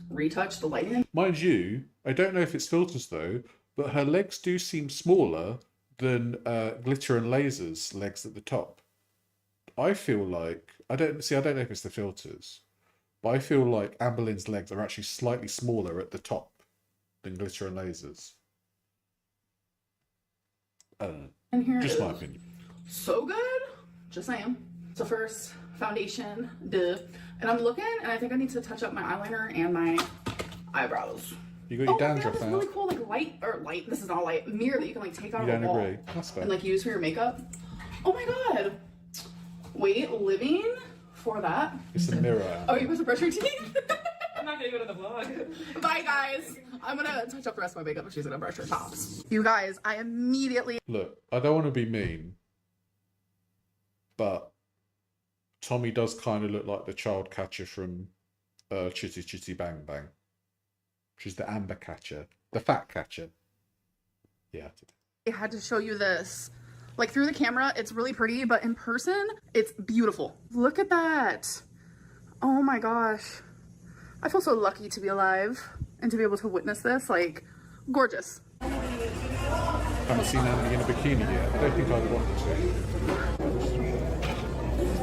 retouch the lighting. Mind you, I don't know if it's filters though, but her legs do seem smaller than Glitter and Laser's legs at the top. I feel like I don't know if it's the filters, but I feel like Amberlynn's legs are actually slightly smaller at the top than Glitter and Laser's. And here Just is my opinion. so good. Just saying. So first, foundation, duh. And I'm looking, and I think I need to touch up my eyeliner and my eyebrows. You got your They have dandruff this out. really cool light. This is not a light mirror that you can like take out You of don't a wall agree? That's fair. and like use for your makeup. Oh my god! Wait, living for that. It's a mirror. Oh, you supposed to brush your teeth? I'm not gonna go to the vlog. Bye guys. I'm gonna touch up the rest of my makeup and she's gonna brush her tops. You guys, I immediately. Look, I don't want to be mean, but Tommy does kind of look like the child catcher from Chitty Chitty Bang Bang. She's the amber catcher, the fat catcher. Yeah. I had to show you this. Like through the camera, it's really pretty, but in person, it's beautiful. Look at that. Oh my gosh. I feel so lucky to be alive and to be able to witness this. Like, gorgeous. Haven't seen Andy in a bikini yet. I don't think I'd want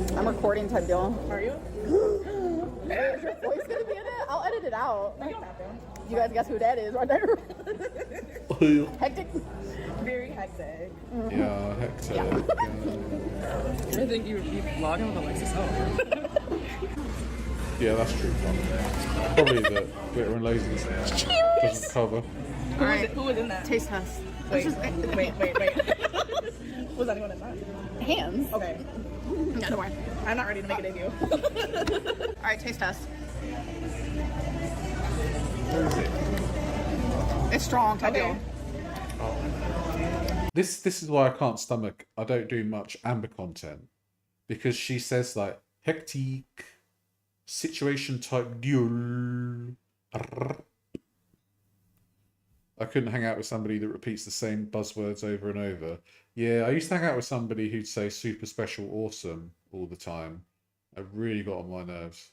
to. I'm recording type deal. Are you? Is your voice gonna be in it? I'll edit it out. You guys guess who that is right there? Hectic. Very hectic. Yeah, Hector. Yeah. I think you would be vlogging with Alexis home. Yeah, that's true. Probably the Glitter and Laziness doesn't cover. All right. Who was in that? Taste test. Wait. Was anyone in that? Hands. Okay. Yeah, don't worry. I'm not ready to make a debut. All right, taste test. Where is it? It's strong type deal. This is why I can't stomach. I don't do much Amber content, because she says like hectic situation type deal. I couldn't hang out with somebody that repeats the same buzzwords over and over. Yeah, I used to hang out with somebody who'd say super special awesome all the time. It really got on my nerves.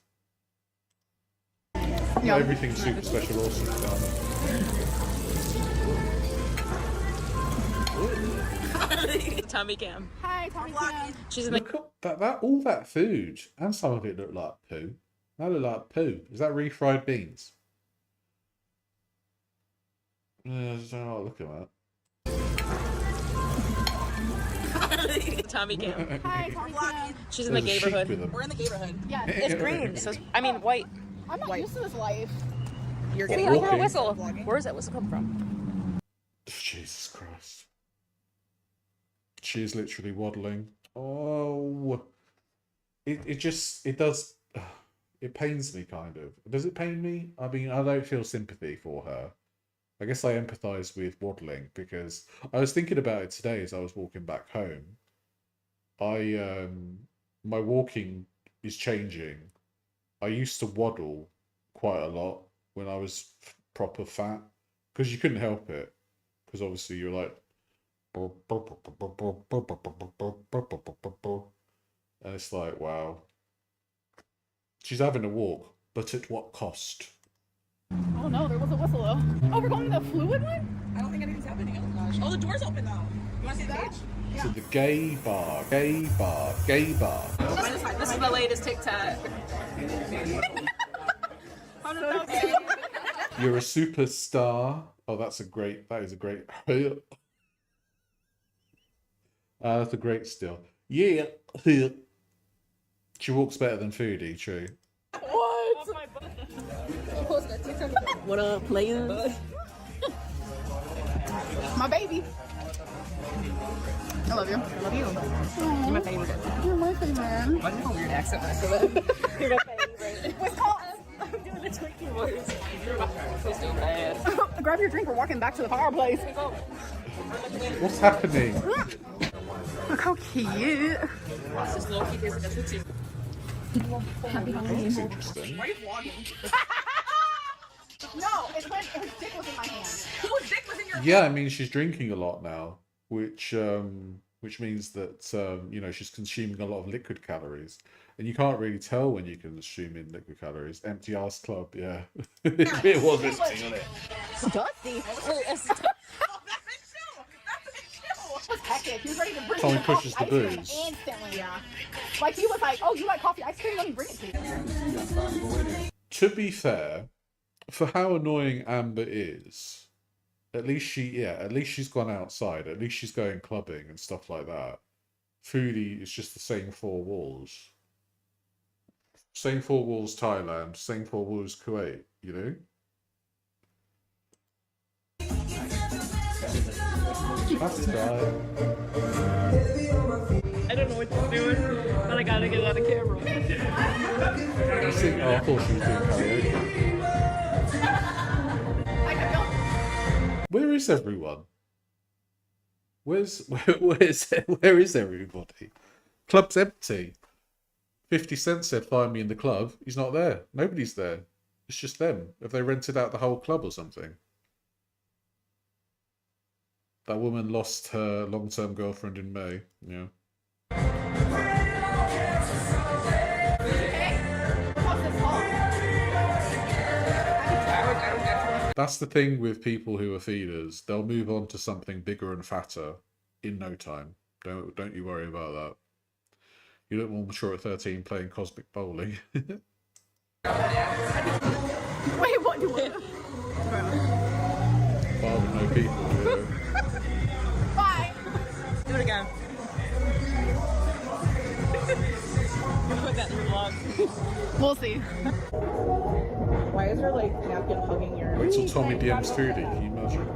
Yeah. Everything's super special awesome. Tommy Cam. Hi, Tommy Cam. She's in the Look at that all that food, and some of it looked like poo. That looked like poo. Is that refried beans? I don't know what to look at Tommy Cam. Hi, Tommy Cam. She's in the There's a sheep with neighborhood. them. We're in the neighborhood. Yeah, It's green. So I mean white. I'm not used to this life. You're What, getting I hear a walking? whistle. Where's that whistle come from? Jesus Christ. She is literally waddling. Oh. It just, it does, it pains me kind of. Does it pain me? I mean, I don't feel sympathy for her. I guess I empathise with waddling because I was thinking about it today as I was walking back home. My walking is changing. I used to waddle quite a lot when I was proper fat because you couldn't help it. Because obviously you're like, and it's like, wow. She's having a walk, but at what cost? Oh no, there was a whistle though. Oh, we're going to the fluid one? I don't think anything's happening. Oh gosh. Oh, the door's open though. You want to see the page? To the gay bar, gay bar, gay bar. This is the latest TikTok. You're a superstar. Oh, that is a great. That's a great still. Yeah. She walks better than Foodie, true. What up, players? My baby. I love you. I love you. You're my favorite. You're my favorite. Why do you have a weird accent when I say that? You're my favorite. What's called? I'm doing the Twinkie voice. You're my favorite. So bad. Grab your drink. We're walking back to the fireplace. What's happening? Look how cute. Watch this little kid. That's what you. That's interesting. Why are you vlogging? No, it's when his dick was in my hand. Whose dick was in your Yeah, I mean she's drinking a lot now, which means that you know she's consuming a lot of liquid calories, and you can't really tell when you're consuming liquid calories. Empty ass club, yeah, it was empty, wasn't it? Dusty. It was hectic. He was ready to bring Tommy me the pushes coffee the ice cream booze. instantly. Yeah. Like he was like, "Oh, you like coffee ice cream? Let me bring it to you." To be fair, for how annoying Amber is, at least she's gone outside. At least she's going clubbing and stuff like that. Foodie is just the same four walls. Same four walls Thailand, same four walls Kuwait, you know? That's right. I don't know what she's doing, but I gotta get it on the camera. I think, oh, I thought she was doing karaoke. Where is everyone? Where is everybody? Club's empty. 50 Cent said, "Find me in the club." He's not there. Nobody's there. It's just them. Have they rented out the whole club or something? That woman lost her long-term girlfriend in May. Yeah. That's the thing with people who are feeders. They'll move on to something bigger and fatter in no time. Don't you worry about that. You look more mature at 13 playing cosmic bowling. Wait, what do you Far with no people. Bye. Do it again. Put that in your vlog. We'll see. Why is her like napkin hugging your? Wait till Tommy DMs Foodie. Can you imagine?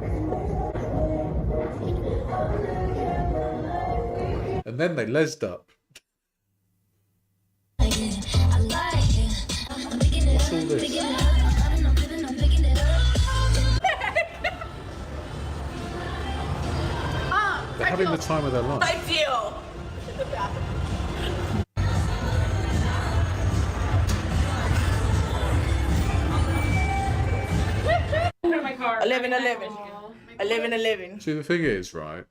And then they lesed up. What's all this? They're having the time of their life. Ideal. 11-11. 11-11. See, the thing is, right,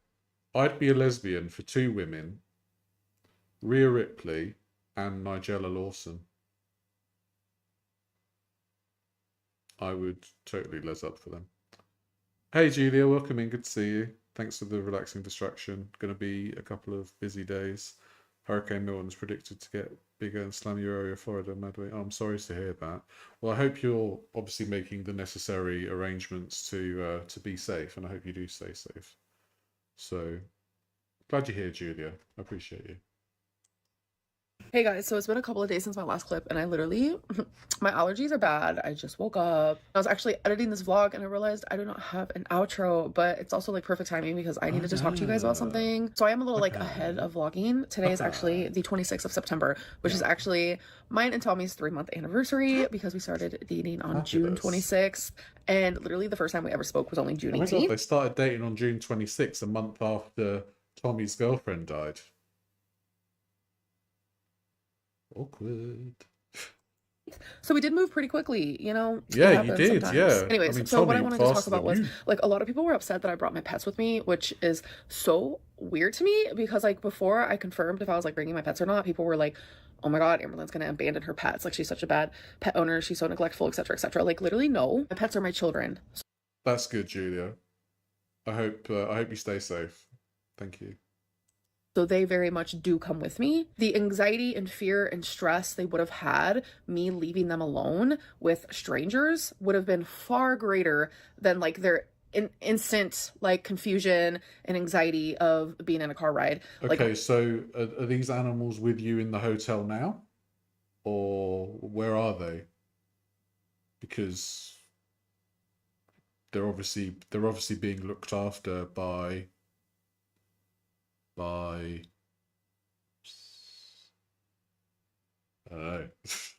I'd be a lesbian for two women, Rhea Ripley and Nigella Lawson. I would totally les up for them. Hey Julia, welcome in. Good to see you. Thanks for the relaxing distraction. Going to be a couple of busy days. Hurricane Milton's predicted to get bigger and slam your area of Florida, Madway. Oh, I'm sorry to hear that. Well, I hope you're obviously making the necessary arrangements to be safe, and I hope you do stay safe. So, glad you're here, Julia. I appreciate you. Hey guys, so it's been a couple of days since my last clip, and I literally, my allergies are bad. I just woke up. I was actually editing this vlog, and I realized I do not have an outro, but it's also like perfect timing because I needed to talk to you guys about something. So I am a little like ahead of vlogging. Today is actually the 26th of September, which is actually mine and Tommy's 3-month anniversary because we started dating on June 26th, and literally the first time we ever spoke was only June 18th. Oh my God, they started dating on June 26th, a month after Tommy's girlfriend died. Awkward. So we did move pretty quickly, you know? Yeah, you did, sometimes. yeah. Anyways, I mean, so what I Tommy, wanted to talk faster about than was, you. like, a lot of people were upset that I brought my pets with me, which is so weird to me because, like, before I confirmed if I was, like, bringing my pets or not, people were like, oh my God, Amberlynn's gonna abandon her pets. Like, she's such a bad pet owner. She's so neglectful, etc., etc. Like, literally, no. My pets are my children. That's good, Julia. I hope you stay safe. Thank you. So they very much do come with me. The anxiety and fear and stress they would have had me leaving them alone with strangers would have been far greater than like their instant like confusion and anxiety of being in a car ride. Okay, so are these animals with you in the hotel now? Or where are they? Because they're obviously being looked after by I don't know.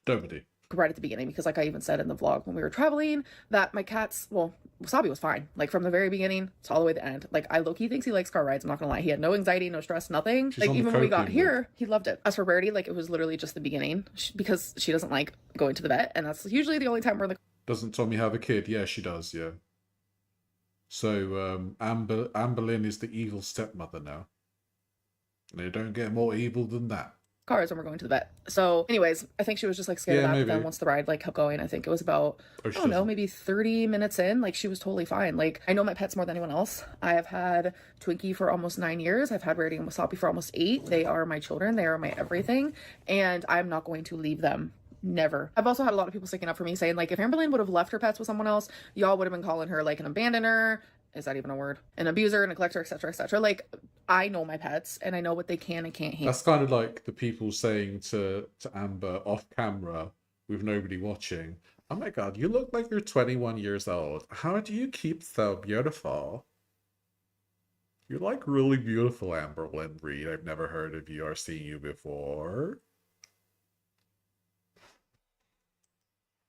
Nobody. Right at the beginning, because like I even said in the vlog when we were traveling that my cats, well, Wasabi was fine, like from the very beginning to all the way to the end. Like I low-key thinks he likes car rides, I'm not gonna lie. He had no anxiety, no stress, nothing. She's like on the even when we got cocaine here, he loved it. As for Rarity, like it was literally just the beginning because she doesn't like going to the vet, and that's usually the only time we're in the Doesn't Tommy have a kid? Yeah, she does, yeah. So Amberlynn is the evil stepmother now. And they don't get more evil than that. cars when we're going to the vet. So anyways, I think she was just like scared of that. But then once the ride like kept going, I think it was about, I don't know, maybe 30 minutes in, like she was totally fine. Like I know my pets more than anyone else. I have had Twinkie for almost 9 years. I've had Rarity and Wasabi for almost 8. They are my children. They are my everything. And I'm not going to leave them. Never. I've also had a lot of people sticking up for me saying like, if Amberlynn would have left her pets with someone else, y'all would have been calling her like an abandoner. Is that even a word? An abuser, a neglector, etc., etc. Like, I know my pets and I know what they can and can't handle. That's kind of like the people saying to Amber off camera with nobody watching, oh my God, you look like you're 21 years old. How do you keep so beautiful? You're like really beautiful, Amberlynn Reed. I've never heard of you or seen you before.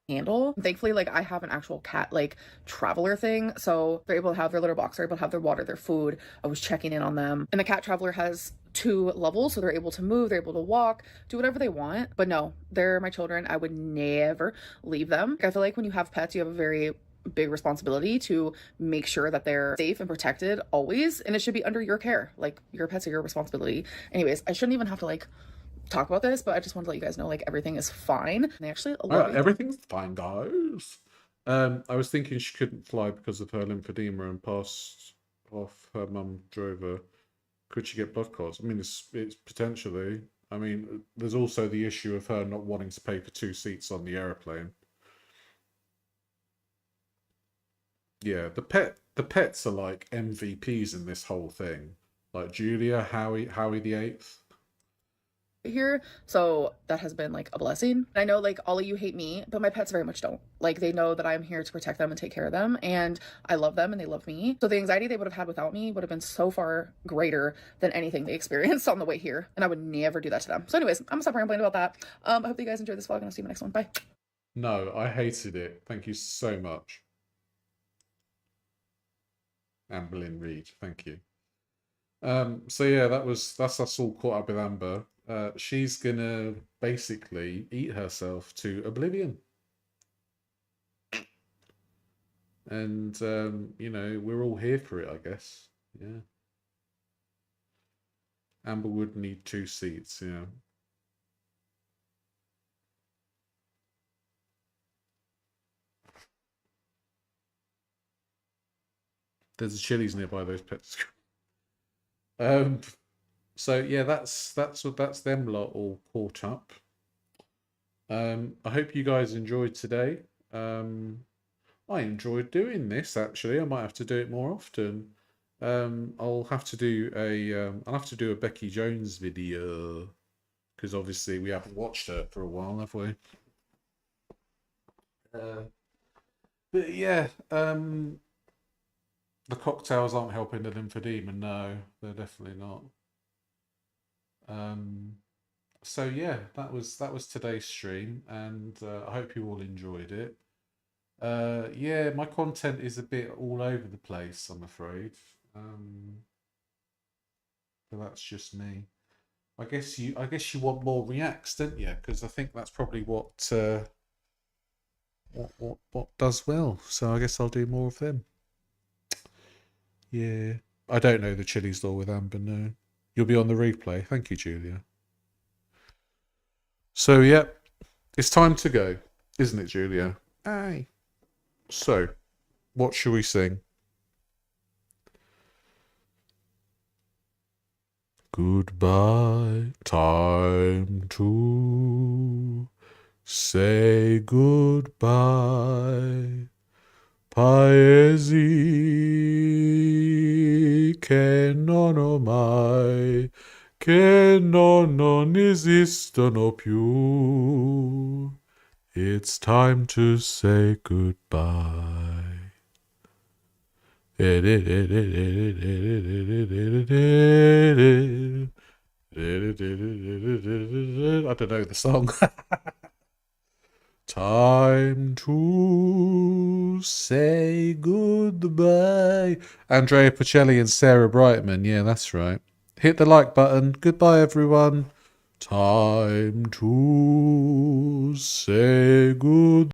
Handle. Thankfully, like I have an actual cat like traveler thing, so they're able to have their litter box, they're able to have their water, their food. I was checking in on them, and the cat traveler has 2 levels, so they're able to move, they're able to walk, do whatever they want. But no, they're my children. I would never leave them. I feel like when you have pets, you have a very big responsibility to make sure that they're safe and protected always, and it should be under your care. Like your pets are your responsibility. Anyways, I shouldn't even have to like talk about this, but I just wanted to let you guys know like everything is fine. And they actually everything's fine, guys. I was thinking she couldn't fly because of her lymphedema and passed off. Her mum drove her. Could she get blood clots? I mean, it's potentially. I mean, there's also the issue of her not wanting to pay for 2 seats on the airplane. Yeah, the pets are like MVPs in this whole thing. Like Julia, Howie the 8th. Here, so that has been like a blessing. I know like all of you hate me, but my pets very much don't. Like they know that I'm here to protect them and take care of them, and I love them and they love me. So the anxiety they would have had without me would have been so far greater than anything they experienced on the way here, and I would never do that to them. So anyways, I'm gonna stop rambling about that. I hope you guys enjoyed this vlog, and I'll see you in the next one. Bye. No, I hated it. Thank you so much. Amberlynn Reed, thank you. So yeah, that's us all caught up with Amber. She's gonna basically eat herself to oblivion. And, you know, we're all here for it, I guess. Yeah. Amber would need 2 seats, yeah. There's a Chili's nearby those pets. So yeah, that's them lot all caught up. I hope you guys enjoyed today. I enjoyed doing this actually. I might have to do it more often. I'll have to do a Becky Jones video because obviously we haven't watched her for a while, have we? But yeah, the cocktails aren't helping the lymphedema. No, they're definitely not. So yeah, that was today's stream, and I hope you all enjoyed it. Yeah, my content is a bit all over the place, I'm afraid. But that's just me. I guess you want more reacts, don't you? Because I think that's probably what does well. So I guess I'll do more of them. Yeah, I don't know the Chili's law with Amber. No, you'll be on the replay. Thank you, Julia. So yeah, it's time to go, isn't it, Julia? Aye. So, what shall we sing? Goodbye, time to say goodbye. Paesi che non ormai, che non esistono più. It's time to say goodbye. I don't know the song. Time to say goodbye. Andrea Pacelli and Sarah Brightman. Yeah, that's right. Hit the like button. Goodbye, everyone. Time to say goodbye.